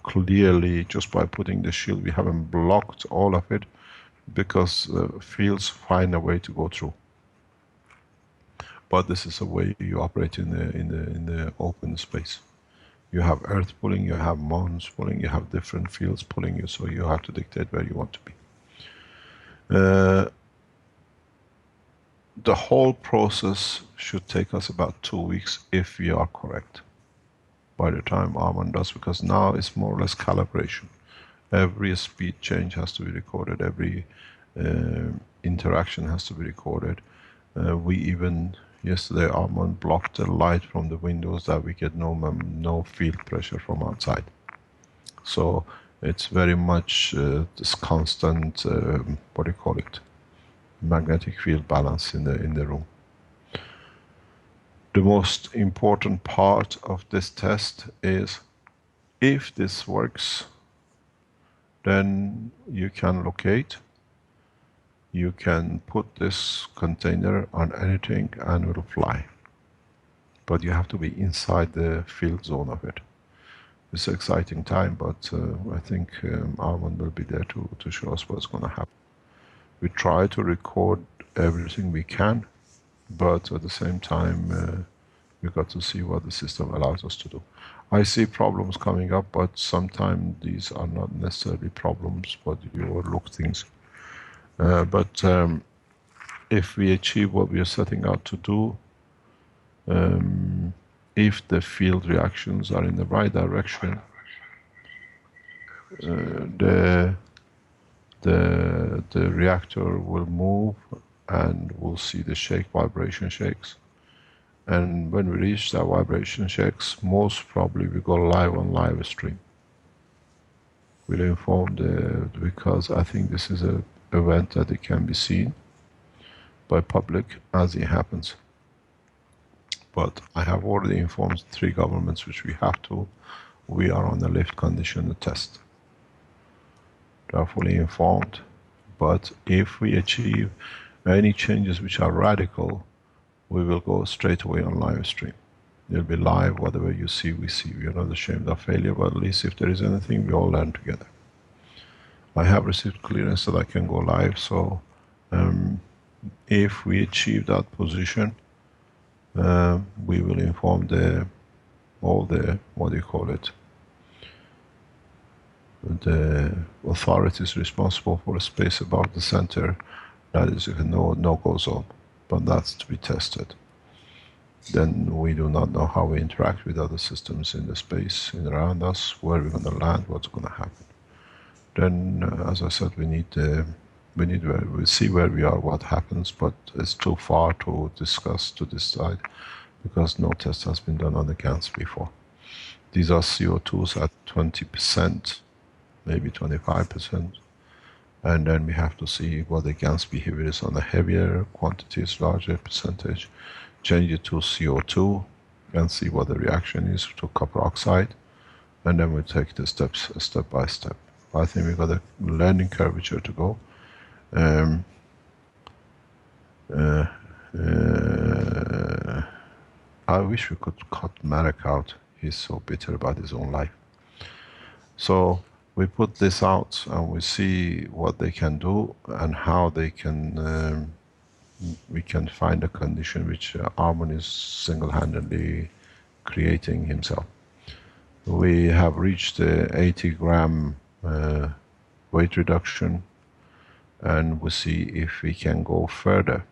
clearly, just by putting the shield, we haven't blocked all of it, because fields find a way to go through. But this is a way you operate in the open space. You have Earth pulling, you have Mars pulling, you have different fields pulling you, so you have to dictate where you want to be. The whole process should take us about 2 weeks if we are correct by the time Arman does, because now it's more or less calibration. Every speed change has to be recorded, every interaction has to be recorded. We even, yesterday Arman blocked the light from the windows that we get no field pressure from outside. So it's very much this constant, what do you call it, magnetic field balance in the room. The most important part of this test is, if this works, then you can locate, you can put this container on anything and it will fly. But you have to be inside the field zone of it. It's an exciting time, but I think Arman will be there to show us what's going to happen. We try to record everything we can, but at the same time we got to see what the system allows us to do. I see problems coming up, but sometimes these are not necessarily problems, but you overlook things. But if we achieve what we are setting out to do, if the field reactions are in the right direction, the reactor will move and we'll see the shake, vibration shakes. And when we reach that vibration shakes, most probably we go live on live stream. We'll inform because I think this is an event that it can be seen by public as it happens. But I have already informed 3 governments which we have to. We are on a lift condition test. They are fully informed. But if we achieve any changes which are radical, we will go straight away on live stream. It'll be live, whatever you see, we see. We are not ashamed of failure, but at least if there is anything, we all learn together. I have received clearance that I can go live, so if we achieve that position, we will inform all the, what do you call it, the authorities responsible for the space above the center. That is a no-go zone, but that's to be tested. Then we do not know how we interact with other systems in the space around us, where we're going to land, what's going to happen. Then, as I said, we need the we'll see where we are, what happens, but it's too far to discuss, to decide, because no test has been done on the GANs before. These are CO2s at 20%, maybe 25%. And then we have to see what the GAN's behavior is on the heavier quantities, larger percentage. Change it to CO2 and see what the reaction is to copper oxide. And then we take the steps step by step. I think we've got a learning curvature to go. I wish we could cut Marek out. He's so bitter about his own life. So we put this out and we see what they can do and how they can, we can find a condition which Armin is single-handedly creating himself. We have reached the 80 gram weight reduction, and we'll see if we can go further.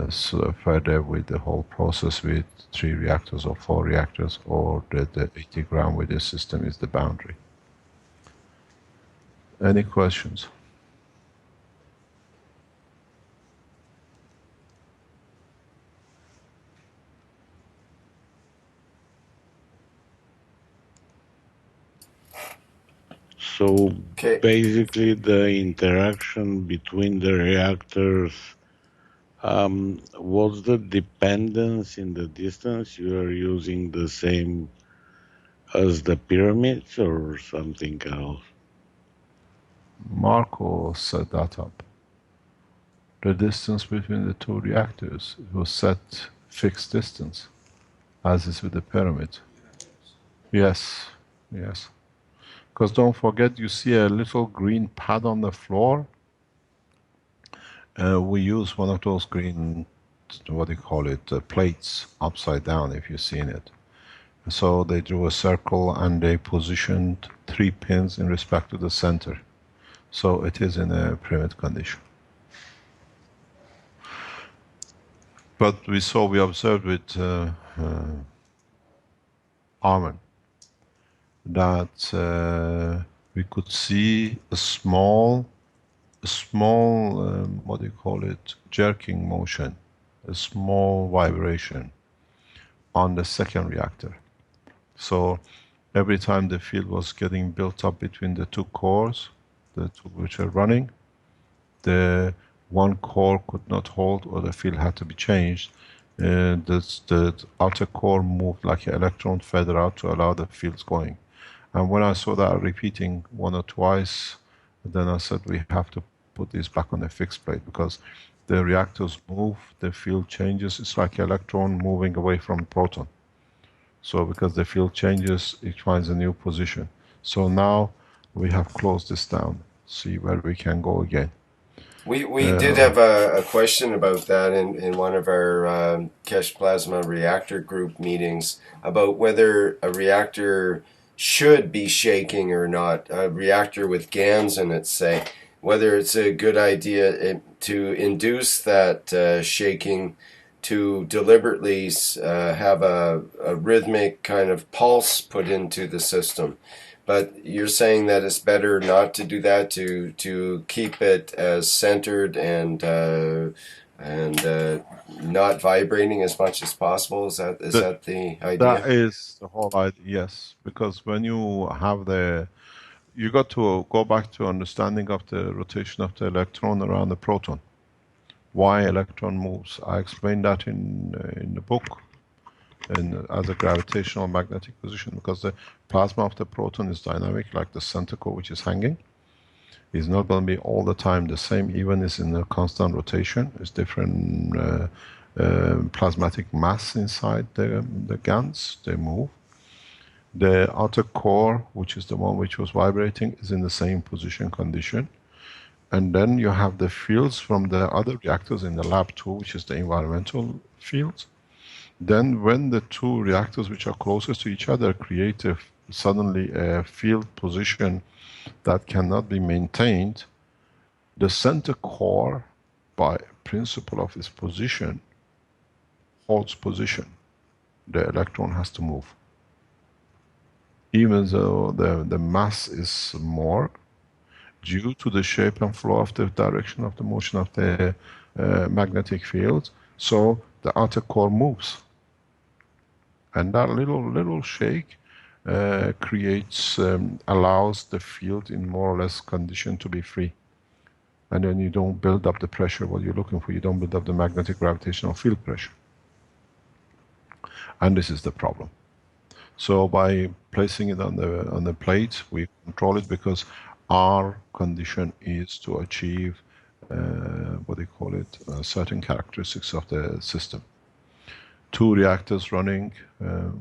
So further with the whole process with 3 reactors or 4 reactors, or the 80 gram with this system is the boundary. Any questions? So Okay. basically the interaction between the reactors, what's the dependence in the distance? You are using the same as the pyramids or something else? Marco set that up. The distance between the 2 reactors was set fixed distance, as is with the pyramid. Yes, yes. Because don't forget, you see a little green pad on the floor. We use one of those green, what do you call it, plates upside down, if you've seen it. So they drew a circle and they positioned 3 pins in respect to the center. So it is in a pyramid condition. But we observed with Armin that we could see a small, what do you call it, jerking motion, a small vibration on the second reactor. So every time the field was getting built up between the 2 cores, the 2 which are running, the one core could not hold or the field had to be changed. The outer core moved like an electron feather out to allow the fields going. And when I saw that repeating 1 or twice, then I said we have to put this back on a fixed plate, because the reactors move, the field changes. It's like an electron moving away from a proton. So because the field changes, it finds a new position. So now we have closed this down. See where we can go again. We did have a question about that in one of our Kesh Plasma reactor group meetings, about whether a reactor should be shaking or not. A reactor with GANs in it, say, whether it's a good idea to induce that shaking, to deliberately have a rhythmic kind of pulse put into the system. But you're saying that it's better not to do that, to keep it as centered and not vibrating as much as possible. Is that the idea? That is the whole idea, yes. Because when you have you got to go back to understanding of the rotation of the electron around the proton. Why electron moves. I explained that in the book. As a gravitational magnetic position, because the plasma of the proton is dynamic, like the center core which is hanging. It's not going to be all the time the same, even it's in a constant rotation. It's different plasmatic mass inside the GANs, they move. The outer core, which is the one which was vibrating, is in the same position condition. And then you have the fields from the other reactors in the lab too, which is the environmental fields. Then when the 2 reactors which are closest to each other create suddenly a field position that cannot be maintained, the center core, by principle of its position, holds position. The electron has to move. Even though the mass is more, due to the shape and flow of the direction of the motion of the magnetic field. So the outer core moves, and that little shake creates, allows the field in more or less condition to be free. And then you don't build up the pressure, what you're looking for. You don't build up the magnetic gravitational field pressure. And this is the problem. So by placing it on the plate, we control it, because our condition is to achieve certain characteristics of the system. 2 reactors running.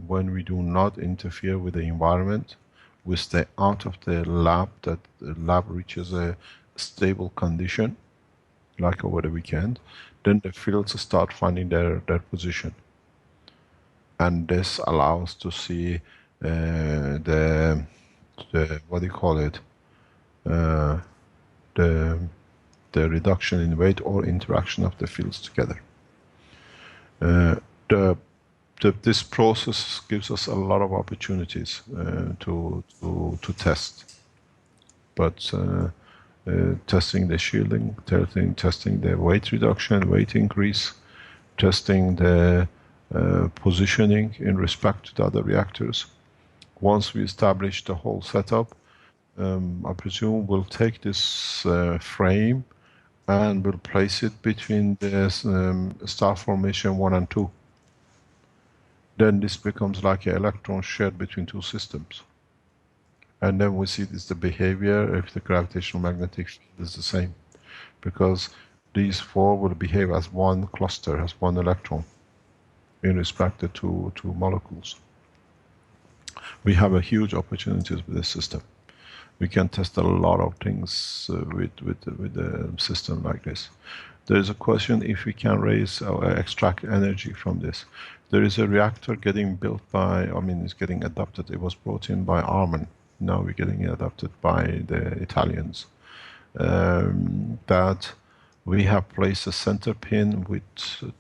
When we do not interfere with the environment, we stay out of the lab, that the lab reaches a stable condition, like over the weekend, then the fields start finding their position. And this allows to see the reduction in weight or interaction of the fields together. This process gives us a lot of opportunities to test, but testing the shielding, testing the weight reduction, weight increase, testing the positioning in respect to the other reactors. Once we establish the whole setup, I presume we'll take this frame and we'll place it between the star formation 1 and 2. Then this becomes like an electron shared between 2 systems. And then we see this the behavior if the gravitational magnetic field is the same, because these 4 will behave as one cluster, as one electron, in respect to 2 molecules. We have a huge opportunities with this system. We can test a lot of things with a system like this. There is a question if we can raise or extract energy from this. There is a reactor getting built by, it's getting adopted. It was brought in by Arman. Now we're getting adopted by the Italians. That we have placed a center pin with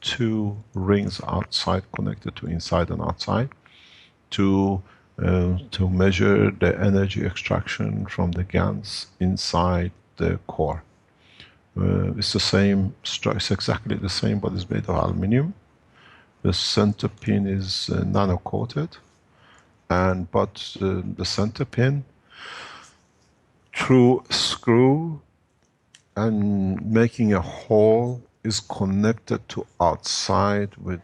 2 rings outside connected to inside and outside to measure the energy extraction from the GANs inside the core. It's the same, it's exactly the same, but it's made of aluminum. The center pin is nano-coated, but the center pin, through screw and making a hole, is connected to outside with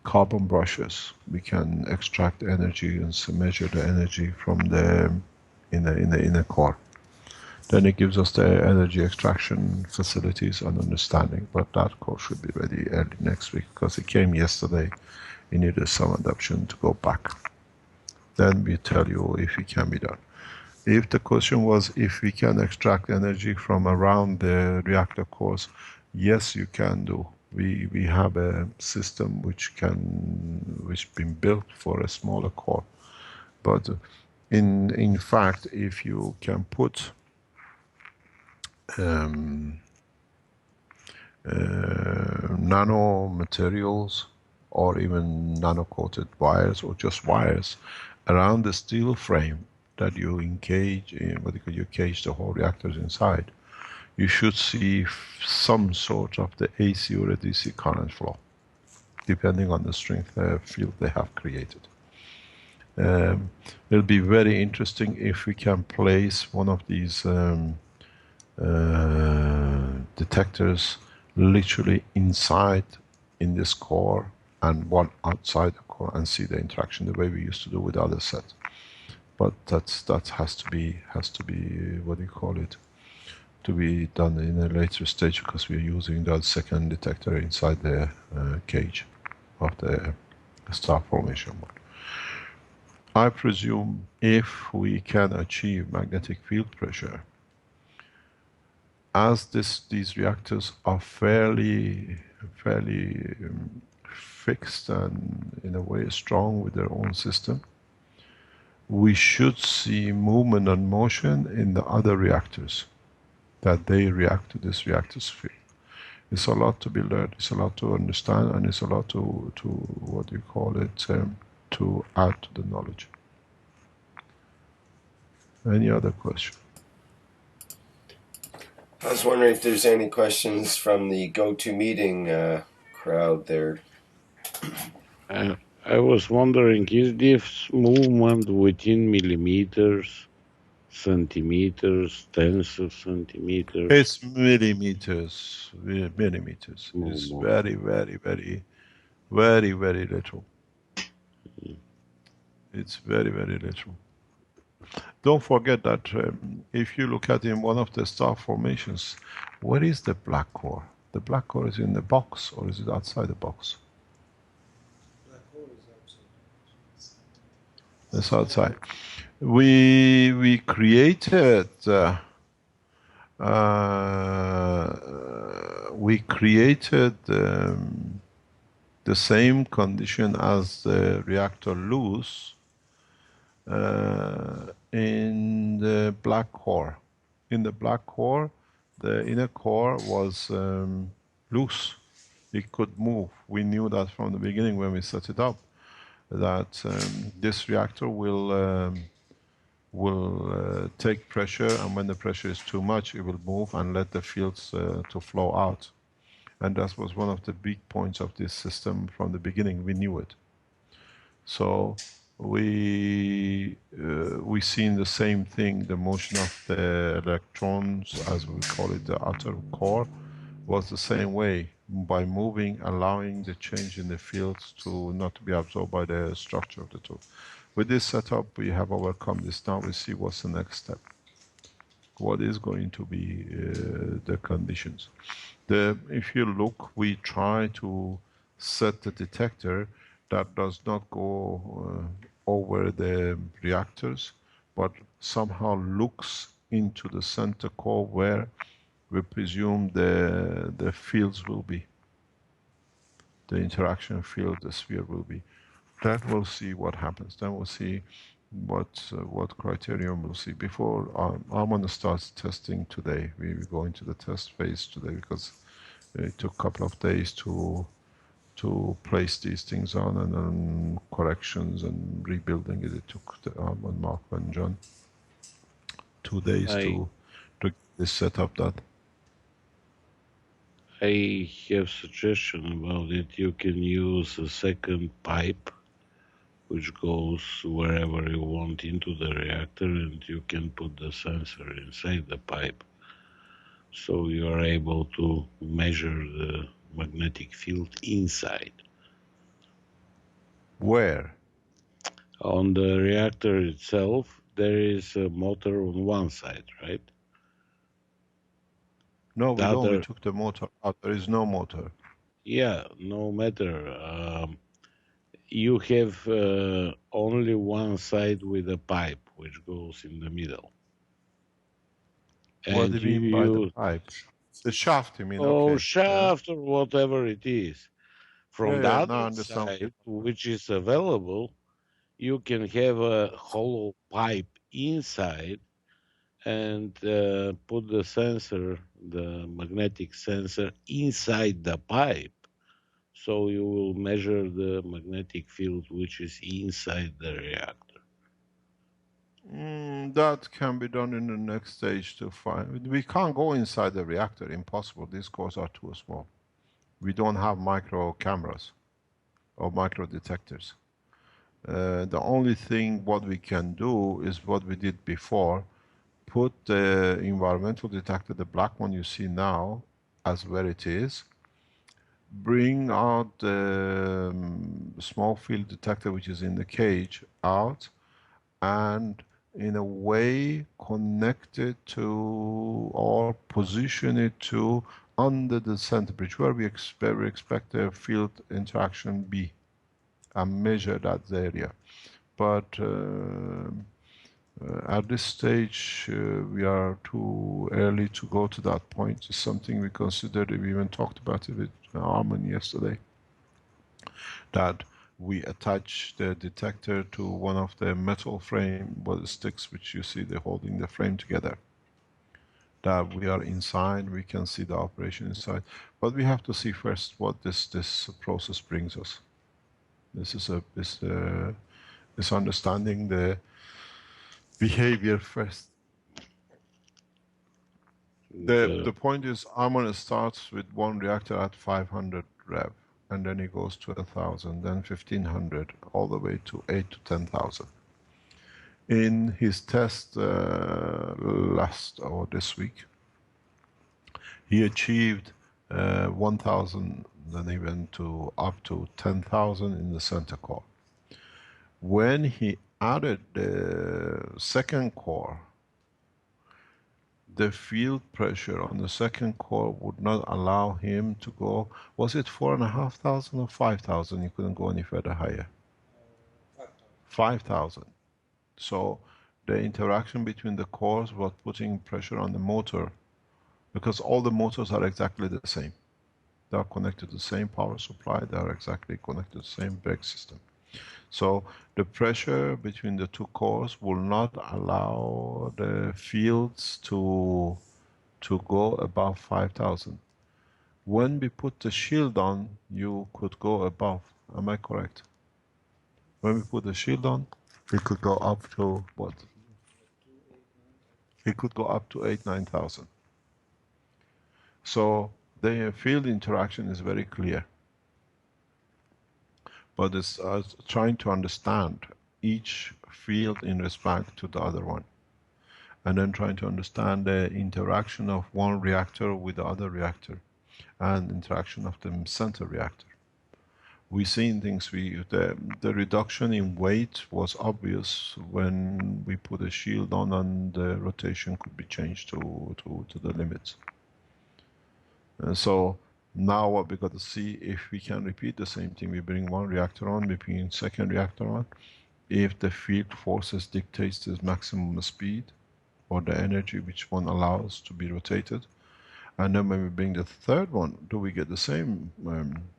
carbon brushes. We can extract energy and measure the energy from the inner core. Then it gives us the energy extraction facilities and understanding, but that course should be ready early next week, because it came yesterday. It needed some adaptation to go back. Then we tell you if it can be done. If the question was if we can extract energy from around the reactor cores, yes, you can do. We have a system which been built for a smaller core, but in fact, if you can put nano materials or even nano-coated wires or just wires around the steel frame that you engage in, you cage the whole reactors inside, you should see some sort of the AC or a DC current flow, depending on the strength field they have created. It'll be very interesting if we can place one of these detectors literally inside in this core and one outside the core and see the interaction the way we used to do with the other set. But that has to be to be done in a later stage, because we're using that second detector inside the cage of the star formation one. I presume if we can achieve magnetic field pressure, as these reactors are fairly fixed and in a way strong with their own system, we should see movement and motion in the other reactors, that they react to this reactor's field. It's a lot to be learned, it's a lot to understand, and it's a lot to to add to the knowledge. Any other question? I was wondering if there's any questions from the GoToMeeting crowd there. I was wondering, is this movement within millimeters, centimeters, tens of centimeters? It's millimeters, millimeters. No It's more. very, very, very, very, very little. It's very, very little. Don't forget that if you look at in one of the star formations, where is the black core? The black core is in the box, or is it outside the box? It's outside. We created the same condition as the reactor loose in the black core. In the black core, the inner core was loose. It could move. We knew that from the beginning when we set it up, that this reactor will take pressure, and when the pressure is too much, it will move and let the fields to flow out. And that was one of the big points of this system from the beginning. We knew it. So we seen the same thing. The motion of the electrons, as we call it, the outer core, was the same way, by moving, allowing the change in the fields to not to be absorbed by the structure of the two. With this setup, we have overcome this. Now we see what's the next step. What is going to be the conditions? If you look, we try to set the detector that does not go over the reactors, but somehow looks into the center core where we presume the fields will be. The interaction field, the sphere will be. Then we'll see what happens. Then we'll see what criterion we'll see. Before I'm gonna start testing today. We will go into the test phase today because it took a couple of days to place these things on, and then corrections and rebuilding it. It took and Mark and John 2 days to get this set up. That I have suggestion about it. You can use a second pipe which goes wherever you want into the reactor, and you can put the sensor inside the pipe. So you are able to measure the magnetic field inside. where? On the reactor itself, there is a motor on one side, right? No, The we don't. We other, took the motor out. There is no motor. yeah, no matter. You have only one side with a pipe which goes in the middle. What do And you mean by the pipe? The shaft, you mean? Okay. shaft or whatever it is. From the Yeah. Now I other understand. side, which is available, you can have a hollow pipe inside and put the sensor, the magnetic sensor, inside the pipe. So you will measure the magnetic field which is inside the reactor. That can be done in the next stage to find. We can't go inside the reactor. Impossible. These cores are too small. We don't have micro cameras or micro detectors. The only thing what we can do is what we did before. Put the environmental detector, the black one you see now, as where it is. Bring out the small field detector which is in the cage out, and in a way connect it to or position it to under the center bridge where we expect the field interaction be, and measure that area. But at this stage we are too early to go to that point. It's something we considered. We even talked about it with Armin yesterday, that we attach the detector to one of the metal frame, the sticks which you see, they're holding the frame together. That we are inside, we can see the operation inside. But we have to see first what this process brings us. This is understanding behavior first. The point is, Armon starts with one reactor at 500 rev, and then it goes to 1,000, then 1,500, all the way to 8 to 10,000. In his test last or this week, he achieved 1,000, then he went to up to 10,000 in the center core. When he added the second core, the field pressure on the second core would not allow him to go, was it 4,500 or 5,000? He couldn't go any further higher. 5,000. So the interaction between the cores was putting pressure on the motor, because all the motors are exactly the same. They are connected to the same power supply, they are exactly connected to the same brake system. So the pressure between the two cores will not allow the fields to go above 5,000. When we put the shield on, you could go above. Am I correct? When we put the shield on, it could go up to what? It could go up to 8,000-9,000. So the field interaction is very clear. But it's trying to understand each field in respect to the other one, and then trying to understand the interaction of one reactor with the other reactor and interaction of the center reactor. We seen things, the reduction in weight was obvious when we put a shield on, and the rotation could be changed to the limits. And so now what we got to see, if we can repeat the same thing, we bring one reactor on, we bring second reactor on, if the field forces dictates the maximum speed or the energy which one allows to be rotated, and then when we bring the third one, do we get the same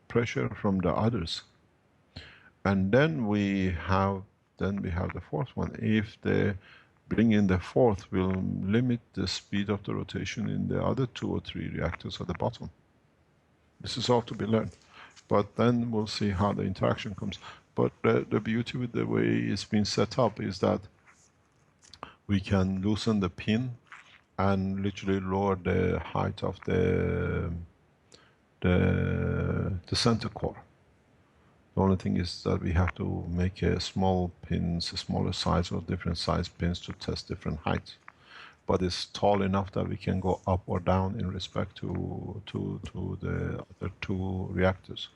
pressure from the others? And then we have the fourth one. If the bring in the fourth, will limit the speed of the rotation in the other 2 or 3 reactors at the bottom. This is all to be learned, but then we'll see how the interaction comes. But the beauty with the way it's been set up is that we can loosen the pin and literally lower the height of the center core. The only thing is that we have to make a small pins, a smaller size or different size pins to test different heights. But it's tall enough that we can go up or down in respect to the other 2 reactors.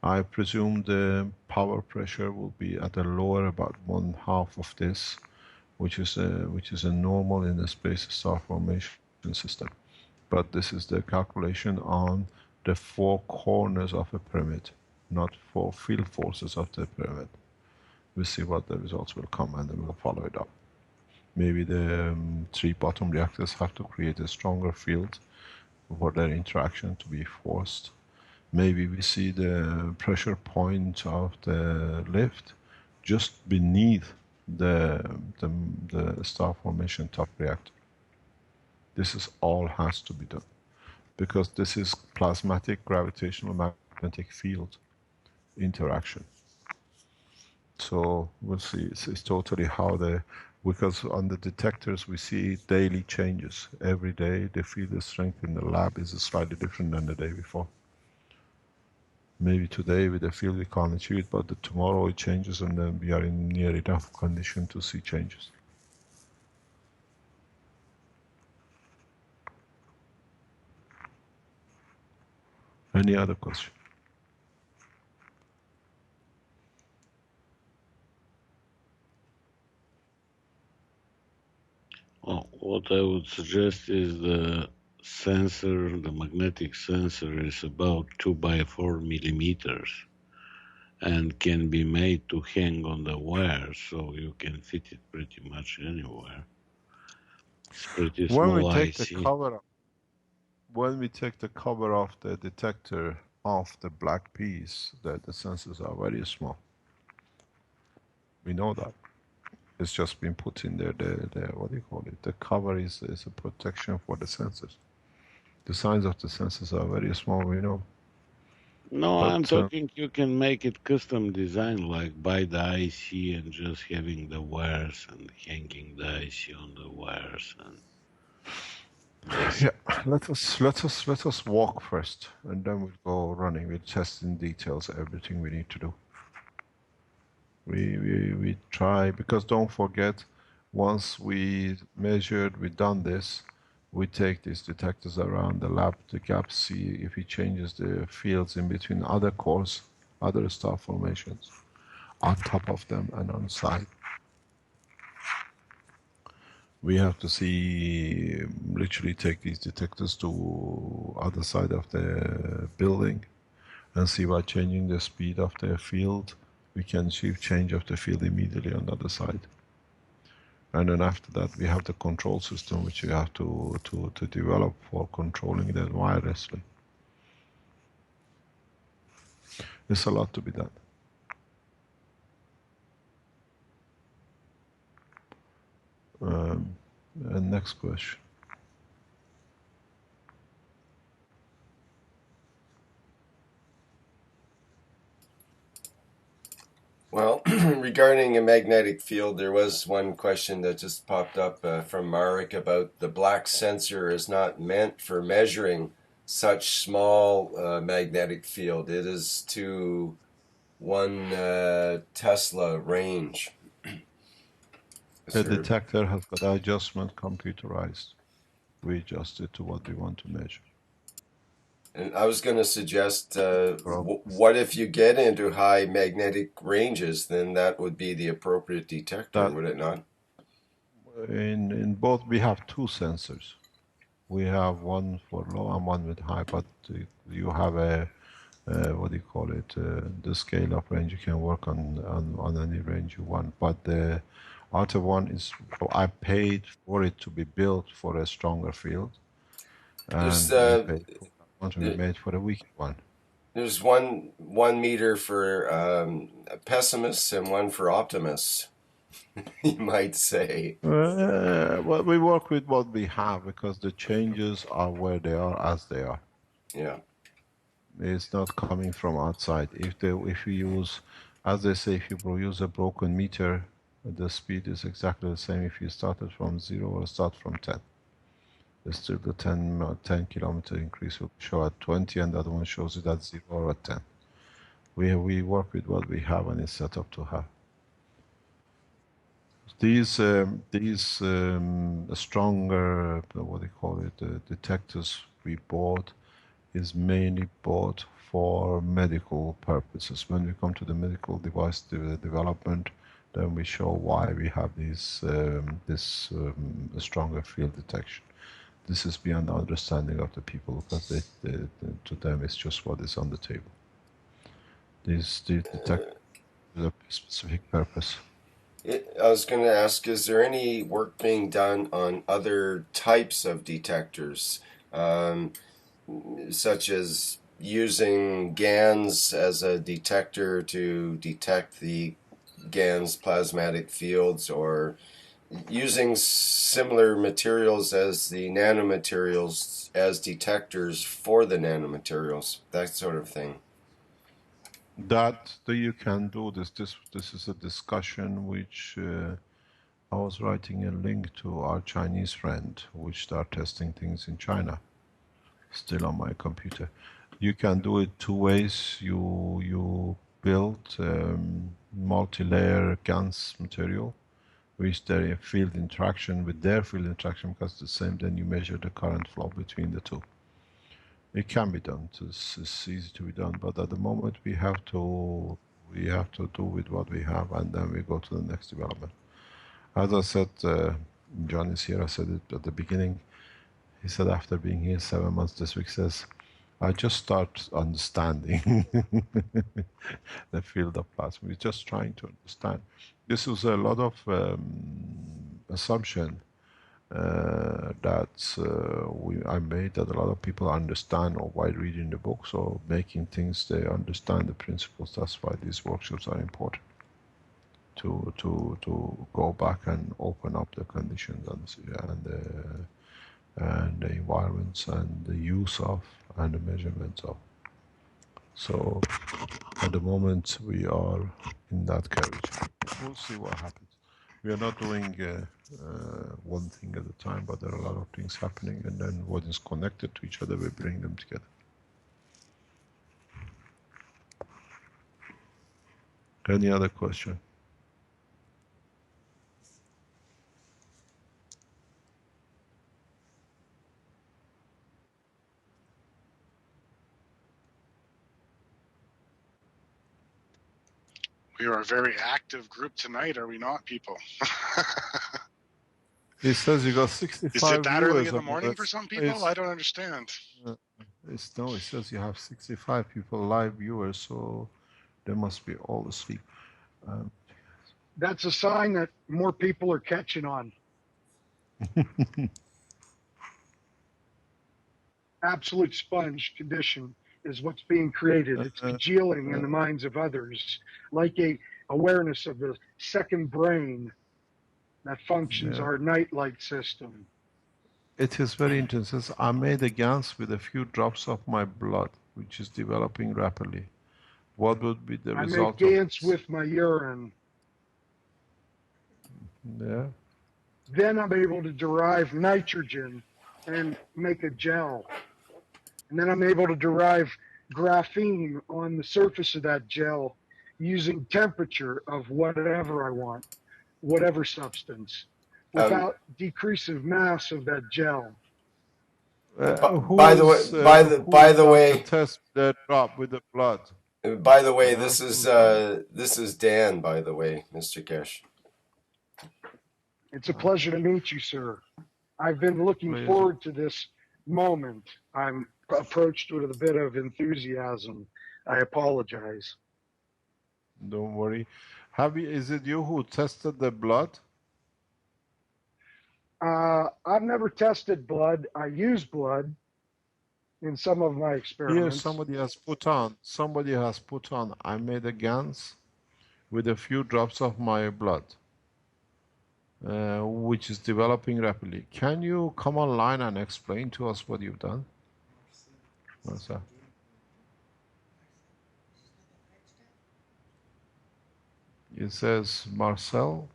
I presume the power pressure will be at a lower, about 1/2 of this, which is a normal in the space star formation system. But this is the calculation on the 4 corners of a pyramid, not 4 field forces of the pyramid. We'll see what the results will come, and then we'll follow it up. Maybe the 3 bottom reactors have to create a stronger field for their interaction to be forced. Maybe we see the pressure point of the lift just beneath the star formation top reactor. This is all has to be done, because this is plasmatic gravitational magnetic field interaction. So we'll see. It's totally how because on the detectors we see daily changes. Every day the field strength in the lab is slightly different than the day before. Maybe today with the field we can't achieve it, but tomorrow it changes, and then we are in near enough condition to see changes. Any other question? Well, what I would suggest is the sensor, the magnetic sensor, is about 2 by 4 millimeters and can be made to hang on the wire, so you can fit it pretty much anywhere. It's pretty When we small take the IC. cover, when we take the cover off the detector off the black piece, the sensors are very small. We know that. It's just been put in there. The what do you call it? The cover is a protection for the sensors. The size of the sensors are very small. We know. No, But I'm talking you can make it custom design, like buy the IC and just having the wires and hanging the IC on the wires and yeah, basic. let us walk first, and then we'll go running. We'll test in details everything we need to do. We try, because don't forget, once we measured, we done this, we take these detectors around the lab, the gap, see if it changes the fields in between other cores, other star formations, on top of them and on side. We have to see, literally take these detectors to other side of the building and see by changing the speed of the field, we can achieve change of the field immediately on the other side. And then after that, we have the control system, which we have to develop for controlling that wirelessly. There's a lot to be done. And next question. Well, regarding a magnetic field, there was one question that just popped up from Marek about the black sensor is not meant for measuring such small magnetic field. It is to 1 Tesla range. The detector has got adjustment computerized. We adjust it to what we want to measure. And I was going to suggest, what if you get into high magnetic ranges? Then that would be the appropriate detector, would it not? In both, we have two sensors. We have one for low and one with high, but you have a what do you call it? The scale of range you can work on any range you want. But the outer one is, I paid for it to be built for a stronger field, and we paid for that one to be made for a weaker one. There's one meter for pessimists and one for optimists, you might say. Well, we work with what we have because the changes are where they are as they are. Yeah. It's not coming from outside. If you use, as they say, if you use a broken meter, the speed is exactly the same if you started from 0 or start from 10. There's still the 10 kilometer increase will show at 20, and the other one shows it at 0 or at 10. We work with what we have and it's set up to have. These stronger, what do you call it, detectors we bought is mainly bought for medical purposes. When we come to the medical device development, then we show why we have this stronger field detection. This is beyond the understanding of the people because to them it's just what is on the table. These detectors have a specific purpose. I was going to ask, is there any work being done on other types of detectors, such as using GANs as a detector to detect the GANs plasmatic fields, or using similar materials as the nanomaterials as detectors for the nanomaterials, that sort of thing? That you can do this. This is a discussion which I was writing a link to our Chinese friend, which start testing things in China. Still on my computer. You can do it two ways. You build multi-layer GANs material, which their field interaction with their field interaction because the same. Then you measure the current flow between the two. It can be done. It's easy to be done, but at the moment we have to do with what we have, and then we go to the next development. As I said, John is here. I said it at the beginning. He said after being here 7 months, this week says, I just start understanding the field of plasma. We're just trying to understand. This was a lot of assumption that I made that a lot of people understand or by reading the books or making things they understand the principles. That's why these workshops are important to go back and open up the conditions and the environments and the use of and the measurements of. So at the moment we are in that carriage. We'll see what happens. We are not doing one thing at a time, but there are a lot of things happening, and then what is connected to each other, we bring them together. Any other question? We are a very active group tonight, are we not, people? It says you got Is it 65 that early viewers in the on the morning for rest. some people? I don't understand. No, it says you have 65 people live viewers, so they must be all asleep. That's a sign that more people are catching on. Absolute sponge condition is what's being created. It's congealing in the minds of others, like a awareness of the second brain that functions Yeah. our nightlight system. It is very interesting. It says, I made a gans with a few drops of my blood, which is developing rapidly. What would be the I make result of GANs this? with my urine. Yeah. Then I'm able to derive nitrogen and make a gel. And then I'm able to derive graphene on the surface of that gel using temperature of whatever I want, whatever substance, without decrease of mass of that gel. By the way, Who does the test that drop with the blood? By the way, this is Dan. By the way, Mr. Kesh. It's a pleasure to meet you, sir. I've been looking forward to this moment. I'm approached with a bit of enthusiasm. I apologize. Don't worry. Is it you who tested the blood? I've never tested blood. I use blood in some of my experiments. Here somebody has put on, I made a gans with a few drops of my blood, which is developing rapidly. Can you come online and explain to us what you've done? Marcel. It says, Marcel,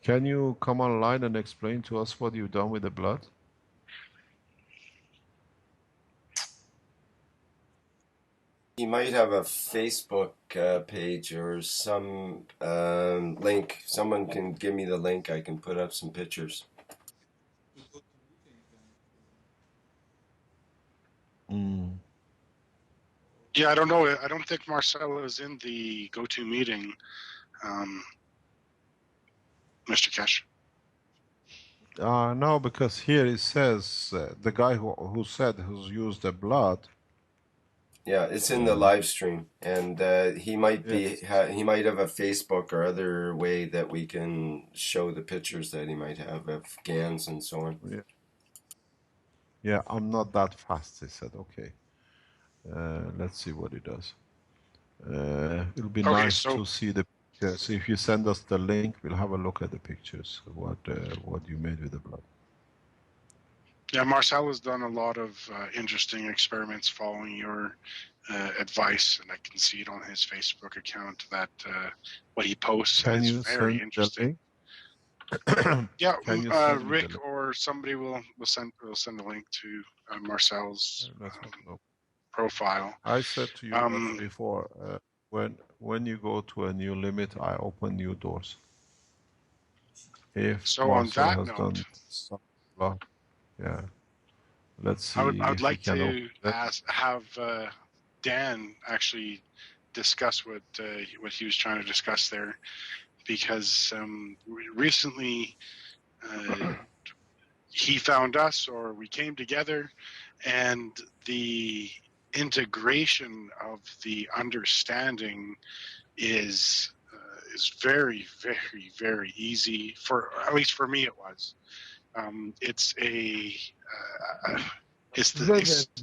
can you come online and explain to us what you've done with the blood? He might have a Facebook page or some link. Someone can give me the link. I can put up some pictures. Yeah, I don't know. I don't think Marcelo is in the go-to meeting, Mr. Kesh. No, because here it says the guy who's used the blood. Yeah, it's in the live stream, and he might he might have a Facebook or other way that we can show the pictures that he might have of GANs and so on. Yeah, I'm not that fast. He said, okay. Let's see what it does. It'll be nice to see the pictures. If you send us the link, we'll have a look at the pictures. What you made with the blood. Yeah, Marcel has done a lot of interesting experiments following your advice, and I can see it on his Facebook account that what he posts is very interesting. Yeah, Rick or somebody will send a link to Marcel's profile. I said to you before, when you go to a new limit, I open new doors. If so Marcel on that has note, done some, yeah. Let's see. I'd like to have Dan actually discuss what he was trying to discuss there, because recently he found us, or we came together, and the integration of the understanding is very, very, very easy. At least for me, it was. It's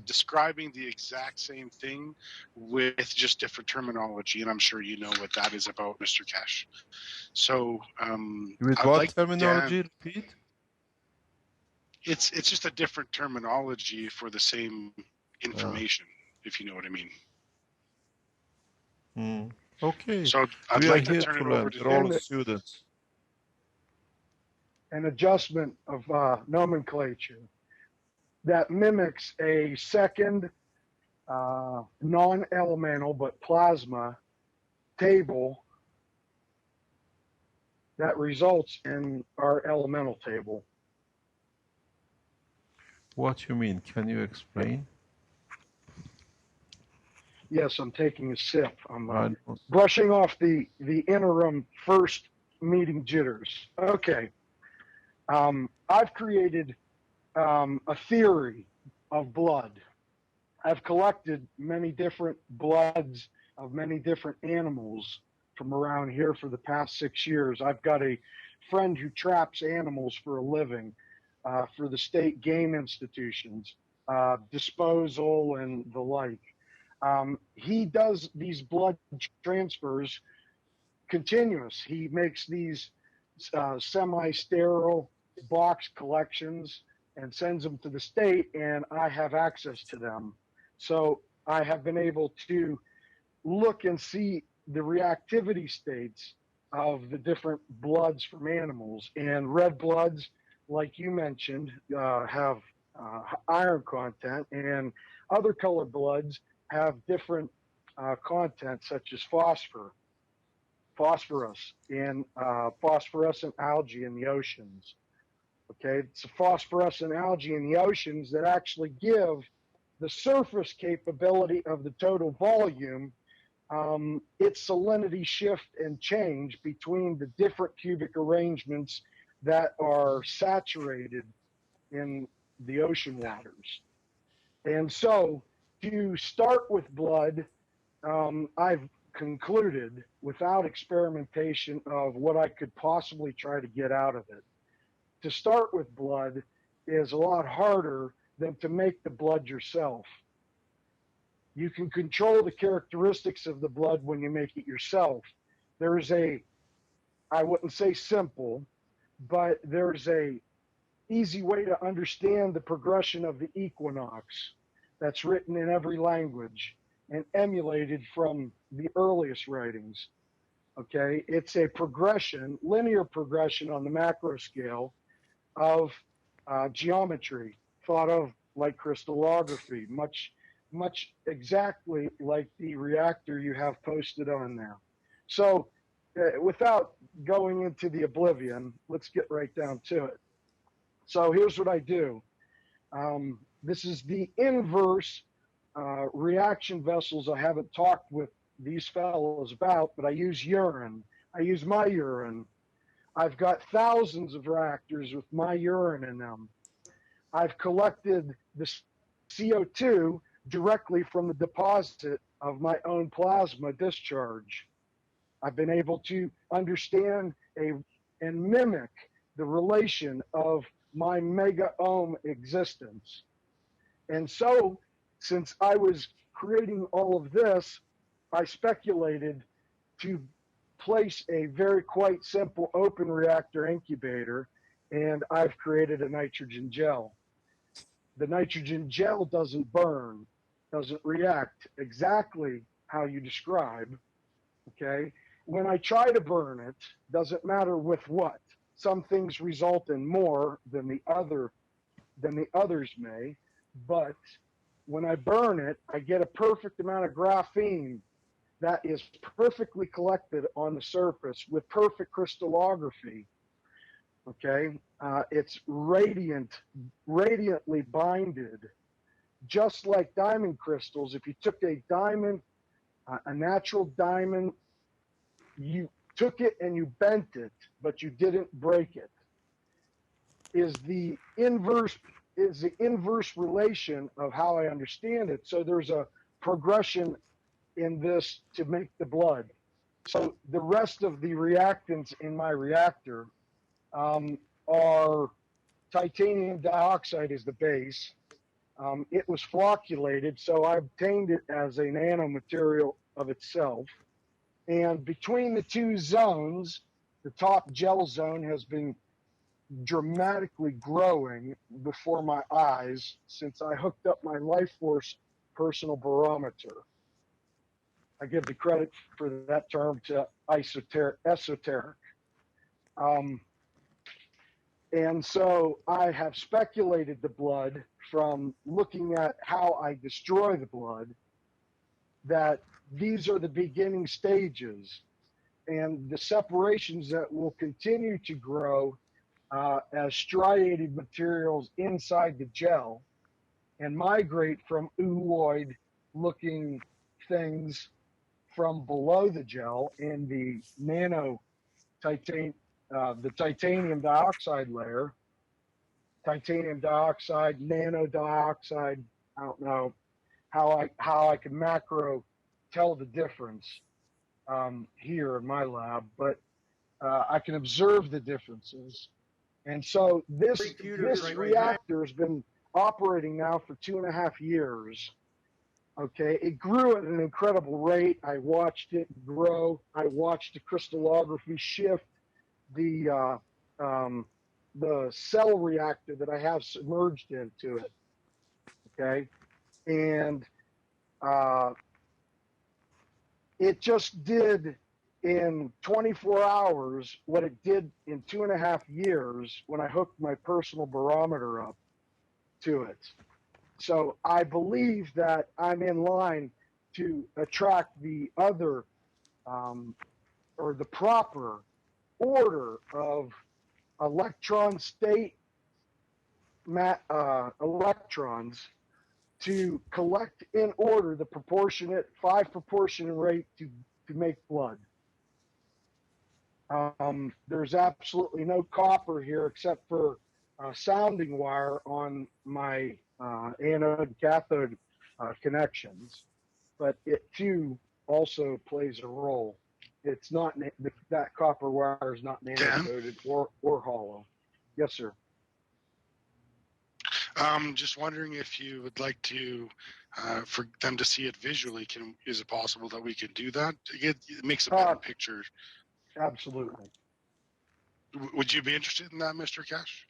describing the exact same thing with just different terminology, and I'm sure you know what that is about, Mr. Kesh. So, with what terminology? Repeat. It's just a different terminology for the same information. if you know what I mean. Okay, So I'd we are like to here turn to it over learn. to We're all And students. an adjustment of nomenclature that mimics a second non-elemental but plasma table that results in our elemental table. What you mean? Can you explain? Yes, I'm taking a sip. I'm I don't- brushing off the interim first meeting jitters. Okay. I've created a theory of blood. I've collected many different bloods of many different animals from around here for the past 6 years. I've got a friend who traps animals for a living for the state game institutions, disposal and the like. He does these blood transfers continuous. He makes these semi-sterile box collections and sends them to the state, and I have access to them. So I have been able to look and see the reactivity states of the different bloods from animals. And red bloods, like you mentioned, have iron content, and other colored bloods have different content, such as phosphorus, and phosphorescent algae in the oceans. Okay, it's the phosphorescent algae in the oceans that actually give the surface capability of the total volume its salinity shift and change between the different cubic arrangements that are saturated in the ocean waters. And so to start with blood, I've concluded without experimentation of what I could possibly try to get out of it. To start with blood is a lot harder than to make the blood yourself. You can control the characteristics of the blood when you make it yourself. There's I wouldn't say simple, but there's a easy way to understand the progression of the equinox that's written in every language and emulated from the earliest writings. Okay, it's a progression, linear progression on the macro scale of geometry, thought of like crystallography, much exactly like the reactor you have posted on there. So, without going into the oblivion, let's get right down to it. So here's what I do. This is the inverse reaction vessels I haven't talked with these fellows about, but I use urine. I use my urine. I've got thousands of reactors with my urine in them. I've collected the CO2 directly from the deposit of my own plasma discharge. I've been able to understand and mimic the relation of my mega ohm existence. And so, since I was creating all of this, I speculated to place a very quite simple open reactor incubator, and I've created a nitrogen gel. The nitrogen gel doesn't burn, doesn't react exactly how you describe, okay? When I try to burn it, doesn't matter with what. Some things result in more than the others may, but when I burn it, I get a perfect amount of graphene that is perfectly collected on the surface with perfect crystallography. Okay, it's radiantly binded, just like diamond crystals. If you took a diamond, a natural diamond, you took it and you bent it, but you didn't break it. Is the inverse relation of how I understand it. So there's a progression in this to make the blood. So the rest of the reactants in my reactor are titanium dioxide is the base. It was flocculated, so I obtained it as a nanomaterial of itself. And between the two zones, the top gel zone has been dramatically growing before my eyes since I hooked up my life force personal barometer. I give the credit for that term to esoteric. And so I have speculated the blood from looking at how I destroy the blood, that these are the beginning stages and the separations that will continue to grow as striated materials inside the gel and migrate from oooloid looking things from below the gel in the the titanium dioxide layer, titanium dioxide, nano dioxide. I don't know how I can macro tell the difference here in my lab, but I can observe the differences. And so this reactor has been operating now for 2.5 years. Okay, it grew at an incredible rate. I watched it grow. I watched the crystallography shift. The cell reactor that I have submerged into it. Okay, and it just did in 24 hours what it did in 2.5 years when I hooked my personal barometer up to it. So I believe that I'm in line to attract the other or the proper order of electron state electrons to collect in order the proportionate 5 proportion rate to make blood. There's absolutely no copper here except for sounding wire on my anode and cathode connections, but it too also plays a role. It's not that copper wire is not nano-coated or hollow. Yes, sir. Just wondering if you would like to, for them to see it visually, is it possible that we could do that? It makes a better picture. Absolutely. Would you be interested in that, Mr. Cash?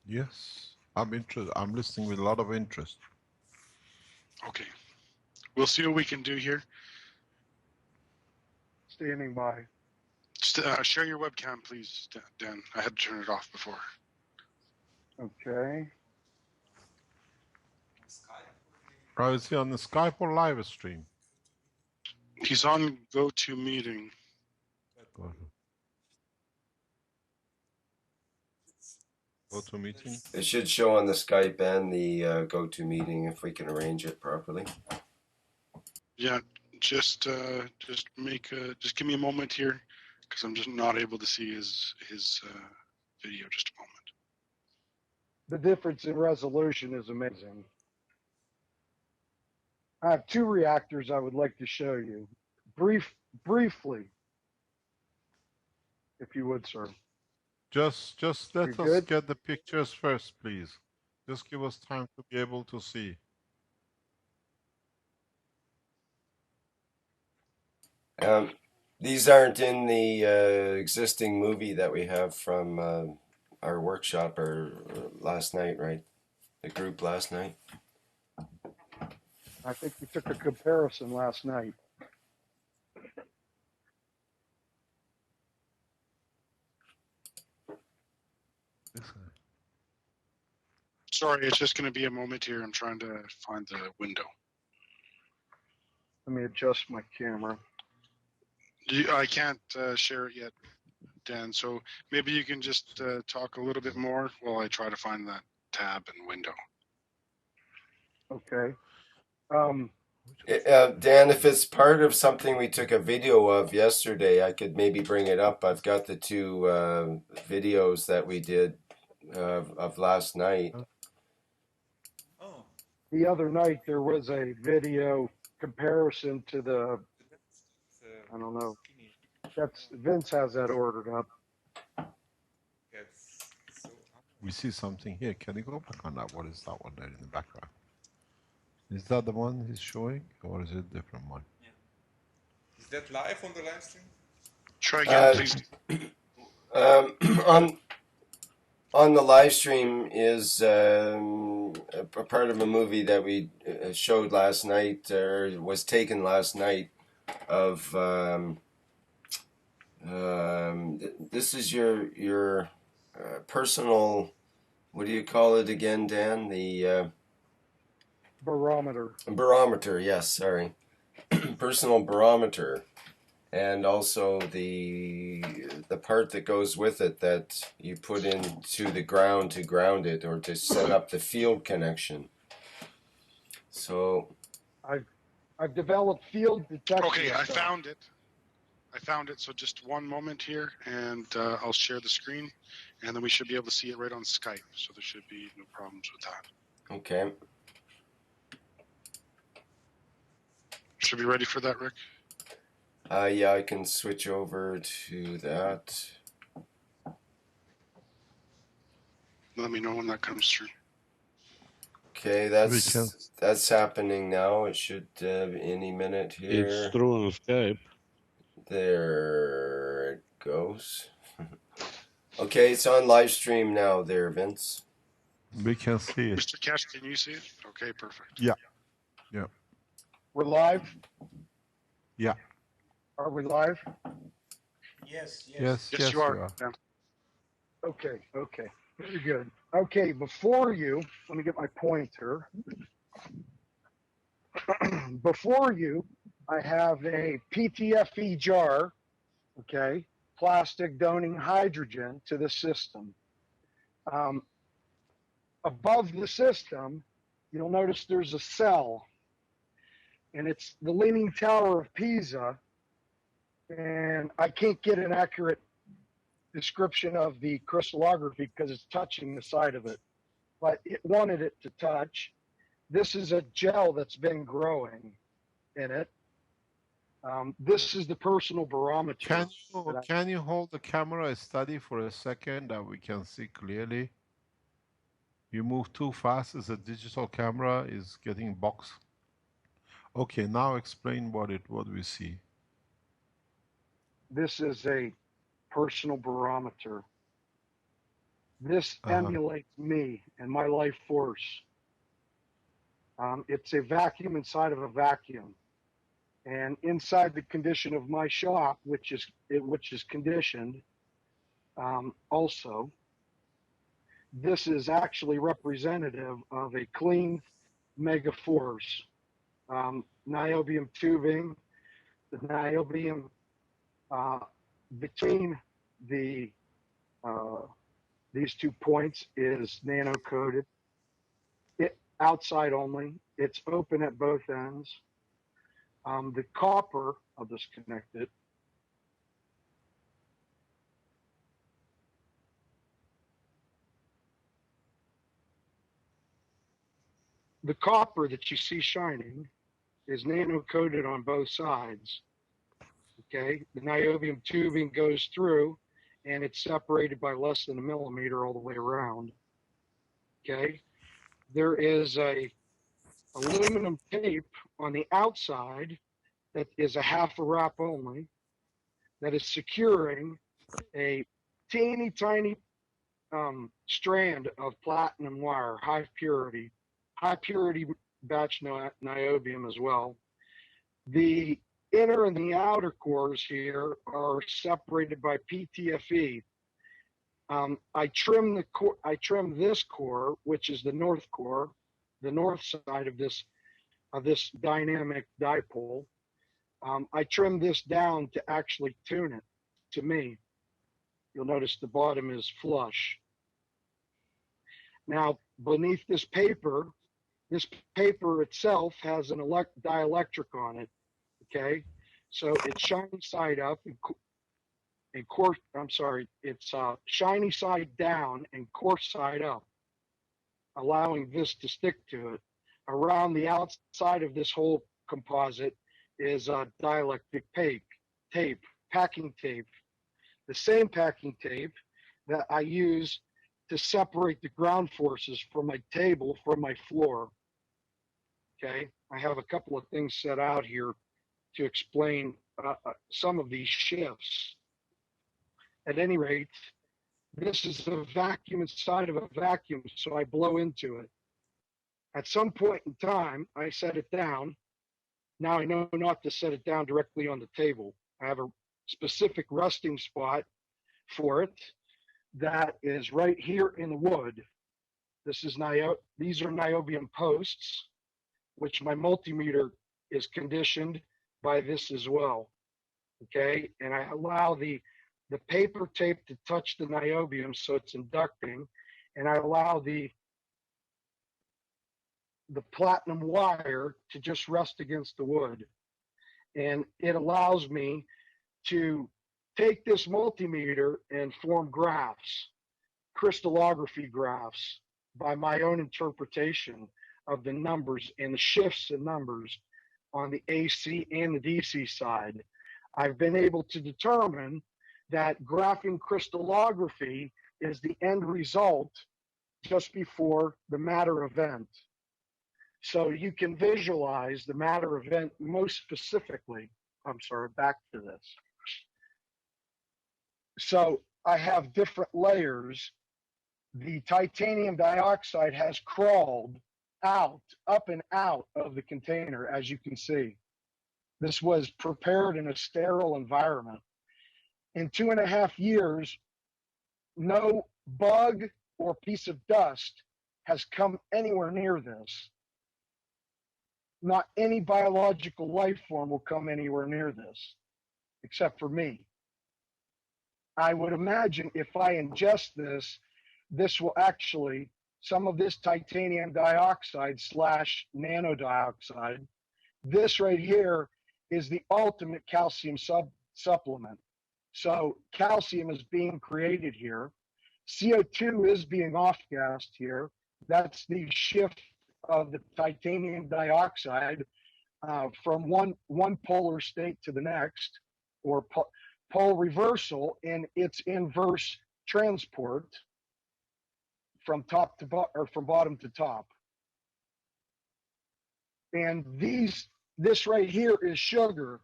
Yes, I'm interested. I'm listening with a lot of interest. Okay. We'll see what we can do here. Standing by. Just, share your webcam, please, Dan. I had to turn it off before. Okay. Oh, is he on the Skype or live stream? He's on GoToMeeting. GoToMeeting? It should show on the Skype and the GoToMeeting if we can arrange it properly. Yeah, just give me a moment here, because I'm just not able to see his video. Just a moment. The difference in resolution is amazing. I have 2 reactors I would like to show you. Briefly, if you would, sir. Just let us get the pictures first, please. Just give us time to be able to see. These aren't in the existing movie that we have from our workshop or last night, right? The group last night. I think we took a comparison last night. Sorry, it's just going to be a moment here. I'm trying to find the window. Let me adjust my camera. I can't share it yet, Dan. So maybe you can just talk a little bit more while I try to find that tab and window. Okay. Dan, if it's part of something we took a video of yesterday, I could maybe bring it up. I've got the 2 videos that we did of last night. The other night there was a video comparison to the, I don't know, that's Vince has that ordered up. We see something here. Can you go back on that? What is that one there in the background? Is that the one he's showing, or is it a different one? Yeah. Is that live on the live stream? Try again, please. on the live stream is a part of a movie that we showed last night, or was taken last night, of this is your personal, what do you call it again, Dan? The Barometer. barometer, yes, sorry. Personal barometer. And also the part that goes with it that you put into the ground to ground it, or to set up the field connection. So I've developed field detection. Okay, I stuff. found it. So just one moment here, and I'll share the screen, and then we should be able to see it right on Skype. So there should be no problems with that. okay. Should be ready for that, Rick? Yeah, I can switch over to that. Let me know when that comes through. Okay, that's happening now. It should any minute here. It's through on Skype. There it goes. Okay, it's on live stream now there, Vince. We can see it. Mr. Cash, can you see it? Okay, perfect. Yeah. Yeah. We're live? Yeah. Are we live? Yes, Yes, you are. Yeah. Okay, very good. Okay, before you, let me get my pointer. Before you, I have a PTFE jar, okay, plastic donating hydrogen to the system. Above the system, you'll notice there's a cell, and it's the Leaning Tower of Pisa, and I can't get an accurate description of the crystallography because it's touching the side of it, but it wanted it to touch. This is a gel that's been growing in it. This is the personal barometer. Can you hold the camera steady for a second that we can see clearly? You move too fast as a digital camera is getting boxed. Okay, now explain what we see. This is a personal barometer. This emulates me and my life force. It's a vacuum inside of a vacuum. And inside the condition of my shop, which is conditioned, also, this is actually representative of a clean mega force. Niobium tubing, the niobium between the these 2 points is nano coated. It outside only. It's open at both ends. The copper, I'll disconnect it. The copper that you see shining is nano coated on both sides. Okay, the niobium tubing goes through, and it's separated by less than a millimeter all the way around. Okay, there is a aluminum tape on the outside that is a half a wrap only, that is securing a teeny tiny strand of platinum wire, high purity batch niobium as well. The inner and the outer cores here are separated by PTFE. I trim this core, which is the north core, the north side of this dynamic dipole. I trim this down to actually tune it to me. You'll notice the bottom is flush. Now, beneath this paper itself has an dielectric on it. Okay, so it's shiny side up and coarse. I'm sorry, it's shiny side down and coarse side up, allowing this to stick to it. Around the outside of this whole composite is dielectric tape, packing tape, the same packing tape that I use to separate the ground forces from my table from my floor. Okay, I have a couple of things set out here to explain some of these shifts. At any rate, This is a vacuum inside of a vacuum, so I blow into it. At some point in time, I set it down. Now I know not to set it down directly on the table. I have a specific resting spot for it that is right here in the wood. These are niobium posts, which my multimeter is conditioned by this as well. Okay, and I allow the paper tape to touch the niobium, so it's inducting, and I allow the platinum wire to just rest against the wood, and it allows me to take this multimeter and form graphs, crystallography graphs, by my own interpretation of the numbers and the shifts in numbers on the AC and the DC side. I've been able to determine that graphing crystallography is the end result just before the matter event. So you can visualize the matter event most specifically. I'm sorry, back to this. So I have different layers. The titanium dioxide has crawled out, up and out of the container, as you can see. This was prepared in a sterile environment. In 2.5 years, no bug or piece of dust has come anywhere near this. Not any biological life form will come anywhere near this, except for me. I would imagine if I ingest this, this will actually, some of this titanium dioxide / nanodioxide, this right here is the ultimate calcium supplement. So calcium is being created here. CO2 is being off-gassed here. That's the shift of the titanium dioxide from one polar state to the next, or pole reversal in its inverse transport from top to or from bottom to top. And this right here is sugar.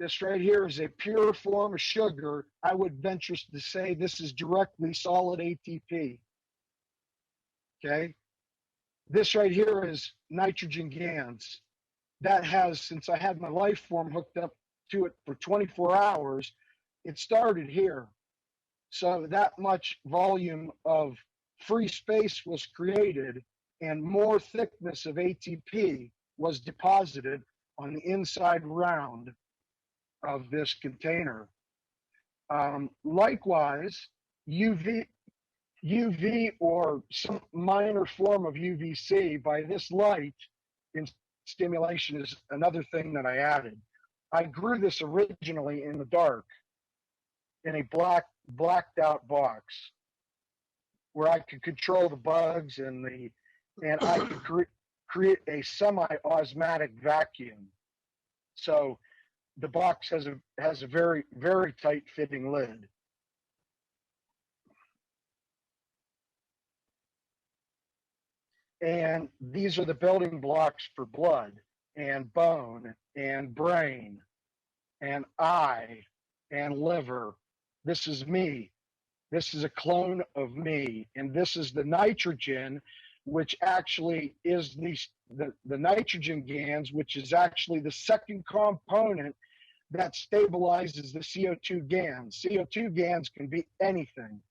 This right here is a pure form of sugar. I would venture to say this is directly solid ATP. Okay. This right here is nitrogen GANs. That has, since I had my life form hooked up to it for 24 hours, it started here. So that much volume of free space was created, and more thickness of ATP was deposited on the inside round of this container. Likewise, UV or some minor form of UVC by this light in stimulation is another thing that I added. I grew this originally in the dark in a blacked out box where I could control the bugs and I could create a semi-osmotic vacuum. So the box has a very, very tight fitting lid. And these are the building blocks for blood and bone and brain and eye and liver. This is me. This is a clone of me. And this is the nitrogen, which actually is the nitrogen GANs, which is actually the second component that stabilizes the CO2 GANs. CO2 GANs can be anything.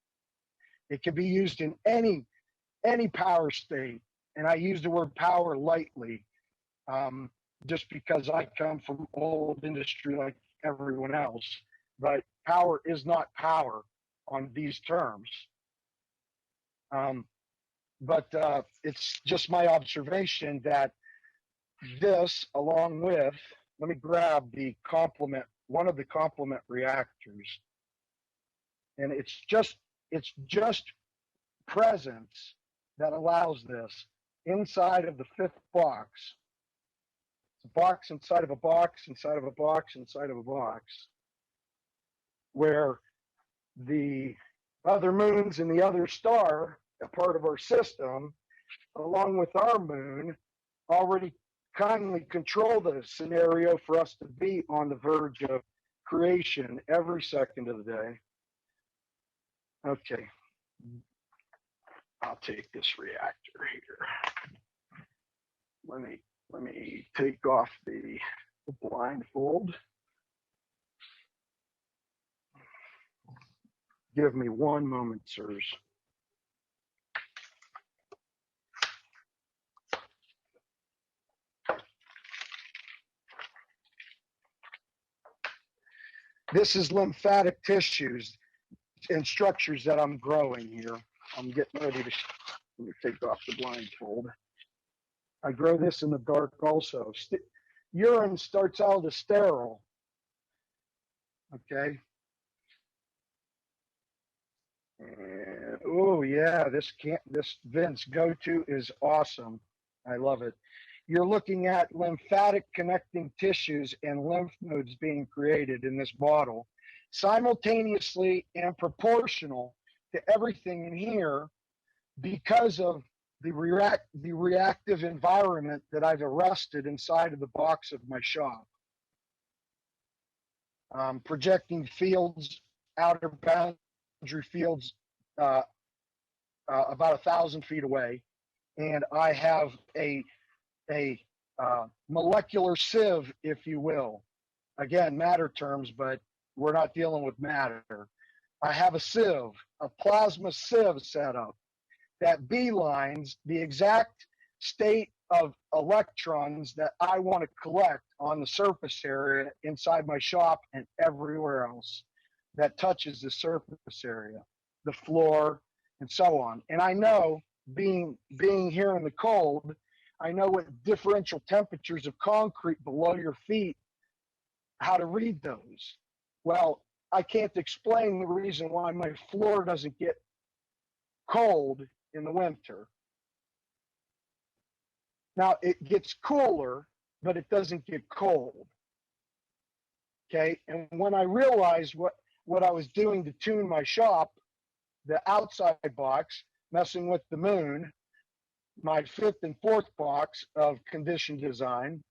It can be used in any power state. And I use the word power lightly, just because I come from old industry like everyone else. But power is not power on these terms. But it's just my observation that this, along with, let me grab one of the complement reactors, and it's just presence that allows this inside of the fifth box. It's a box inside of a box inside of a box inside of a box, where the other moons and the other star, a part of our system, along with our moon, already kindly control the scenario for us to be on the verge of creation every second of the day. Okay. I'll take this reactor here. Let me take off the blindfold. Give me one moment, sirs. This is lymphatic tissues and structures that I'm growing here. I'm getting ready to, let me take off the blindfold. I grow this in the dark also. Urine starts out as sterile, okay? And, oh yeah, this Vince go-to is awesome. I love it. You're looking at lymphatic connecting tissues and lymph nodes being created in this bottle, simultaneously and proportional to everything in here because of the reactive environment that I've arrested inside of the box of my shop. Projecting fields, outer boundary fields, about 1,000 feet away, and I have a molecular sieve, if you will. Again, matter terms, but we're not dealing with matter. I have a sieve, a plasma sieve set up that beelines the exact state of electrons that I want to collect on the surface area inside my shop and everywhere else that touches the surface area, the floor, and so on. And I know, being here in the cold, I know what differential temperatures of concrete below your feet, how to read those. Well, I can't explain the reason why my floor doesn't get cold in the winter. Now it gets cooler, but it doesn't get cold. Okay. And when I realized what I was doing to tune my shop, the outside box, messing with the moon, my fifth and fourth box of condition design,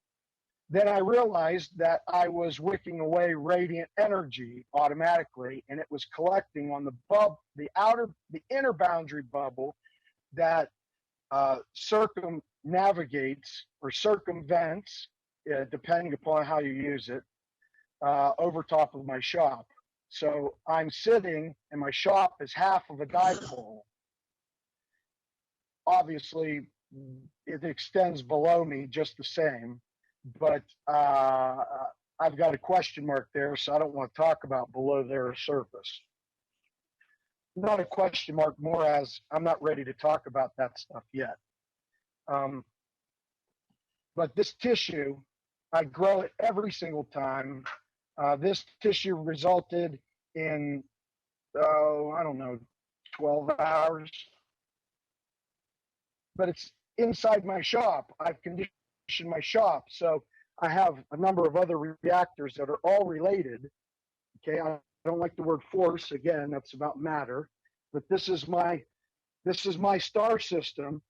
then I realized that I was wicking away radiant energy automatically, and it was collecting on the inner boundary bubble that circumnavigates or circumvents, depending upon how you use it, over top of my shop. So I'm sitting, and my shop is half of a dipole. Obviously, it extends below me just the same, but I've got a question mark there, so I don't want to talk about below their surface. Not a question mark, more as I'm not ready to talk about that stuff yet. But this tissue, I grow it every single time. This tissue resulted in, I don't know, 12 hours. But it's inside my shop. I've conditioned my shop. So I have a number of other reactors that are all related. Okay, I don't like the word force. Again, that's about matter. But this is my star system.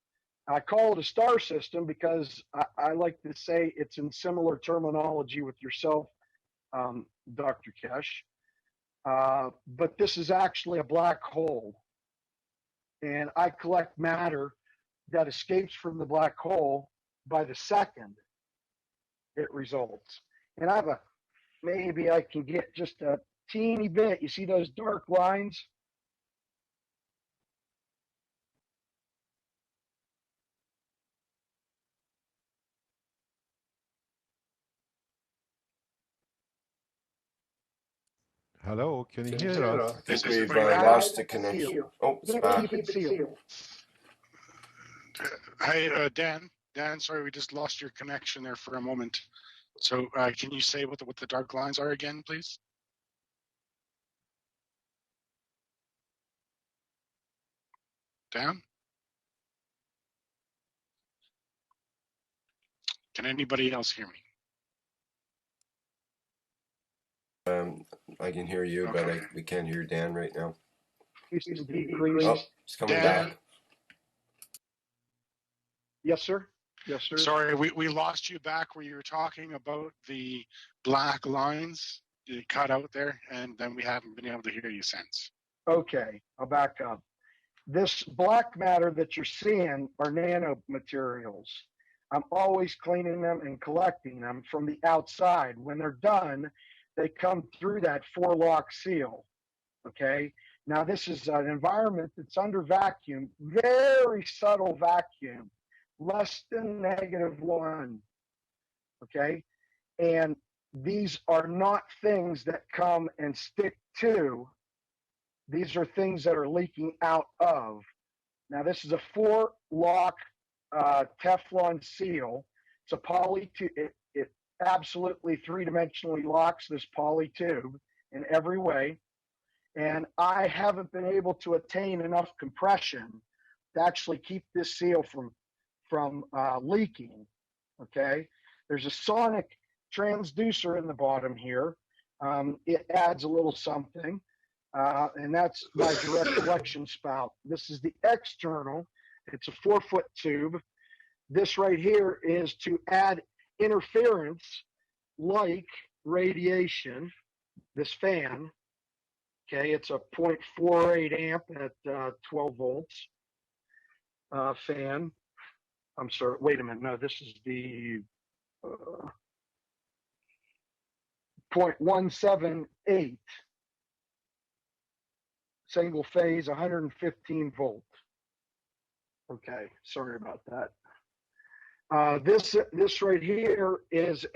I call it a star system because I like to say it's in similar terminology with yourself, Dr. Kesh. But this is actually a black hole. And I collect matter that escapes from the black hole by the second it results. And maybe I can get just a teeny bit. You see those dark lines? Hello, can you hear us? I think we've lost the connection. Oh, it's back. Keep it sealed. Hi, Dan. Dan, sorry, we just lost your connection there for a moment. So can you say what the dark lines are again, please? Dan? Can anybody else hear me? I can hear you, Okay. but we can't hear Dan right now. Decrease. Oh, it's coming Dan? back. Yes, sir. Yes, sir. Sorry, we lost you back where you were talking about the black lines. You cut out there, and then we haven't been able to hear you since. Okay, I'll back up. This black matter that you're seeing are nanomaterials. I'm always cleaning them and collecting them from the outside. When they're done, they come through that 4-lock seal. Okay. Now, this is an environment that's under vacuum, very subtle vacuum, less than -1. Okay. And these are not things that come and stick to, these are things that are leaking out of. Now, this is a 4-lock Teflon seal. It's a poly tube. It absolutely 3-dimensionally locks this poly tube in every way. And I haven't been able to attain enough compression to actually keep this seal from leaking. Okay. There's a sonic transducer in the bottom here. It adds a little something. And that's my direct collection spout. This is the external. It's a 4-foot tube. This right here is to add interference like radiation, this fan. Okay, it's a 0.48 amp at 12 volts fan. I'm sorry, wait a minute. No, this is the 0.178 single phase, 115 volt. Okay, sorry about that. This right here is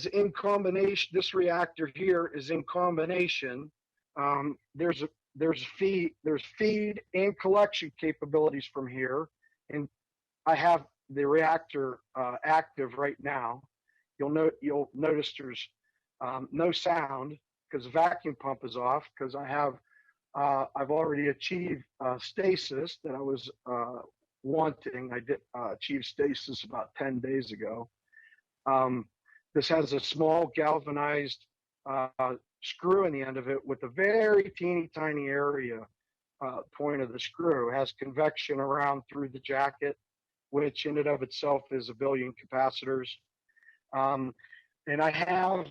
in combination. This reactor here is in combination. There's feed and collection capabilities from here, and I have the reactor active right now. You'll notice there's no sound because the vacuum pump is off, because I've already achieved stasis that I was wanting. I did achieve stasis about 10 days ago. This has a small galvanized screw in the end of it with a very teeny tiny area point of the screw. It has convection around through the jacket, which in and of itself is 1 billion capacitors. And I have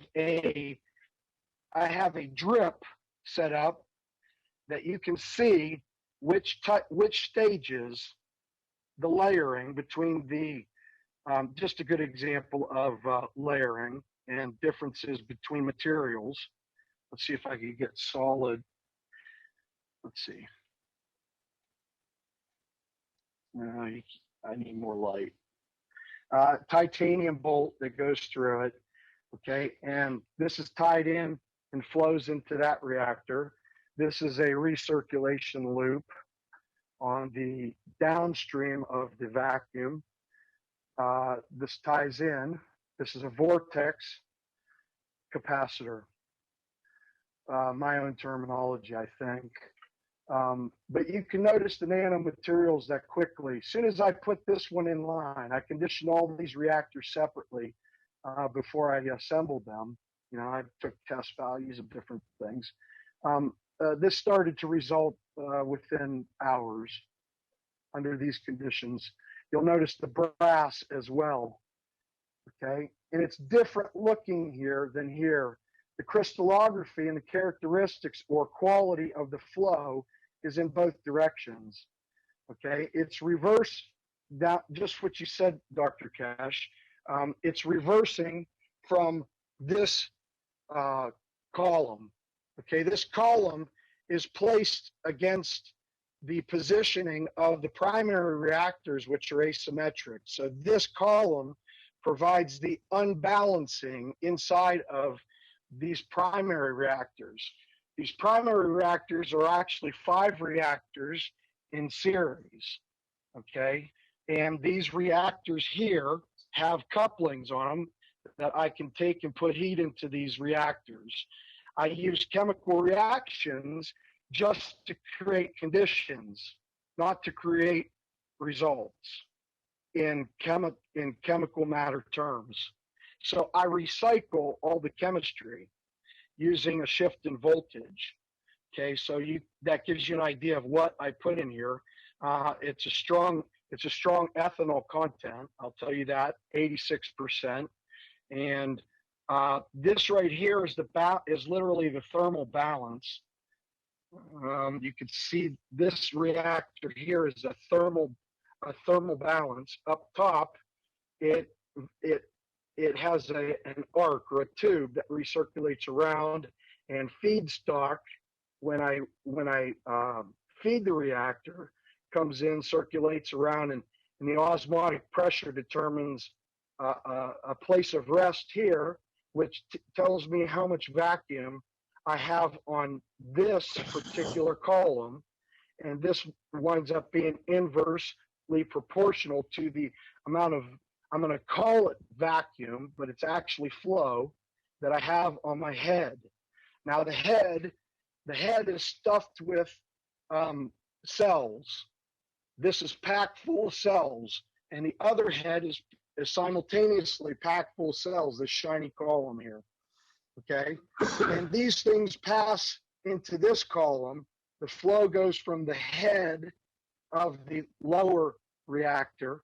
a drip set up that you can see which stages the layering between the just a good example of layering and differences between materials. Let's see if I can get solid. Let's see. I need more light. Titanium bolt that goes through it. Okay, and this is tied in and flows into that reactor. This is a recirculation loop on the downstream of the vacuum. This ties in. This is a vortex capacitor. My own terminology, I think. But you can notice the nanomaterials that quickly. As soon as I put this one in line, I conditioned all these reactors separately before I assembled them. You know, I took test values of different things. This started to result within hours under these conditions. You'll notice the brass as well. Okay, and it's different looking here than here. The crystallography and the characteristics or quality of the flow is in both directions. Okay, it's reverse, that just what you said, Dr. Cash. It's reversing from this column. Okay, this column is placed against the positioning of the primary reactors, which are asymmetric. So this column provides the unbalancing inside of these primary reactors. These primary reactors are actually 5 reactors in series, okay? And these reactors here have couplings on them that I can take and put heat into these reactors. I use chemical reactions just to create conditions, not to create results in chemical matter terms. So I recycle all the chemistry using a shift in voltage. Okay, so that gives you an idea of what I put in here. It's a strong ethanol content. I'll tell you that, 86%. And this right here is literally the thermal balance. You can see this reactor here is a thermal balance. Up top, it it it has an arc or a tube that recirculates around, and feedstock when I feed the reactor comes in, circulates around, and the osmotic pressure determines a place of rest here, which tells me how much vacuum I have on this particular column, and this winds up being inversely proportional to the amount of, I'm going to call it vacuum, but it's actually flow that I have on my head. Now the head is stuffed with cells. This is packed full of cells, and the other head is simultaneously packed full of cells, this shiny column here. Okay, and these things pass into this column. The flow goes from the head of the lower reactor,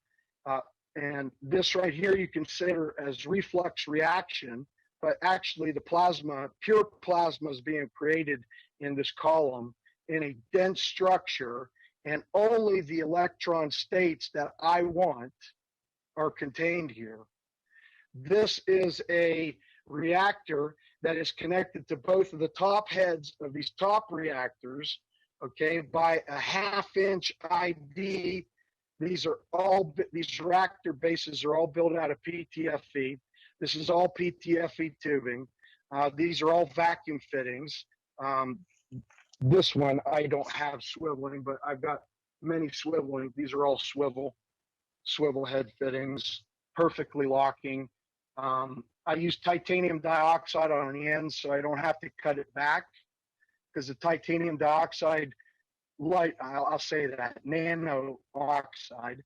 and this right here you consider as reflux reaction, but actually the plasma, pure plasma, is being created in this column in a dense structure, and only the electron states that I want are contained here. This is a reactor that is connected to both of the top heads of these top reactors, okay, by a 1/2-inch ID. These reactor bases are all built out of PTFE. This is all PTFE tubing. These are all vacuum fittings. This one I don't have swiveling, but I've got many swiveling. These are all swivel head fittings, perfectly locking. I use titanium dioxide on the ends so I don't have to cut it back, because the titanium dioxide, I'll say that, nano oxide,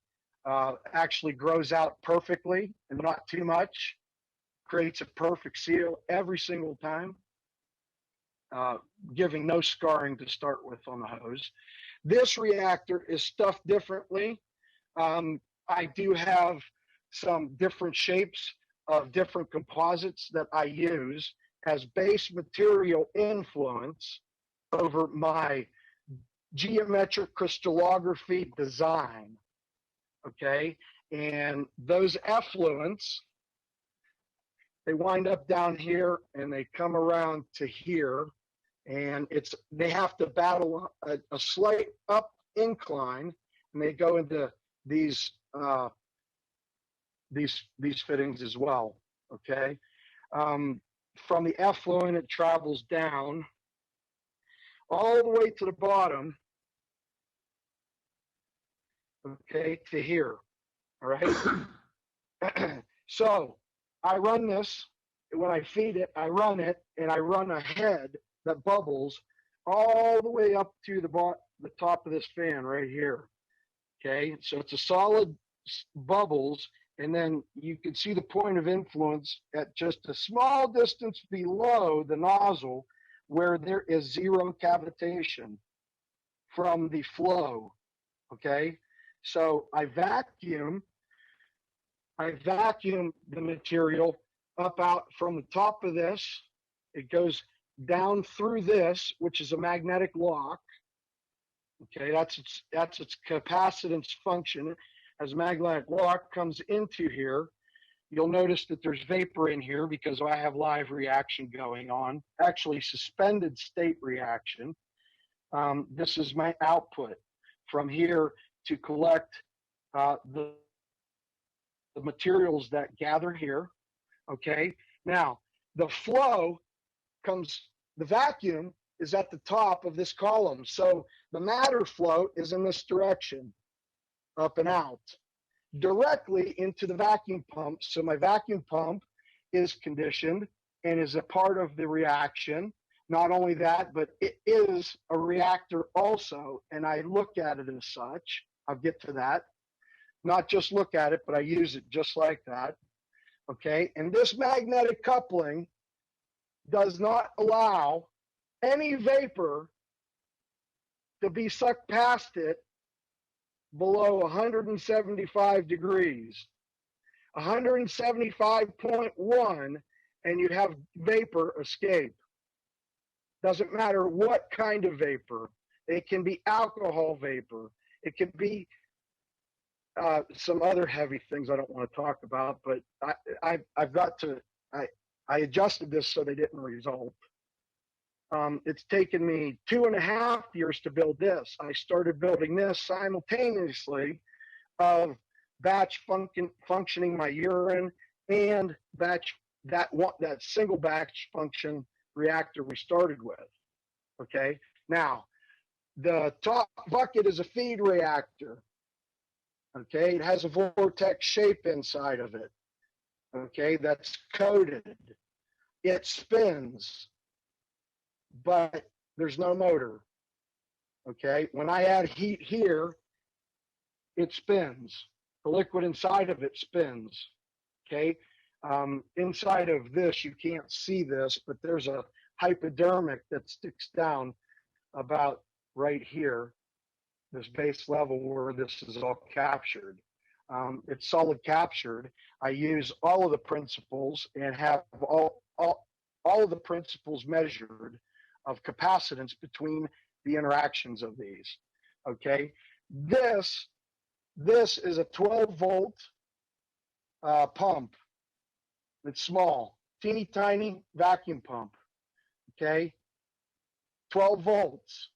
actually grows out perfectly and not too much, creates a perfect seal every single time, giving no scarring to start with on the hose. This reactor is stuffed differently. I do have some different shapes of different composites that I use as base material influence over my geometric crystallography design. Okay, and those effluents, they wind up down here and they come around to here, and they have to battle a slight up incline, and they go into these fittings as well. Okay, from the effluent it travels down all the way to the bottom. Okay, to here. All right. So I run this. When I feed it, I run it, and I run a head that bubbles all the way up to the top of this fan right here. Okay, so it's a solid bubbles, and then you can see the point of influence at just a small distance below the nozzle, where there is zero cavitation from the flow. Okay, so I vacuum the material up out from the top of this. It goes down through this, which is a magnetic lock. Okay, that's its capacitance function. As magnetic lock comes into here, you'll notice that there's vapor in here because I have live reaction going on, actually suspended state reaction. This is my output from here to collect the materials that gather here. Okay, now the flow the vacuum is at the top of this column. So the matter flow is in this direction, up and out, directly into the vacuum pump. So my vacuum pump is conditioned and is a part of the reaction. Not only that, but it is a reactor also, and I look at it as such. I'll get to that. Not just look at it, but I use it just like that. Okay, and this magnetic coupling does not allow any vapor to be sucked past it below 175 degrees. 175.1, and you have vapor escape. Doesn't matter what kind of vapor. It can be alcohol vapor. It can be some other heavy things I don't want to talk about, but I've got to, I adjusted this so they didn't result. It's taken me 2.5 years to build this. I started building this simultaneously of functioning my urine and that single batch function reactor we started with. Okay. Now, the top bucket is a feed reactor. Okay. It has a vortex shape inside of it. Okay. That's coated. It spins, but there's no motor. Okay. When I add heat here, it spins. The liquid inside of it spins. Okay. Inside of this, you can't see this, but there's a hypodermic that sticks down about right here, this base level where this is all captured. It's solid captured. I use all of the principles and have all of the principles measured of capacitance between the interactions of these. Okay. This is a 12-volt pump. It's small, teeny tiny vacuum pump. Okay. 12 volts.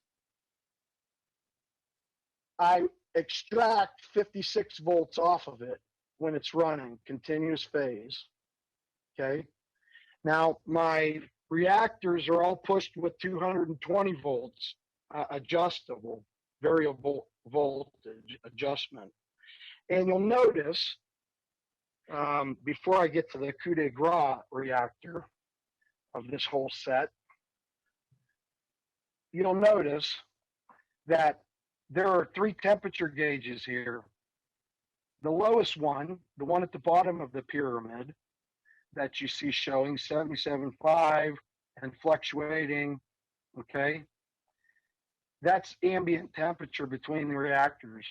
I extract 56 volts off of it when it's running, continuous phase. Okay. Now, my reactors are all pushed with 220 volts, adjustable, variable voltage adjustment. And you'll notice, before I get to the coup de grace reactor of this whole set, you'll notice that there are 3 temperature gauges here. The lowest one, the one at the bottom of the pyramid that you see showing 77.5 and fluctuating, okay? That's ambient temperature between the reactors.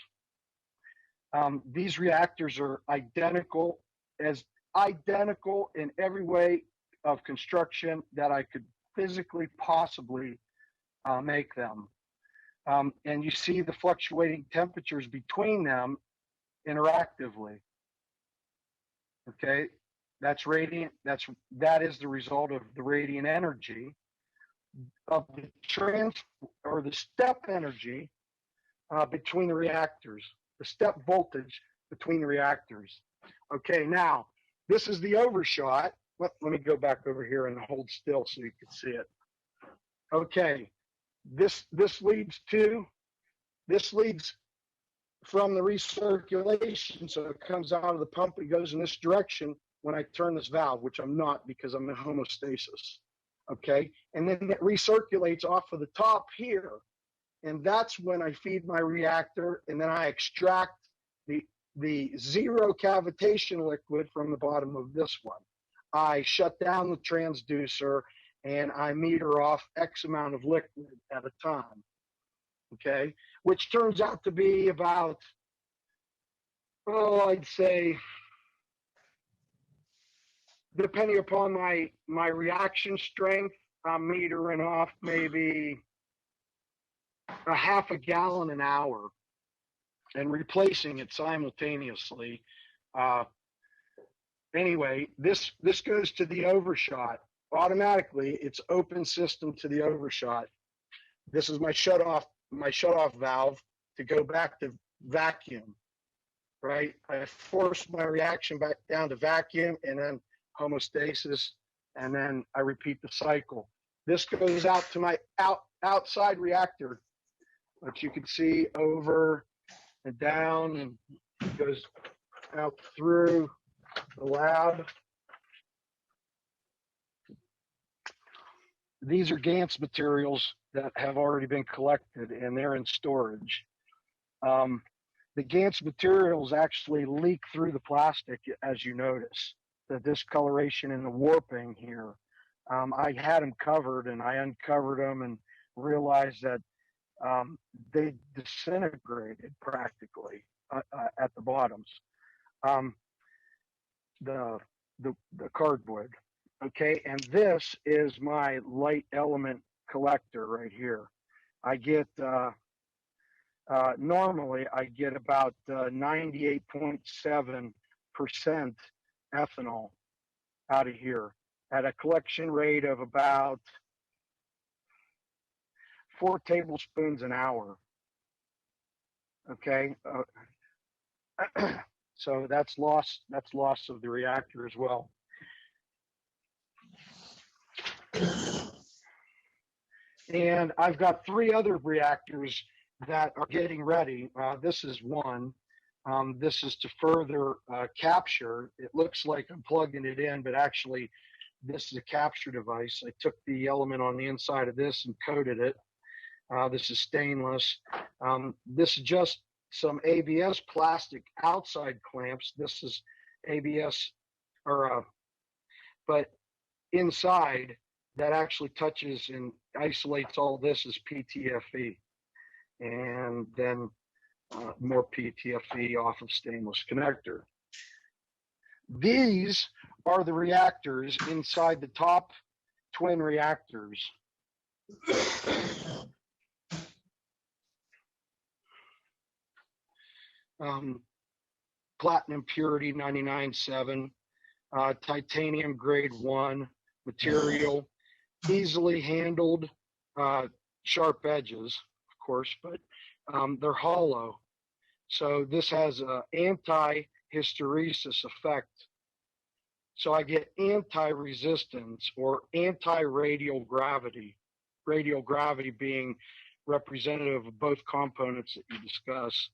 These reactors are identical in every way of construction that I could physically possibly make them. And you see the fluctuating temperatures between them interactively. Okay, that's radiant. That is the result of the radiant energy of the the step energy between the reactors, the step voltage between the reactors. Okay, now this is the overshot. Let me go back over here and hold still so you can see it. Okay, this leads from the recirculation, so it comes out of the pump, it goes in this direction when I turn this valve, which I'm not because I'm in homeostasis. Okay, and then it recirculates off of the top here, and that's when I feed my reactor, and then I extract the zero cavitation liquid from the bottom of this one. I shut down the transducer and I meter off X amount of liquid at a time. Okay, which turns out to be about, I'd say, depending upon my reaction strength, I'm metering off maybe a half a gallon an hour and replacing it simultaneously. Anyway, this goes to the overshot. Automatically, it's open system to the overshot. This is my shutoff valve to go back to vacuum, right? I force my reaction back down to vacuum and then homeostasis, and then I repeat the cycle. This goes out to my outside reactor, which you can see over and down, and it goes out through the lab. These are GANS materials that have already been collected, and they're in storage. The GANS materials actually leak through the plastic, as you notice, the discoloration and the warping here. I had them covered, and I uncovered them and realized that they disintegrated practically at the bottoms. The cardboard. Okay, and this is my light element collector right here. I get normally I get about 98.7% ethanol out of here at a collection rate of about 4 tablespoons an hour. Okay, so that's loss. That's loss of the reactor as well. And I've got 3 other reactors that are getting ready. This is one. This is to further capture. It looks like I'm plugging it in, but actually this is a capture device. I took the element on the inside of this and coated it. This is stainless. This is just some ABS plastic outside clamps. This is ABS, but inside that actually touches and isolates all this as PTFE, and then more PTFE off of stainless connector. These are the reactors inside the top twin reactors. Platinum purity 99.7, titanium grade 1 material, easily handled, sharp edges, of course, but they're hollow. So this has an anti-hysteresis effect. So I get anti-resistance or anti-radial gravity. Radial gravity being representative of both components that you discuss.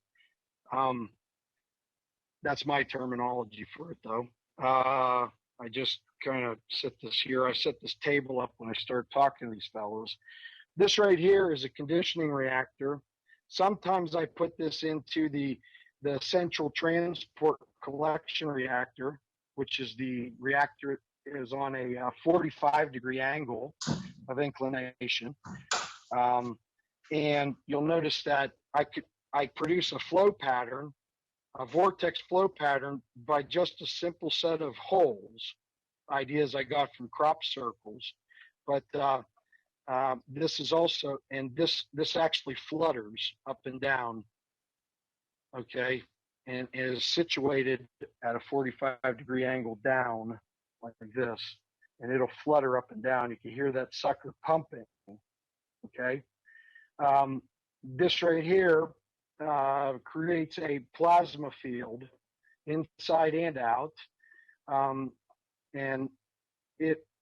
That's my terminology for it, though. I just kind of set this here. I set this table up when I started talking to these fellows. This right here is a conditioning reactor. Sometimes I put this into the central transport collection reactor, which is the reactor is on a 45-degree angle of inclination. And you'll notice that I produce a flow pattern, a vortex flow pattern, by just a simple set of holes, ideas I got from crop circles. But this is also, and this actually flutters up and down, okay, and is situated at a 45-degree angle down like this, and it'll flutter up and down. You can hear that sucker pumping, okay. This right here creates a plasma field inside and out, and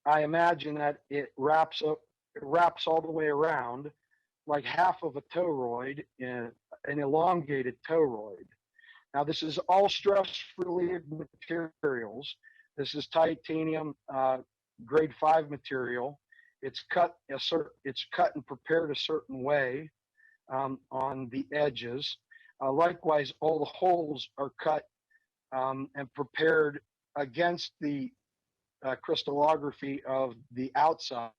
I imagine that it wraps all the way around like half of a toroid, in an elongated toroid. Now this is all stress-relieved materials. This is titanium grade 5 material. It's cut and prepared a certain way on the edges. Likewise, all the holes are cut and prepared against the crystallography of the outside.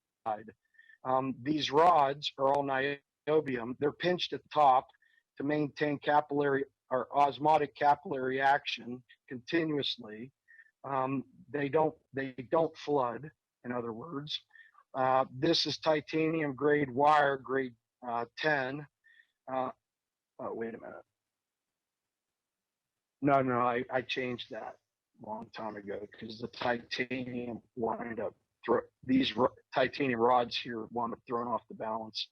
These rods are all niobium. They're pinched at the top to maintain capillary or osmotic capillary action continuously. They don't flood, in other words. This is titanium grade wire, grade 10. Wait a minute. No, I changed that a long time ago because the titanium wound up these titanium rods here wound up thrown off the balance.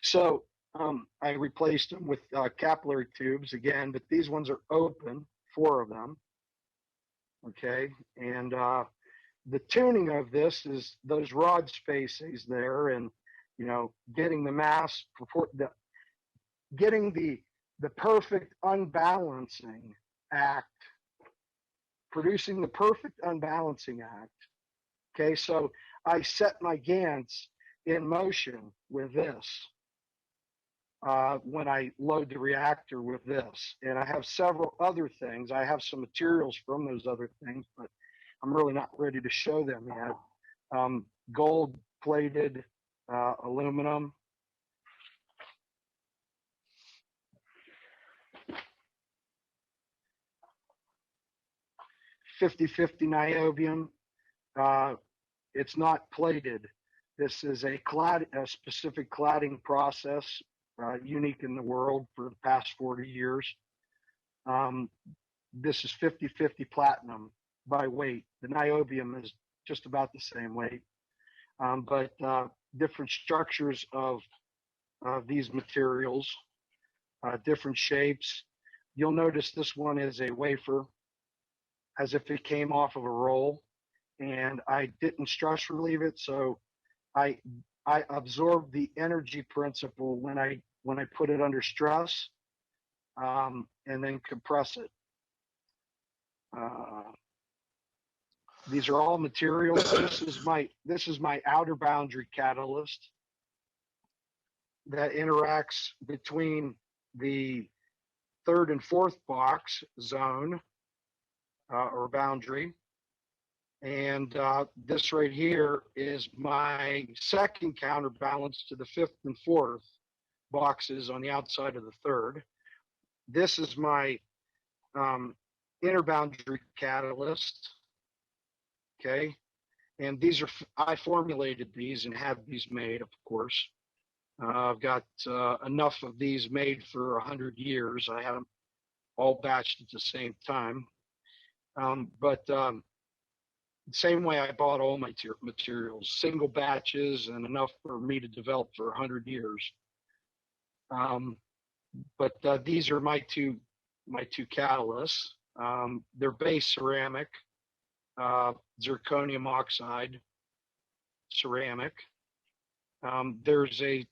So I replaced them with capillary tubes again, but these ones are open, 4 of them. Okay, and the tuning of this is those rod spacings there, and getting the mass, getting the perfect unbalancing act, producing the perfect unbalancing act. Okay, so I set my Gantz in motion with this when I load the reactor with this. And I have several other things. I have some materials from those other things, but I'm really not ready to show them yet. Gold plated aluminum. 50-50 niobium. It's not plated. This is a specific cladding process, unique in the world for the past 40 years. This is 50-50 platinum by weight. The niobium is just about the same weight, but different structures of these materials, different shapes. You'll notice this one is a wafer, as if it came off of a roll, and I didn't stress relieve it, so I absorb the energy principle when I put it under stress, and then compress it. These are all materials. This is my outer boundary catalyst that interacts between the third and fourth box zone or boundary. And this right here is my second counterbalance to the fifth and fourth boxes on the outside of the third. This is my inner boundary catalyst. Okay. And these are, I formulated these and had these made, of course. I've got enough of these made for 100 years. I had them all batched at the same time. But same way I bought all my materials, single batches and enough for me to develop for 100 years. But these are my two catalysts. They're base ceramic, zirconium oxide ceramic. There's a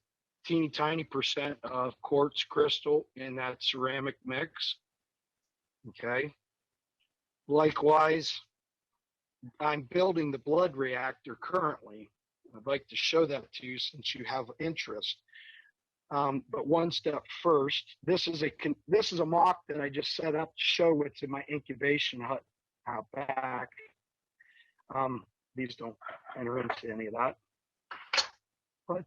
teeny tiny percent of quartz crystal in that ceramic mix. Okay. Likewise, I'm building the blood reactor currently. I'd like to show that to you since you have interest. But one step first, this is a mock that I just set up to show what's in my incubation hut out back. These don't enter into any of that. But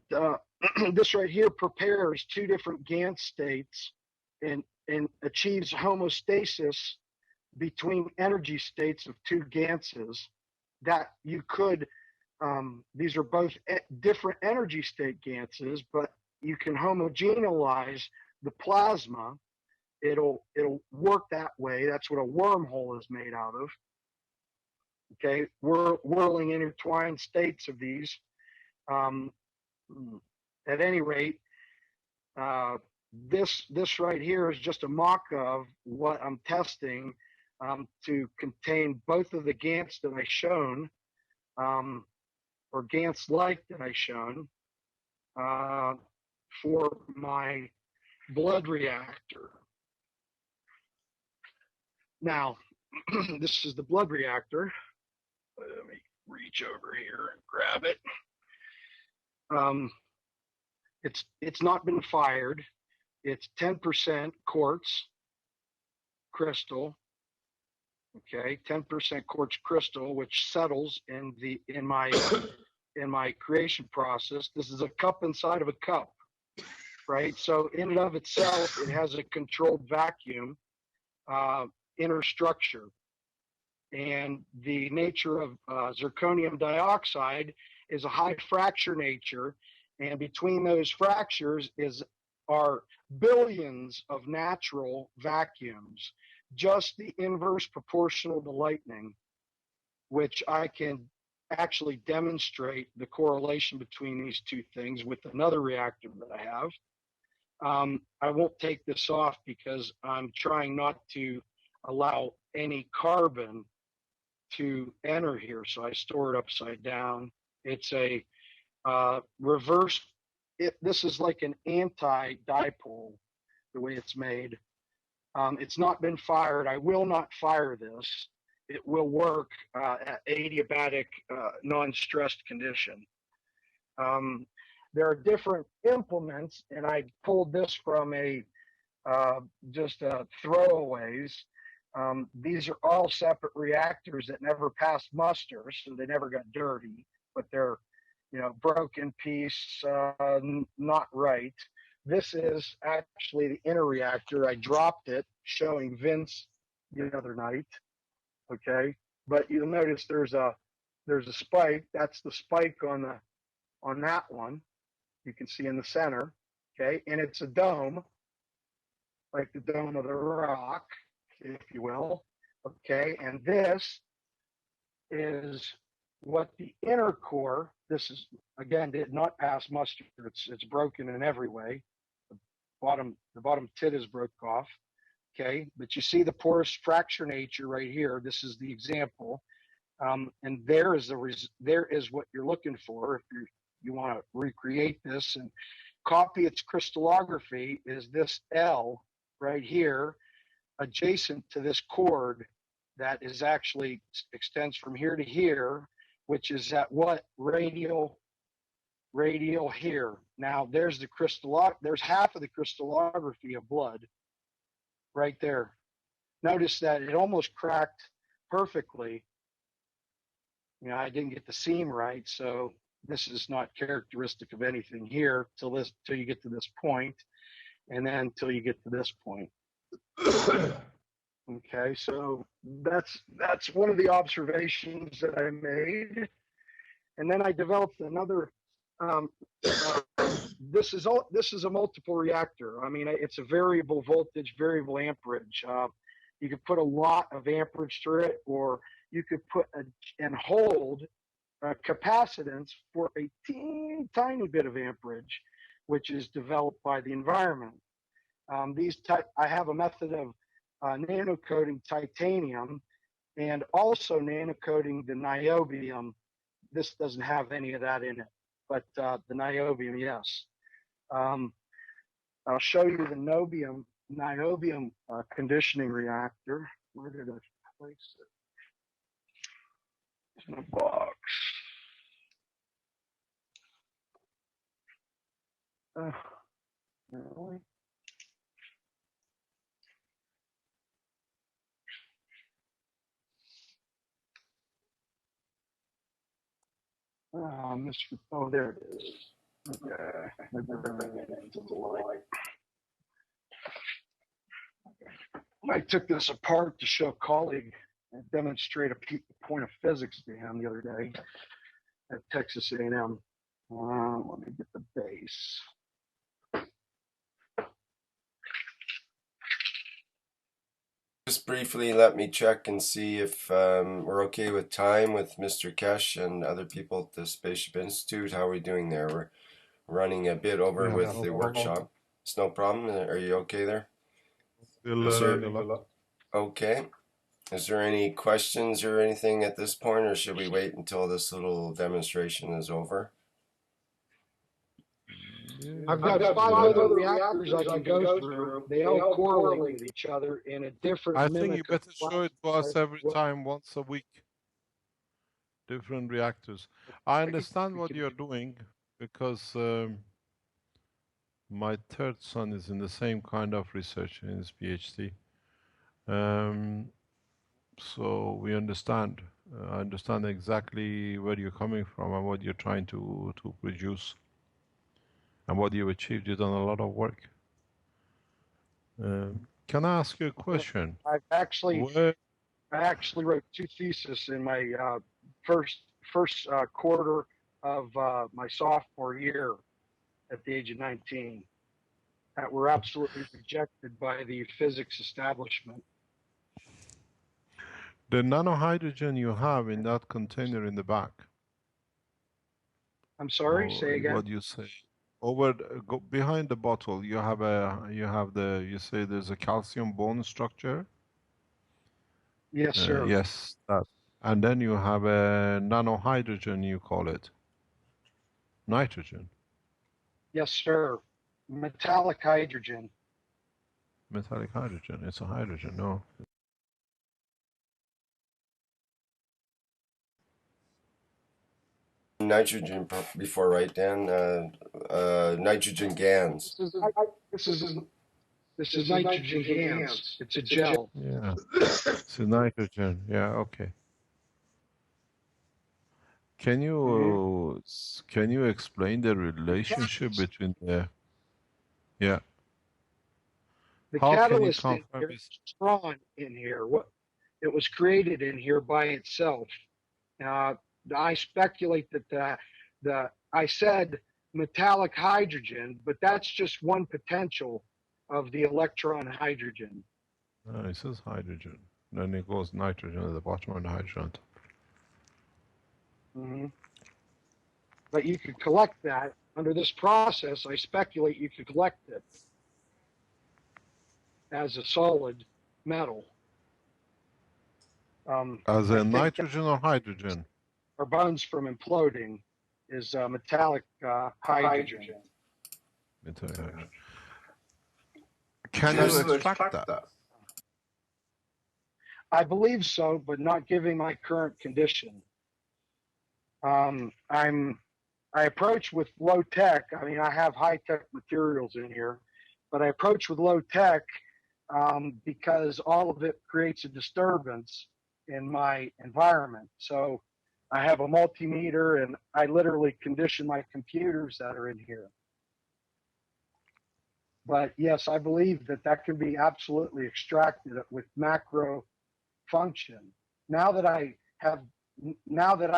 this right here prepares two different Gantt states and achieves homeostasis between energy states of two Gantses that you could, these are both different energy state Gantses, but you can homogeneize the plasma. It'll work that way. That's what a wormhole is made out of. Okay, whirling intertwined states of these. At any rate, this right here is just a mock of what I'm testing to contain both of the Gants that I shown, or Gants-like that I shown, for my blood reactor. Now, this is the blood reactor. Let me reach over here and grab it. It's not been fired. It's 10% quartz crystal. Okay, 10% quartz crystal, which settles in my creation process. This is a cup inside of a cup, right? So in and of itself, it has a controlled vacuum inner structure. And the nature of zirconium dioxide is a high fracture nature, and between those fractures are billions of natural vacuums, just the inverse proportional to lightning, which I can actually demonstrate the correlation between these two things with another reactor that I have. I won't take this off because I'm trying not to allow any carbon to enter here, so I store it upside down. It's a reverse. This is like an anti-dipole, the way it's made. It's not been fired. I will not fire this. It will work at adiabatic, non-stressed condition. There are different implements, and I pulled this from just throwaways. These are all separate reactors that never passed muster, so they never got dirty, but they're, broken piece, not right. This is actually the inner reactor. I dropped it, showing Vince the other night. Okay, but you'll notice there's a spike. That's the spike on on that one. You can see in the center, okay? And it's a dome, like the dome of the rock, if you will, okay? And this is what the inner core, this is, again, did not pass muster. It's broken in every way. The bottom tit is broke off, okay? But you see the porous fracture nature right here. This is the example. And there is what you're looking for if you want to recreate this and copy its crystallography. Is this L right here adjacent to this chord that is actually extends from here to here, which is at what radial here. Now there's there's half of the crystallography of blood right there. Notice that it almost cracked perfectly. You know, I didn't get the seam right, so this is not characteristic of anything here till you get to this point, and then till you get to this point. Okay, so that's one of the observations that I made, and then I developed another. This is a multiple reactor. I mean, it's a variable voltage, variable amperage. You could put a lot of amperage through it, or you could put and hold capacitance for a tiny bit of amperage, which is developed by the environment. I have a method of nanocoating titanium and also nanocoating the niobium. This doesn't have any of that in it, but the niobium, yes. I'll show you the niobium conditioning reactor. Where did I place it? It's in a box. Really? Oh, there it is. Okay. I took this apart to show a colleague and demonstrate a point of physics to him the other day at Texas A&M. Let me get the base. Just briefly, let me check and see if we're okay with time with Mr. Kesh and other people at the Spaceship Institute. How are we doing there? We're running a bit over with the workshop. It's no problem. Are you okay there? Okay. Is there any questions or anything at this point, or should we wait until this little demonstration is over? I've got 5 other reactors I can go through. They all correlate with each other in a different I mimic. think you better show it to us every time, once a week. Different reactors. I understand what you're doing because my third son is in the same kind of research in his PhD. So we understand. I understand exactly where you're coming from and what you're trying to produce and what you've achieved. You've done a lot of work. Can I ask you a question? I actually wrote 2 theses in my first quarter of my sophomore year at the age of 19 that were absolutely rejected by the physics establishment. The nanohydrogen you have in that container in the back. I'm sorry, say again. What do you say? Behind the bottle, you say there's a calcium bone structure. Yes, sir. Yes, that. And then you have a nanohydrogen, you call it. Nitrogen. Yes, sir. Metallic hydrogen. Metallic hydrogen. It's a hydrogen, no. Nitrogen before, right, Dan? Nitrogen GANs. This is nitrogen GANs. It's a gel. Yeah. It's a nitrogen. Yeah, okay. Can you explain the relationship between the The How catalyst can you in confirm here this? is strong in here. It was created in here by itself. I speculate that I said metallic hydrogen, but that's just one potential of the electron hydrogen. It says hydrogen. Then it goes nitrogen at the bottom and hydrogen on top. Mm-hmm. But you could collect that under this process. I speculate you could collect it as a solid metal. As I a think nitrogen or hydrogen? our bones from imploding is metallic hydrogen. Metallic hydrogen. Can you extract that? I believe so, but not given my current condition. I approach with low tech. I mean, I have high tech materials in here, but I approach with low tech because all of it creates a disturbance in my environment. So I have a multimeter and I literally condition my computers that are in here. But yes, I believe that that can be absolutely extracted with macro function. Now that I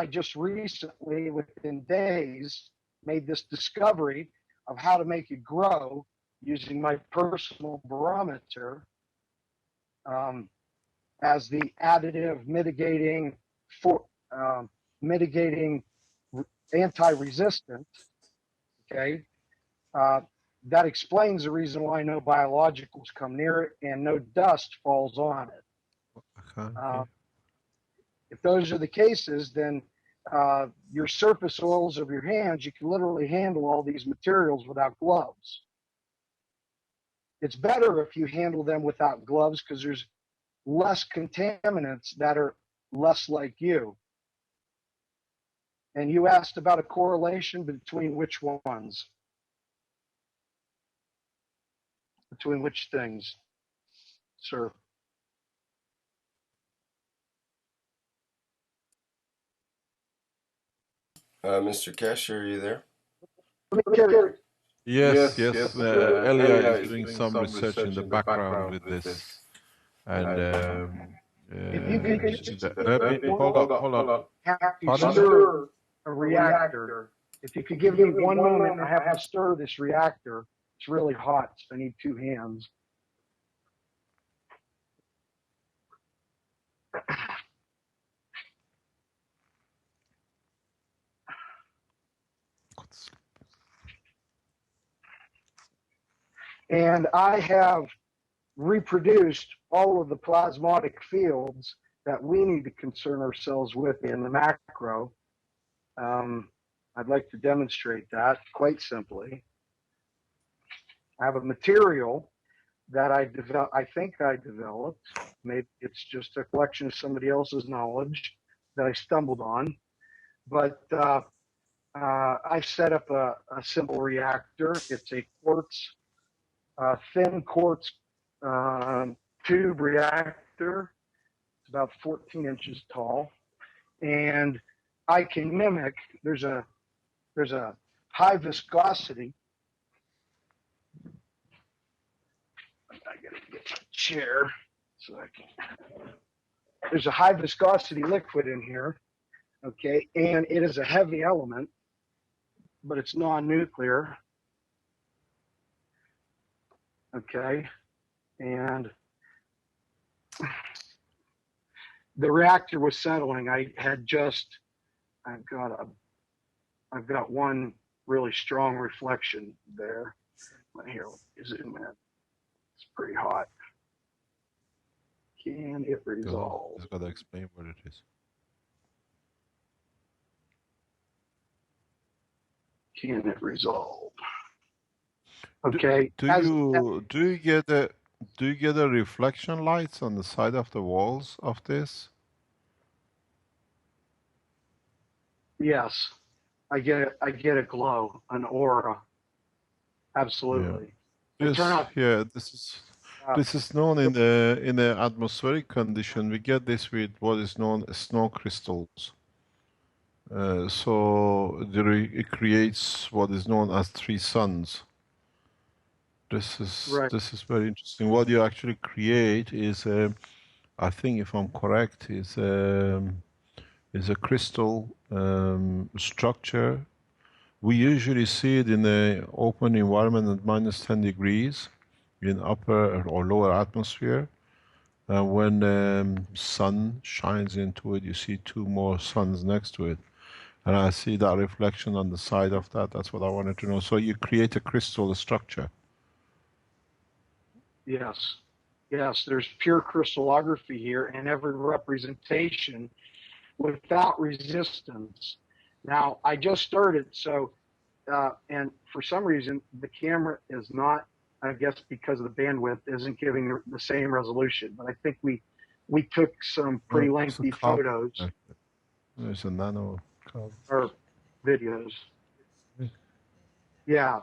just recently, within days, made this discovery of how to make it grow using my personal barometer as the additive mitigating anti-resistant. Okay, that explains the reason why no biologicals come near it and no dust falls on it. Okay. If those are the cases, then your surface oils of your hands, you can literally handle all these materials without gloves. It's better if you handle them without gloves because there's less contaminants that are less like you. And you asked about a correlation between which ones? Between which things, sir? Mr. Kesh, are you there? Yes. Elia is doing some research in the background with this. And If you could hold on. Pardon? stir a reactor. If you could give me 1 moment, I have to stir this reactor. It's really hot, so I need 2 hands. And I have reproduced all of the plasmatic fields that we need to concern ourselves with in the macro. I'd like to demonstrate that quite simply. I have a material that I think I developed. Maybe it's just a collection of somebody else's knowledge that I stumbled on. But I set up a simple reactor. It's a quartz, thin quartz tube reactor. It's about 14 inches tall. And I can mimic, there's a high viscosity. I gotta get my chair so I can. There's a high viscosity liquid in here, okay, and it is a heavy element, but it's non-nuclear, okay, and the reactor was settling. I've got one really strong reflection there. Here, zoom in. It's pretty hot. Can it resolve? It's got to explain what it is. Can it resolve? Okay. Do you get the reflection lights on the side of the walls of this? Yes, I get a glow, an aura. Absolutely. Yeah. This is known in the atmospheric condition. We get this with what is known as snow crystals. So it creates what is known as 3 suns. This is very interesting. What you actually create is, I think, if I'm correct, is a crystal structure We usually see it in the open environment at -10 degrees in upper or lower atmosphere. And when sun shines into it, you see two more suns next to it. And I see that reflection on the side of that. That's what I wanted to know. So you create a crystal structure. Yes. Yes, there's pure crystallography here, and every representation without resistance. Now, I just started, so, and for some reason, the camera is not, I guess because of the bandwidth, isn't giving the same resolution. But I think we took some pretty lengthy photos There's a nano card. or videos. Yeah.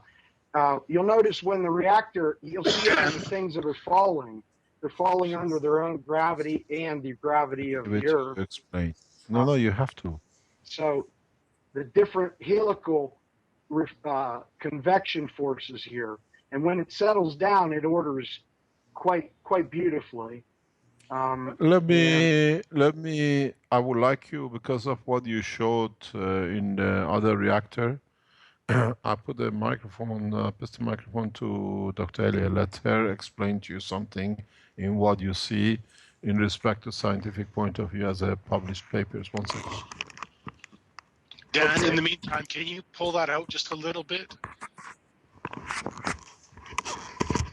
You'll notice when the reactor, you'll see the things that are falling. They're falling under their own gravity and the gravity of the Earth. Explain. No, you have to. So the different helical convection forces here, and when it settles down, it orders quite beautifully. Let me. I would like you, because of what you showed in the other reactor. I put the microphone, pistol microphone to Dr. Elia. Let her explain to you something in what you see in respect to scientific point of view as a published papers. 1 second. Dan, Okay. in the meantime, can you pull that out just a little bit?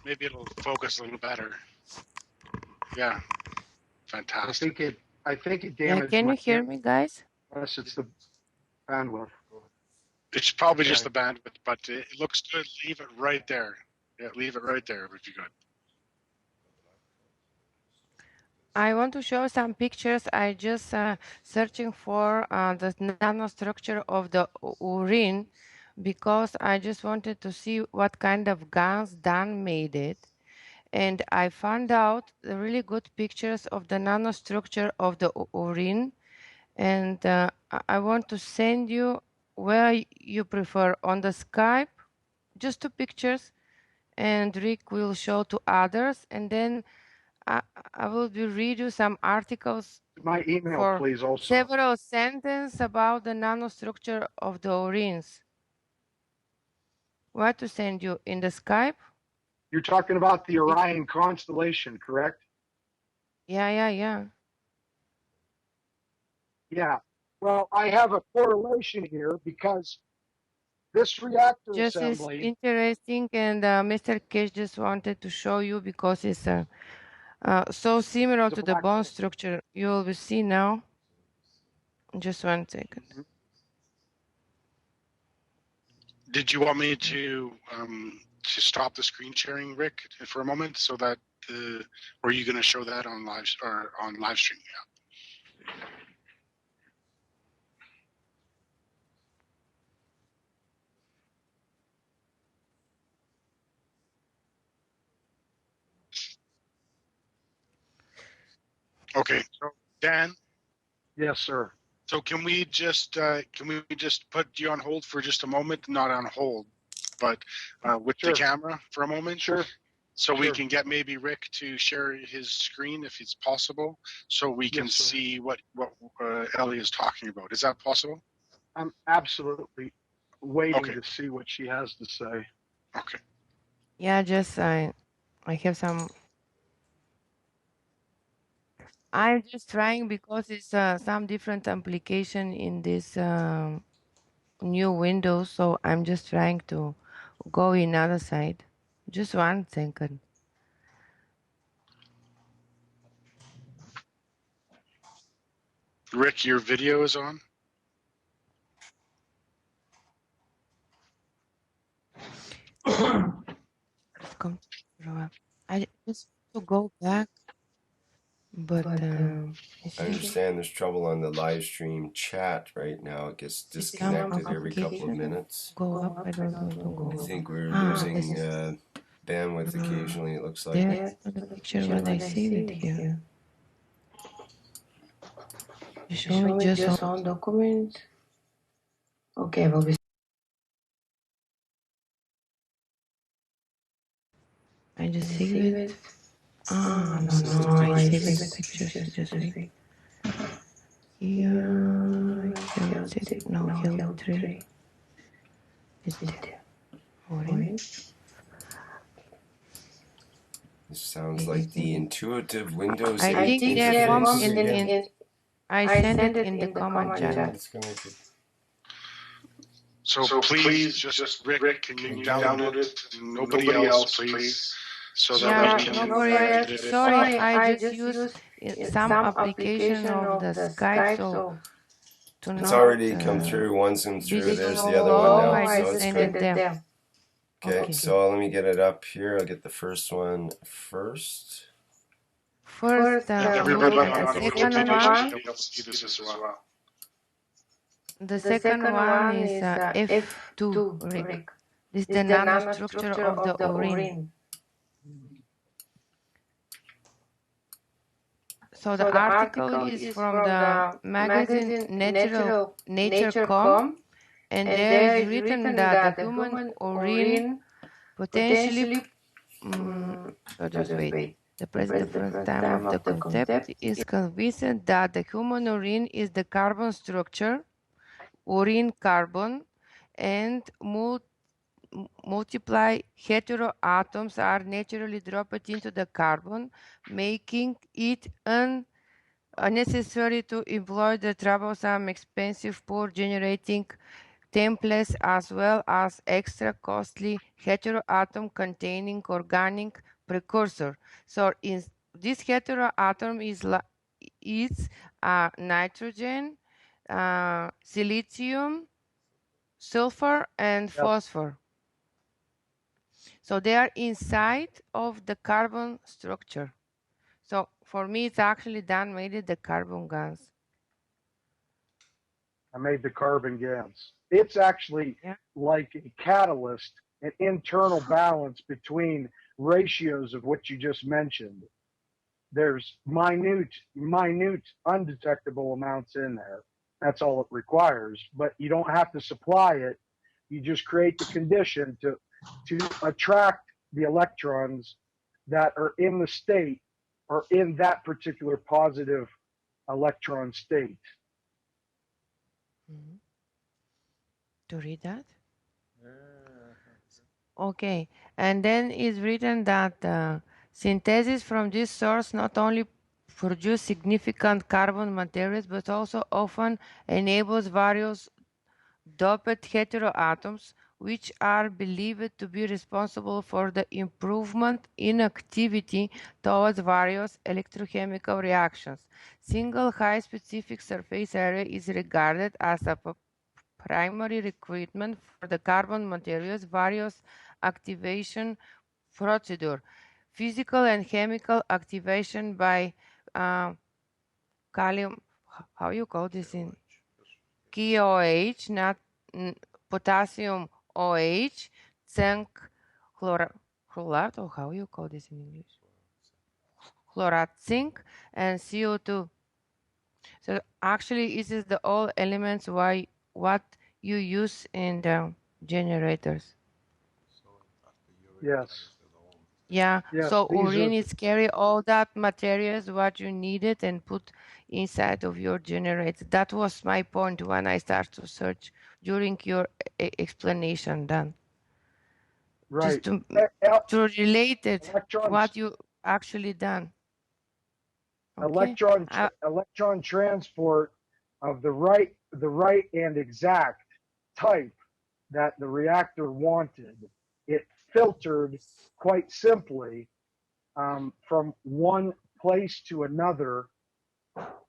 Maybe it'll focus a little better. Yeah, fantastic. I think it Yeah, damaged. can you hear me, guys? Unless it's the bandwidth. It's probably just the bandwidth, but it looks good. Leave it right there. Yeah, leave it right there if you could. I want to show some pictures. I just searching for the nanostructure of the urine because I just wanted to see what kind of guns Dan made it. And I found out the really good pictures of the nanostructure of the urine. And I want to send you where you prefer, on the Skype, just 2 pictures, and Rick will show to others, and then I will read you some articles My email, for please, also. several sentences about the nanostructure of the urines. What to send you in the Skype? You're talking about the Orion constellation, correct? Yeah. Yeah. Well, I have a correlation here because this reactor Just is assembly. interesting, and Mr. Cage just wanted to show you because it's so similar to the bone structure. You will see now. Just 1 second. Did you want me to stop the screen sharing, Rick, for a moment, so that or are you going to show that on live stream? Yeah. Okay, so Dan. Yes, sir. So can we just put you on hold for just a moment? Not on hold, but with the camera for a moment. Sure. So we can get maybe Rick to share his screen if it's possible, so we can see what Ellie is talking about. Is that possible? I'm absolutely waiting to see what she has to say. Okay. Yeah, just I have some. I'm just trying because it's some different application in this new Windows, so I'm just trying to go in other side. Just 1 second. Rick, your video is on. I just to go back, but I understand there's trouble on the live stream chat right now. It gets disconnected every couple of minutes. Go up. I don't know to go. I think we're losing bandwidth occasionally. It looks like. There's the picture when I see it here. You show me just on document. Okay, will be. I just save it. No, I save the pictures. Just wait. Here, he'll 3. This sounds like the intuitive Windows 8 I think they're interface. I send it in the comment chat. So please, just Rick, can you download it? Nobody else, please, so that we can. Nobody. Sorry, I just used some application of the Skype, so to It's not already come through. One's come through. be There's so the other one low, now. I So just it's send good. it them. Okay, so let me get it up here. I'll get the first one first. First, Everybody look on at the the second rotation one. they'll see this as well. The second one is F2 rig. This is the nanostructure of the urine. So the article is from the magazine Nature.com, and there is written that the human urine potentially. Just wait. The first time of the concept is convinced that the human urine is the carbon structure, urine carbon, and multiply heteroatoms are naturally dropped into the carbon, making it unnecessary to employ the troublesome, expensive, poor generating templates as well as extra costly heteroatom containing organic precursor. So this heteroatom is nitrogen, silicium, sulfur, and phosphor. So they are inside of the carbon structure. So for me, it's actually done made it the carbon gas. I made the carbon gas. It's actually like a catalyst, an internal balance between ratios of what you just mentioned. There's minute, undetectable amounts in there. That's all it requires, but you don't have to supply it. You just create the condition to attract the electrons that are in the state or in that particular positive electron state. To read that? Okay, and then it's written that synthesis from this source not only produce significant carbon materials but also often enables various doped heteroatoms which are believed to be responsible for the improvement in activity towards various electrochemical reactions. Single high specific surface area is regarded as a primary requirement for the carbon materials various activation procedure, physical and chemical activation by calcium, how you call this in KOH, not potassium OH, zinc chloride, or how you call this in English? Chloride, zinc, and CO2. So actually, this is the all elements what you use in the generators. Yes. Yeah. Yes, So these urine are is carry all that materials what you needed and put inside of your generator. That was my point when I started to search during your explanation, Dan. right. Just to relate it, what you actually done. Okay. Electron transport of the right and exact type that the reactor wanted. It filtered quite simply from one place to another.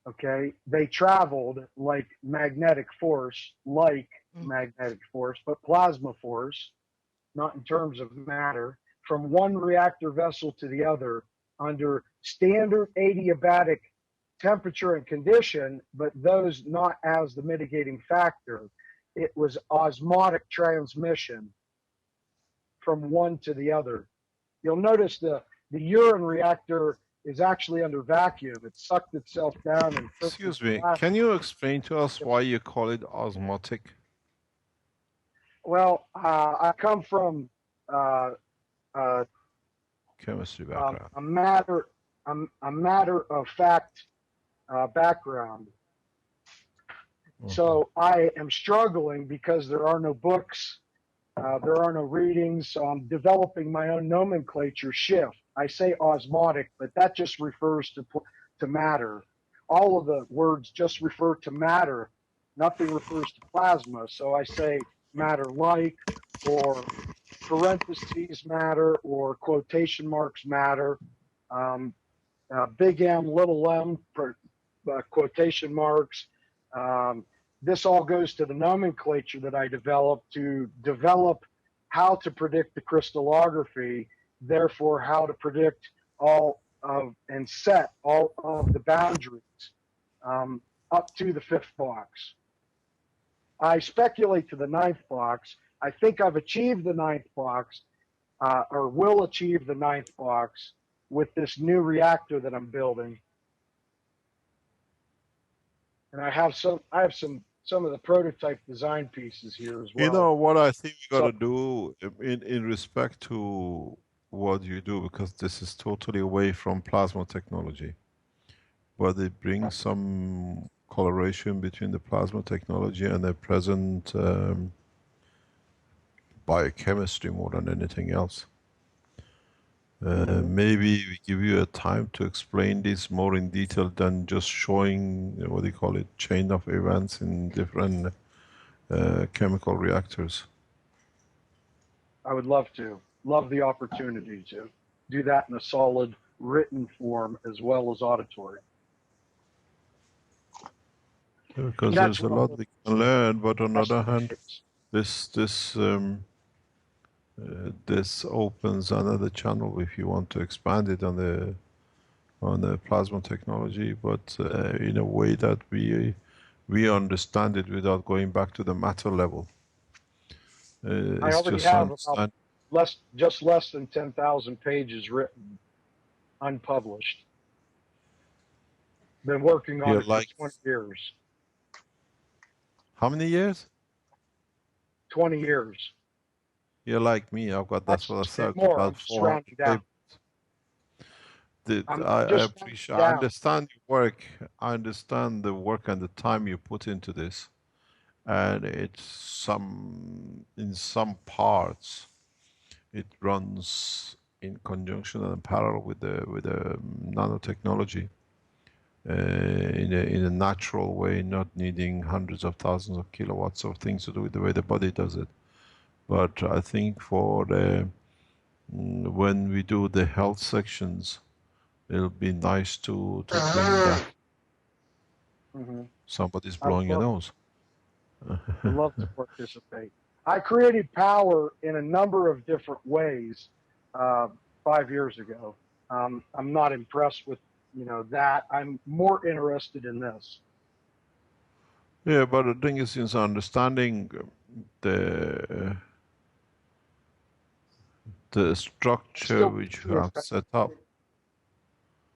Okay, they traveled like magnetic force, but plasma force, not in terms of matter, from one reactor vessel to the other under standard adiabatic temperature and condition, but those not as the mitigating factor. It was osmotic transmission from one to the other. You'll notice the urine reactor is actually under vacuum. It sucked itself down and excuse me, can you explain to us why you call it osmotic? Well, I come from chemistry background. A matter of fact background. So I am struggling because there are no books There are no readings. So I'm developing my own nomenclature shift. I say osmotic, but that just refers to matter. All of the words just refer to matter. Nothing refers to plasma. So I say matter like, or parentheses matter, or quotation marks matter. Um, big M, little m, quotation marks. Um, this all goes to the nomenclature that I developed to develop how to predict the crystallography, therefore how to predict all of and set all of the boundaries um, up to the fifth box. I speculate to the ninth box. I think I've achieved the ninth box, or will achieve the ninth box with this new reactor that I'm building. And I have some of the prototype design pieces here as You well. know what I think we got So to do in respect to what you do, because this is totally away from plasma technology, but it brings some coloration between the plasma technology and the present biochemistry more than anything else. Maybe we give you a time to explain this more in detail than just showing, what do you call it, chain of events in different chemical reactors. I would love the opportunity to do that in a solid written form as well as auditory. Because That's there's a what lot we can learn, but on the other hand, it's this opens another channel if you want to expand it on the plasma technology, but in a way that we understand it without going back to the matter level. I It's already just have about understand. less than 10,000 pages written, unpublished. Been working on You're it for like, 20 years. how many years? 20 years. You're like me. I've got, that's what I Actually, said, more. I'm about just 400 rounding down. papers. I'm I just rounding appreciate, I down. understand your work. I understand the work and the time you put into this. And it's in some parts, it runs in conjunction and parallel with the nanotechnology in a natural way, not needing hundreds of thousands of kilowatts of things to do with the way the body does it. But I think for when we do the health sections, it'll be nice to bring that. Somebody's blowing your nose. I'd love to participate. I created power in a number of different ways 5 years ago. I'm not impressed with that. I'm more interested in this. Yeah, but the thing is, is understanding the structure which you have set up.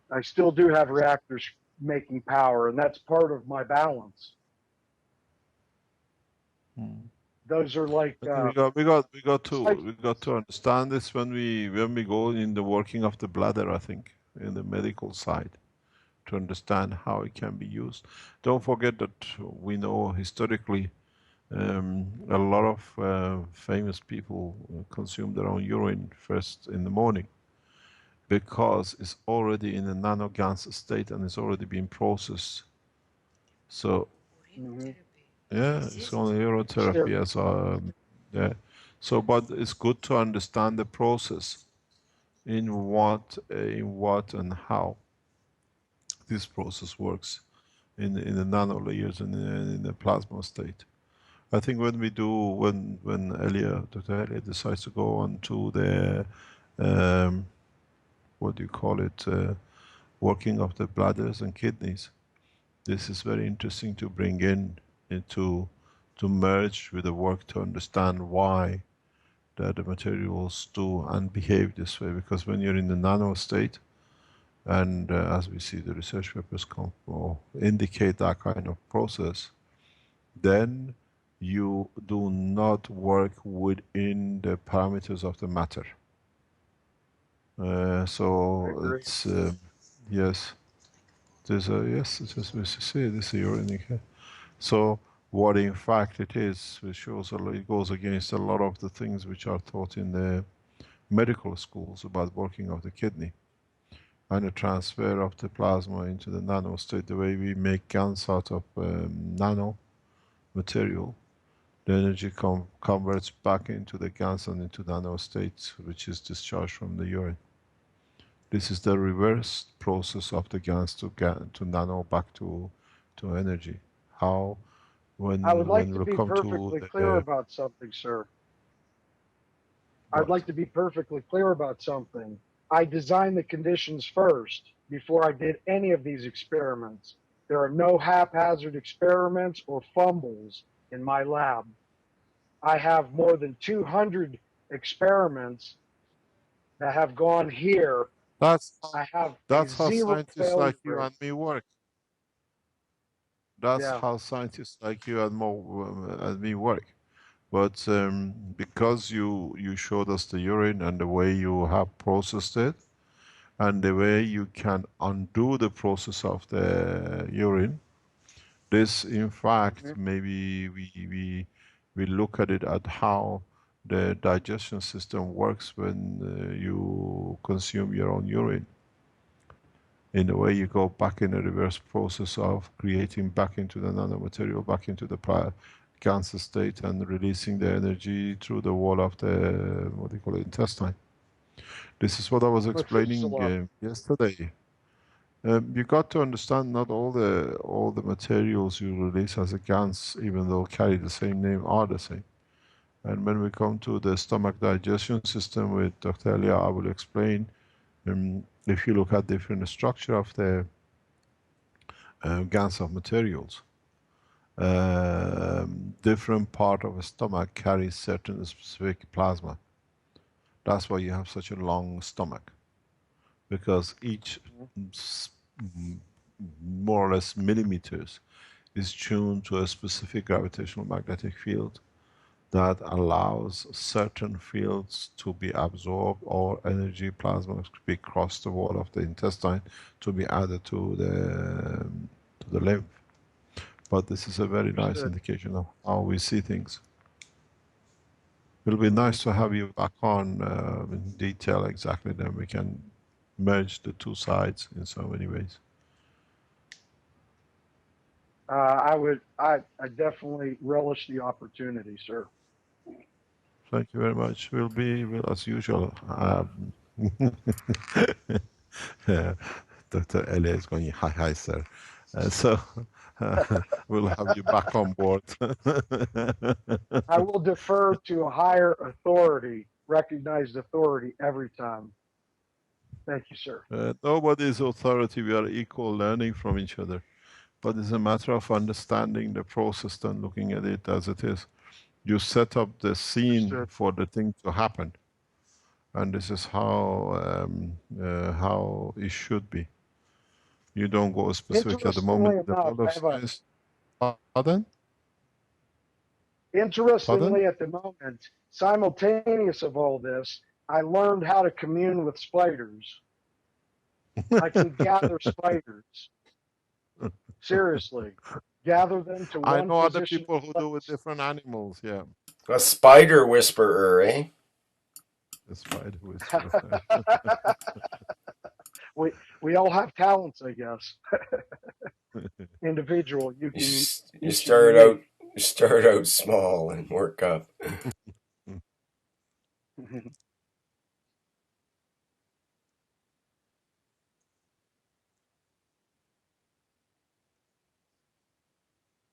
I still do have reactors making power, and that's part of my balance. Those are like we got to understand this when we go in the working of the bladder. I think in the medical side, to understand how it can be used. Don't forget that we know historically a lot of famous people consume their own urine first in the morning, because it's already in a nanogans state and it's already been processed. So yeah, it's only urotherapy as yeah. So, but it's good to understand the process in what and how this process works in the nano layers and in the plasma state. I think when Dr. Elia decides to go on to the what do you call it, working of the bladders and kidneys, this is very interesting to bring into to merge with the work to understand why the materials do and behave this way. Because when you're in the nano state, and as we see the research papers come or indicate that kind of process, then you do not work within the parameters of the matter. So it's yes, there's a yes. It's just we see this is your indicator. So what in fact it is, which shows it goes against a lot of the things which are taught in the medical schools about working of the kidney and the transfer of the plasma into the nano state. The way we make GANs out of nano material, the energy converts back into the GANs and into nano states, which is discharged from the urine. This is the reverse process of the GANs to nano back to energy. How I would like when to we be come to perfectly clear the about something, sir. I'd what? like to be perfectly clear about something. I designed the conditions first before I did any of these experiments. There are no haphazard experiments or fumbles in my lab. I have more than 200 experiments that have gone here. That's I have a that's how zero scientists like failure you rate. and me work. That's Yeah. how scientists like you and me work. But because you showed us the urine and the way you have processed it, and the way you can undo the process of the urine, this in fact Mhm. maybe we look at it at how the digestion system works when you consume your own urine. In a way, you go back in a reverse process of creating back into the nanomaterial, back into the cancer state, and releasing the energy through the wall of the, what do you call it, intestine. This is what I was explaining Methuselah. yesterday. You got to understand not all the materials you release as a GANs, even though carry the same name, are the same. And when we come to the stomach digestion system with Dr. Elia, I will explain. If you look at different structure of the GANs of materials, different part of a stomach carries certain specific plasma. That's why you have such a long stomach, because each more or less millimeters is tuned to a specific gravitational magnetic field that allows certain fields to be absorbed or energy plasma to be across the wall of the intestine to be added to the lymph. But this is a very nice Understood. indication of how we see things. It'll be Mhm. nice to have you back on in detail exactly, then we can merge the two sides in so many ways. I definitely relish the opportunity, sir. Thank you very much. We'll as usual. Dr. Elia is going, hi, hi, sir. So we'll have you back on board. I will defer to a higher authority, recognized authority every time. Thank you, sir. Nobody is authority. We are equal, learning from each other. But it's a matter of understanding the process and looking at it as it is. You set up the scene Understood. for the thing to happen. And this is how it should be. You don't go specific at the moment. Interestingly The enough, world of I have a science. Pardon? Pardon? interestingly at the moment, simultaneous of all this, I learned how to commune with spiders. I can gather spiders. Seriously. Gather them to I one know other position people in who do with place. different animals. Yeah, A spider whisperer, eh? the spider whisperer. we all have talents, I guess. Individual, You each unique. start out small and work up.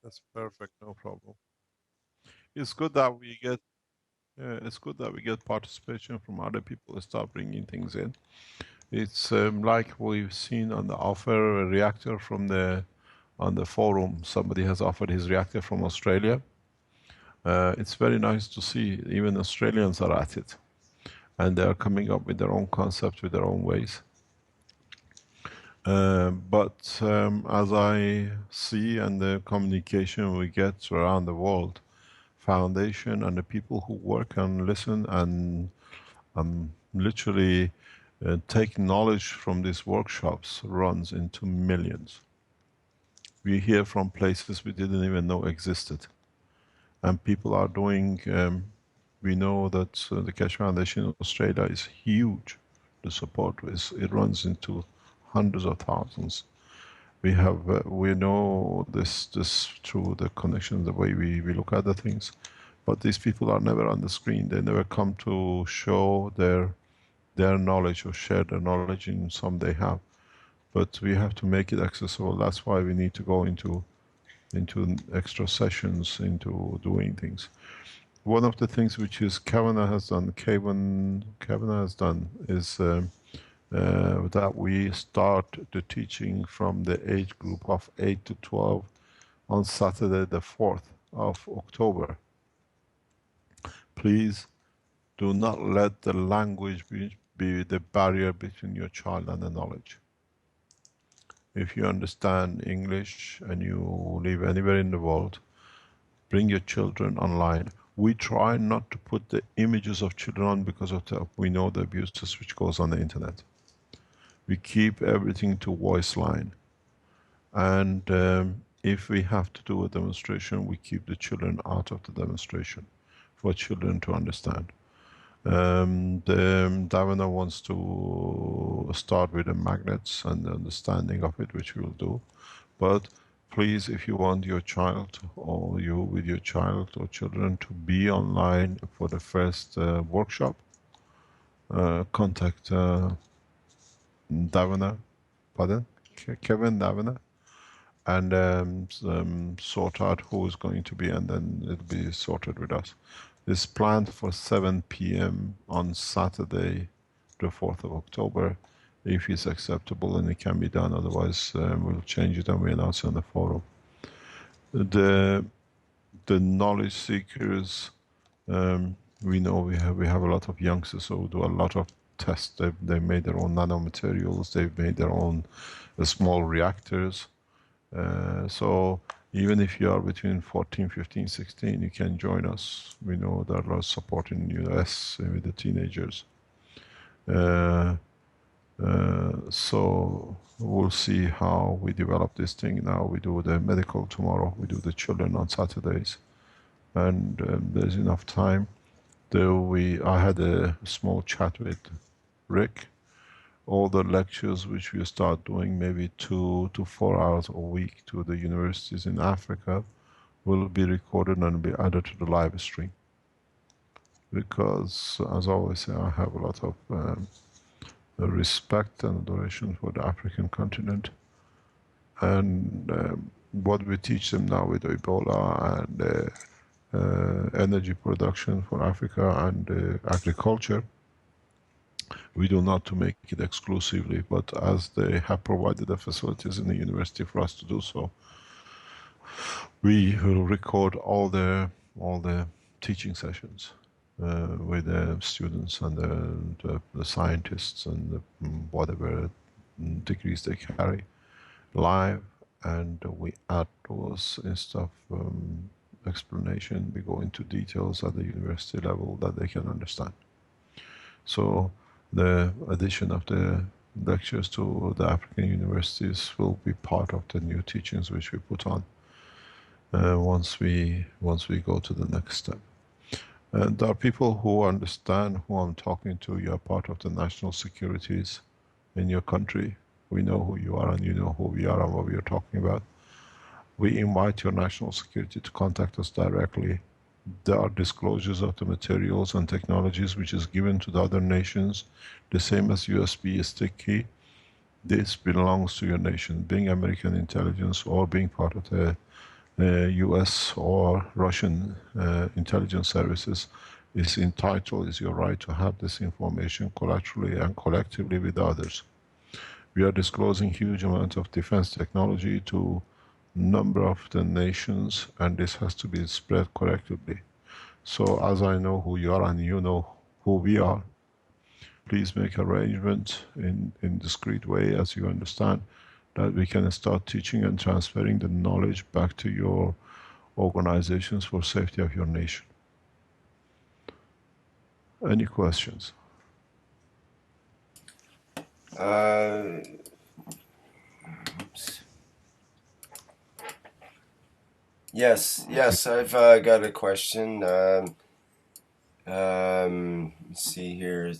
That's perfect. No problem. It's good that we get. It's good that we get participation from other people and start bringing things in. It's like we've seen on the offer a reactor from on the forum. Somebody has offered his reactor from Australia. It's very nice to see even Australians are at it, and they are coming up with their own concepts, with their own ways. But as I see and the communication we get around the world, Foundation and the people who work and listen and literally take knowledge from these workshops runs into millions. We hear from places we didn't even know existed. And people are doing, we know that the Keshe Foundation in Australia is huge. The support is, it runs into hundreds of thousands. We have, we know this through the connection, the way we look at the things. But these people are never on the screen. They never come to show their knowledge or share their knowledge in some they have. But we have to make it accessible. That's why we need to go into extra sessions, into doing things. One of the things which is Kavanagh has done is that we start the teaching from the age group of 8 to 12 on Saturday the 4th of October. Please do not let the language be the barrier between your child and the knowledge. If you understand English and you live anywhere in the world, bring your children online. We try not to put the images of children on because of we know the abuses which goes on the internet. We keep everything to voice line. And if we have to do a demonstration, we keep the children out of the demonstration for children to understand. Davina wants to start with the magnets and the understanding of it, which we'll do. But please, if you want your child or you with your child or children to be online for the first workshop, contact Davina, pardon? Kevin Davina, and sort out who is going to be, and then it'll be sorted with us. It's planned for 7 p.m. on Saturday, the 4th of October, if it's acceptable and it can be done. Otherwise, we'll change it and we announce it on the forum. The knowledge seekers, we know we have a lot of youngsters who do a lot of tests. They've made their own nanomaterials. They've made their own small reactors. So even if you are between 14, 15, 16, you can join us. We know there are a lot of support in the US with the teenagers. So we'll see how we develop this thing now. We do the medical tomorrow. We do the children on Saturdays. And there's enough time. I had a small chat with Rick. All the lectures which we start doing, maybe 2 to 4 hours a week to the universities in Africa, will be recorded and be added to the live stream. Because, as I always say, I have a lot of respect and adoration for the African continent. And what we teach them now with Ebola and energy production for Africa and agriculture, we do not to make it exclusively, but as they have provided the facilities in the university for us to do so, we will record all the teaching sessions with the students and the scientists and whatever degrees they carry live, and we add those instead of explanation, we go into details at the university level that they can understand. So the addition of the lectures to the African universities will be part of the new teachings which we put on once we go to the next step. And there are people who understand who I'm talking to. You are part of the national securities in your country. We know who you are and you know who we are and what we are talking about. We invite your national security to contact us directly. There are disclosures of the materials and technologies which is given to the other nations, the same as USB stick key. This belongs to your nation. Being American intelligence or being part of the US or Russian intelligence services is entitled, is your right to have this information collaterally and collectively with others. We are disclosing huge amount of defense technology to number of the nations, and this has to be spread collectively. So as I know who you are and you know who we are, please make arrangements in discreet way, as you understand, that we can start teaching and transferring the knowledge back to your organizations for safety of your nation. Any questions? Oops. Yes, I've got a question. Let's see here.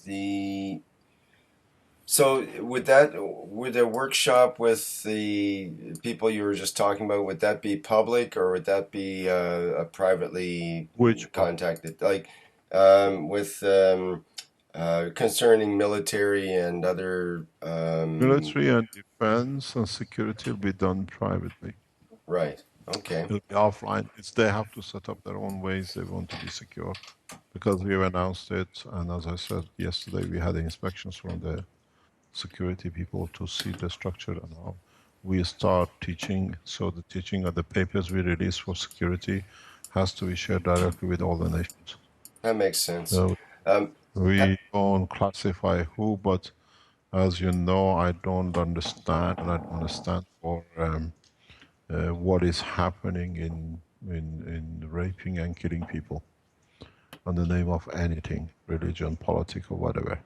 So would a workshop with the people you were just talking about, would that be public or would that be a privately Which one? contacted, like with concerning military and other Military and defense and security will be done privately. right? Okay. It'll be offline. They have to set up their own ways they want to be secure. Because we've announced it, and as I said yesterday, we had inspections from the security people to see the structure and how we start teaching. So the teaching of the papers we release for security has to be shared directly with all the nations. That makes sense. So Um, we don't classify who, but as you know, I don't understand, and I don't understand for what is happening in raping and killing people in the name of anything, religion, politics, or whatever.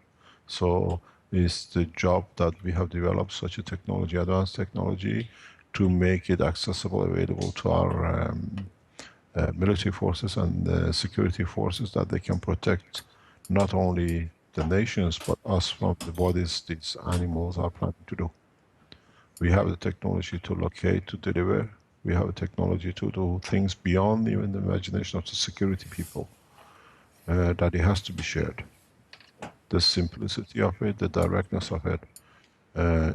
So it's the job that we have developed such a technology, advanced technology, to make it accessible, available to our military forces and security forces, that they can protect not only the nations but us from the bodies these animals are planning to do. We have the technology to locate, to deliver. We have the technology to do things beyond even the imagination of the security people. That it has to be shared. The simplicity of it, the directness of it.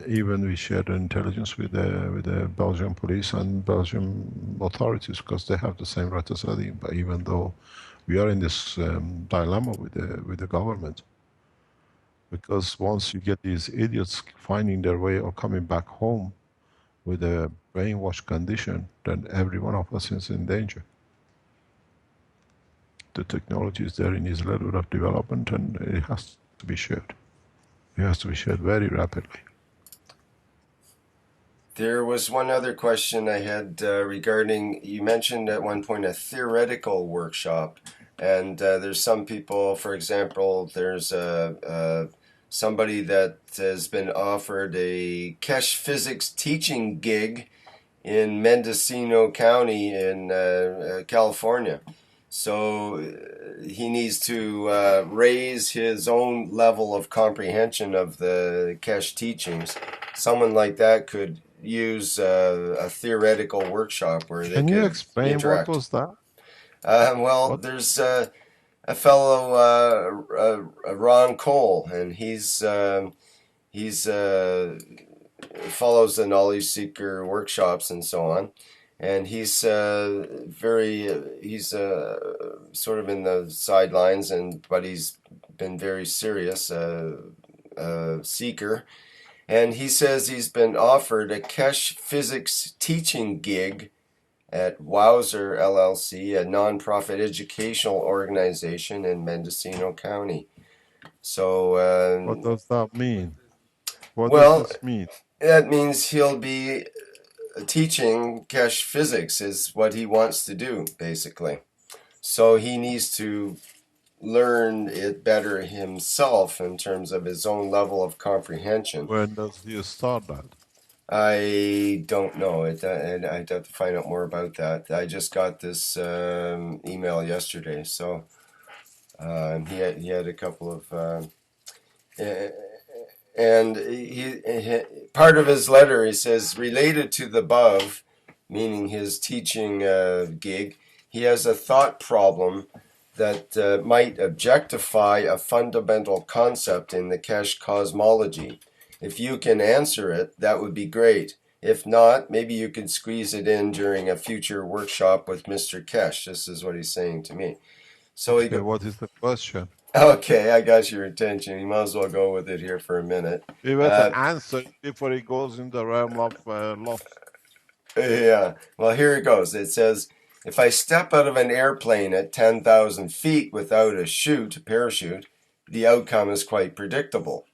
Even we share the intelligence with the Belgian police and Belgian authorities, because they have the same right as us, even though we are in this dilemma with the government. Because once you get these idiots finding their way or coming back home with a brainwashed condition, then every one of us is in danger. The technology is there in its level of development, and it has to be shared. It has to be shared very rapidly. There was one other question I had regarding, you mentioned at one point a theoretical workshop, and there's some people, for example, there's somebody that has been offered a Kesh physics teaching gig in Mendocino County in California. So he needs to raise his own level of comprehension of the Kesh teachings. Someone like that could use a theoretical workshop where they Can you could explain interact. what was that? Well, What? there's a fellow, Ron Cole, and he's follows the knowledge seeker workshops and so on, and he's sort of in the sidelines, but he's been very serious seeker, and he says he's been offered a Kesh physics teaching gig at Wowzer LLC, a nonprofit educational organization in Mendocino County. So, What does that mean? What does well, this mean? that means he'll be teaching Kesh physics is what he wants to do, basically. So he needs to learn it better himself in terms of his own level of comprehension. When does he start that? I don't know. I'd have to find out more about that. I just got this email yesterday, so he had a couple of and he part of his letter, he says, related to the above, meaning his teaching gig, he has a thought problem that might objectify a fundamental concept in the Kesh cosmology. If you can answer it, that would be great. If not, maybe you could squeeze it in during a future workshop with Mr. Kesh. This is what he's saying to me. So Okay, what is the question? Okay, I got your attention. You might as well go with it here for a minute. You better answer it before it goes in the realm of love. Yeah, well, here it goes. It says, if I step out of an airplane at 10,000 feet without a parachute, the outcome is quite predictable.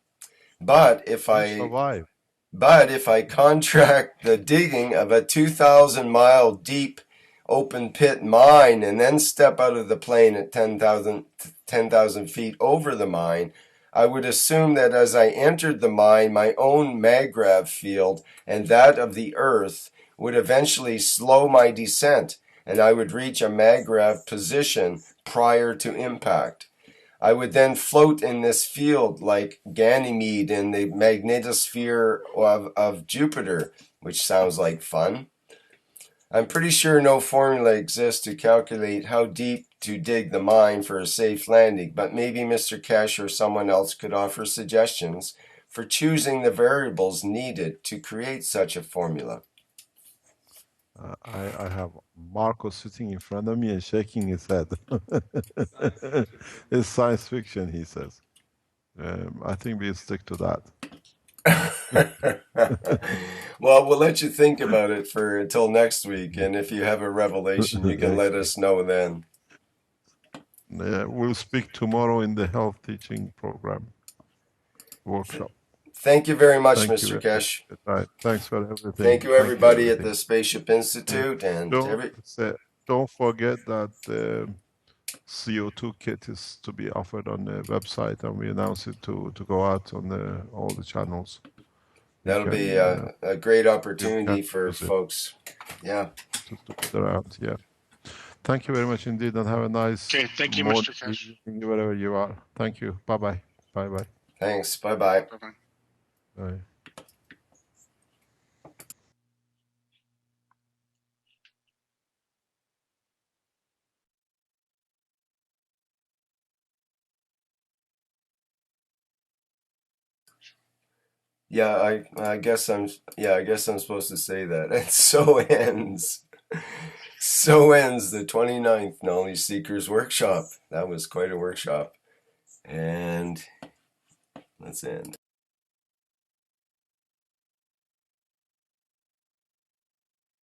But if You I survive. But if I contract the digging of a 2,000-mile deep open pit mine and then step out of the plane at 10,000 feet over the mine, I would assume that as I entered the mine, my own maggrav field and that of the earth would eventually slow my descent, and I would reach a magrev position prior to impact. I would then float in this field like Ganymede in the magnetosphere of Jupiter, which sounds like fun. I'm pretty sure no formula exists to calculate how deep to dig the mine for a safe landing, but maybe Mr. Kesh or someone else could offer suggestions for choosing the variables needed to create such a formula. I have Marco sitting in front of me and shaking his head. It's science fiction, he says. I think we'll stick to that. Well, we'll let you think about it until next week, and if you have a revelation, you can let us know then. We'll speak tomorrow in the health teaching program workshop. Thank you very much, Thank Mr. you. Kesh. Right. Thanks for everything. Thank you, everybody at the Spaceship Institute, and don't forget that the CO2 kit is to be offered on the website, and we announce it to go out on all the channels. That'll be a great opportunity for folks. Yeah. To get around. Yeah. Thank you very much indeed, and have a nice thank you, morning, Mr. Kesh. evening, wherever you are. Thank you. Bye-bye. Bye-bye. Thanks. Bye-bye. Bye-bye. Bye. Yeah, I guess I'm supposed to say that. And so ends the 29th Knowledge Seekers Workshop. That was quite a workshop. And let's end.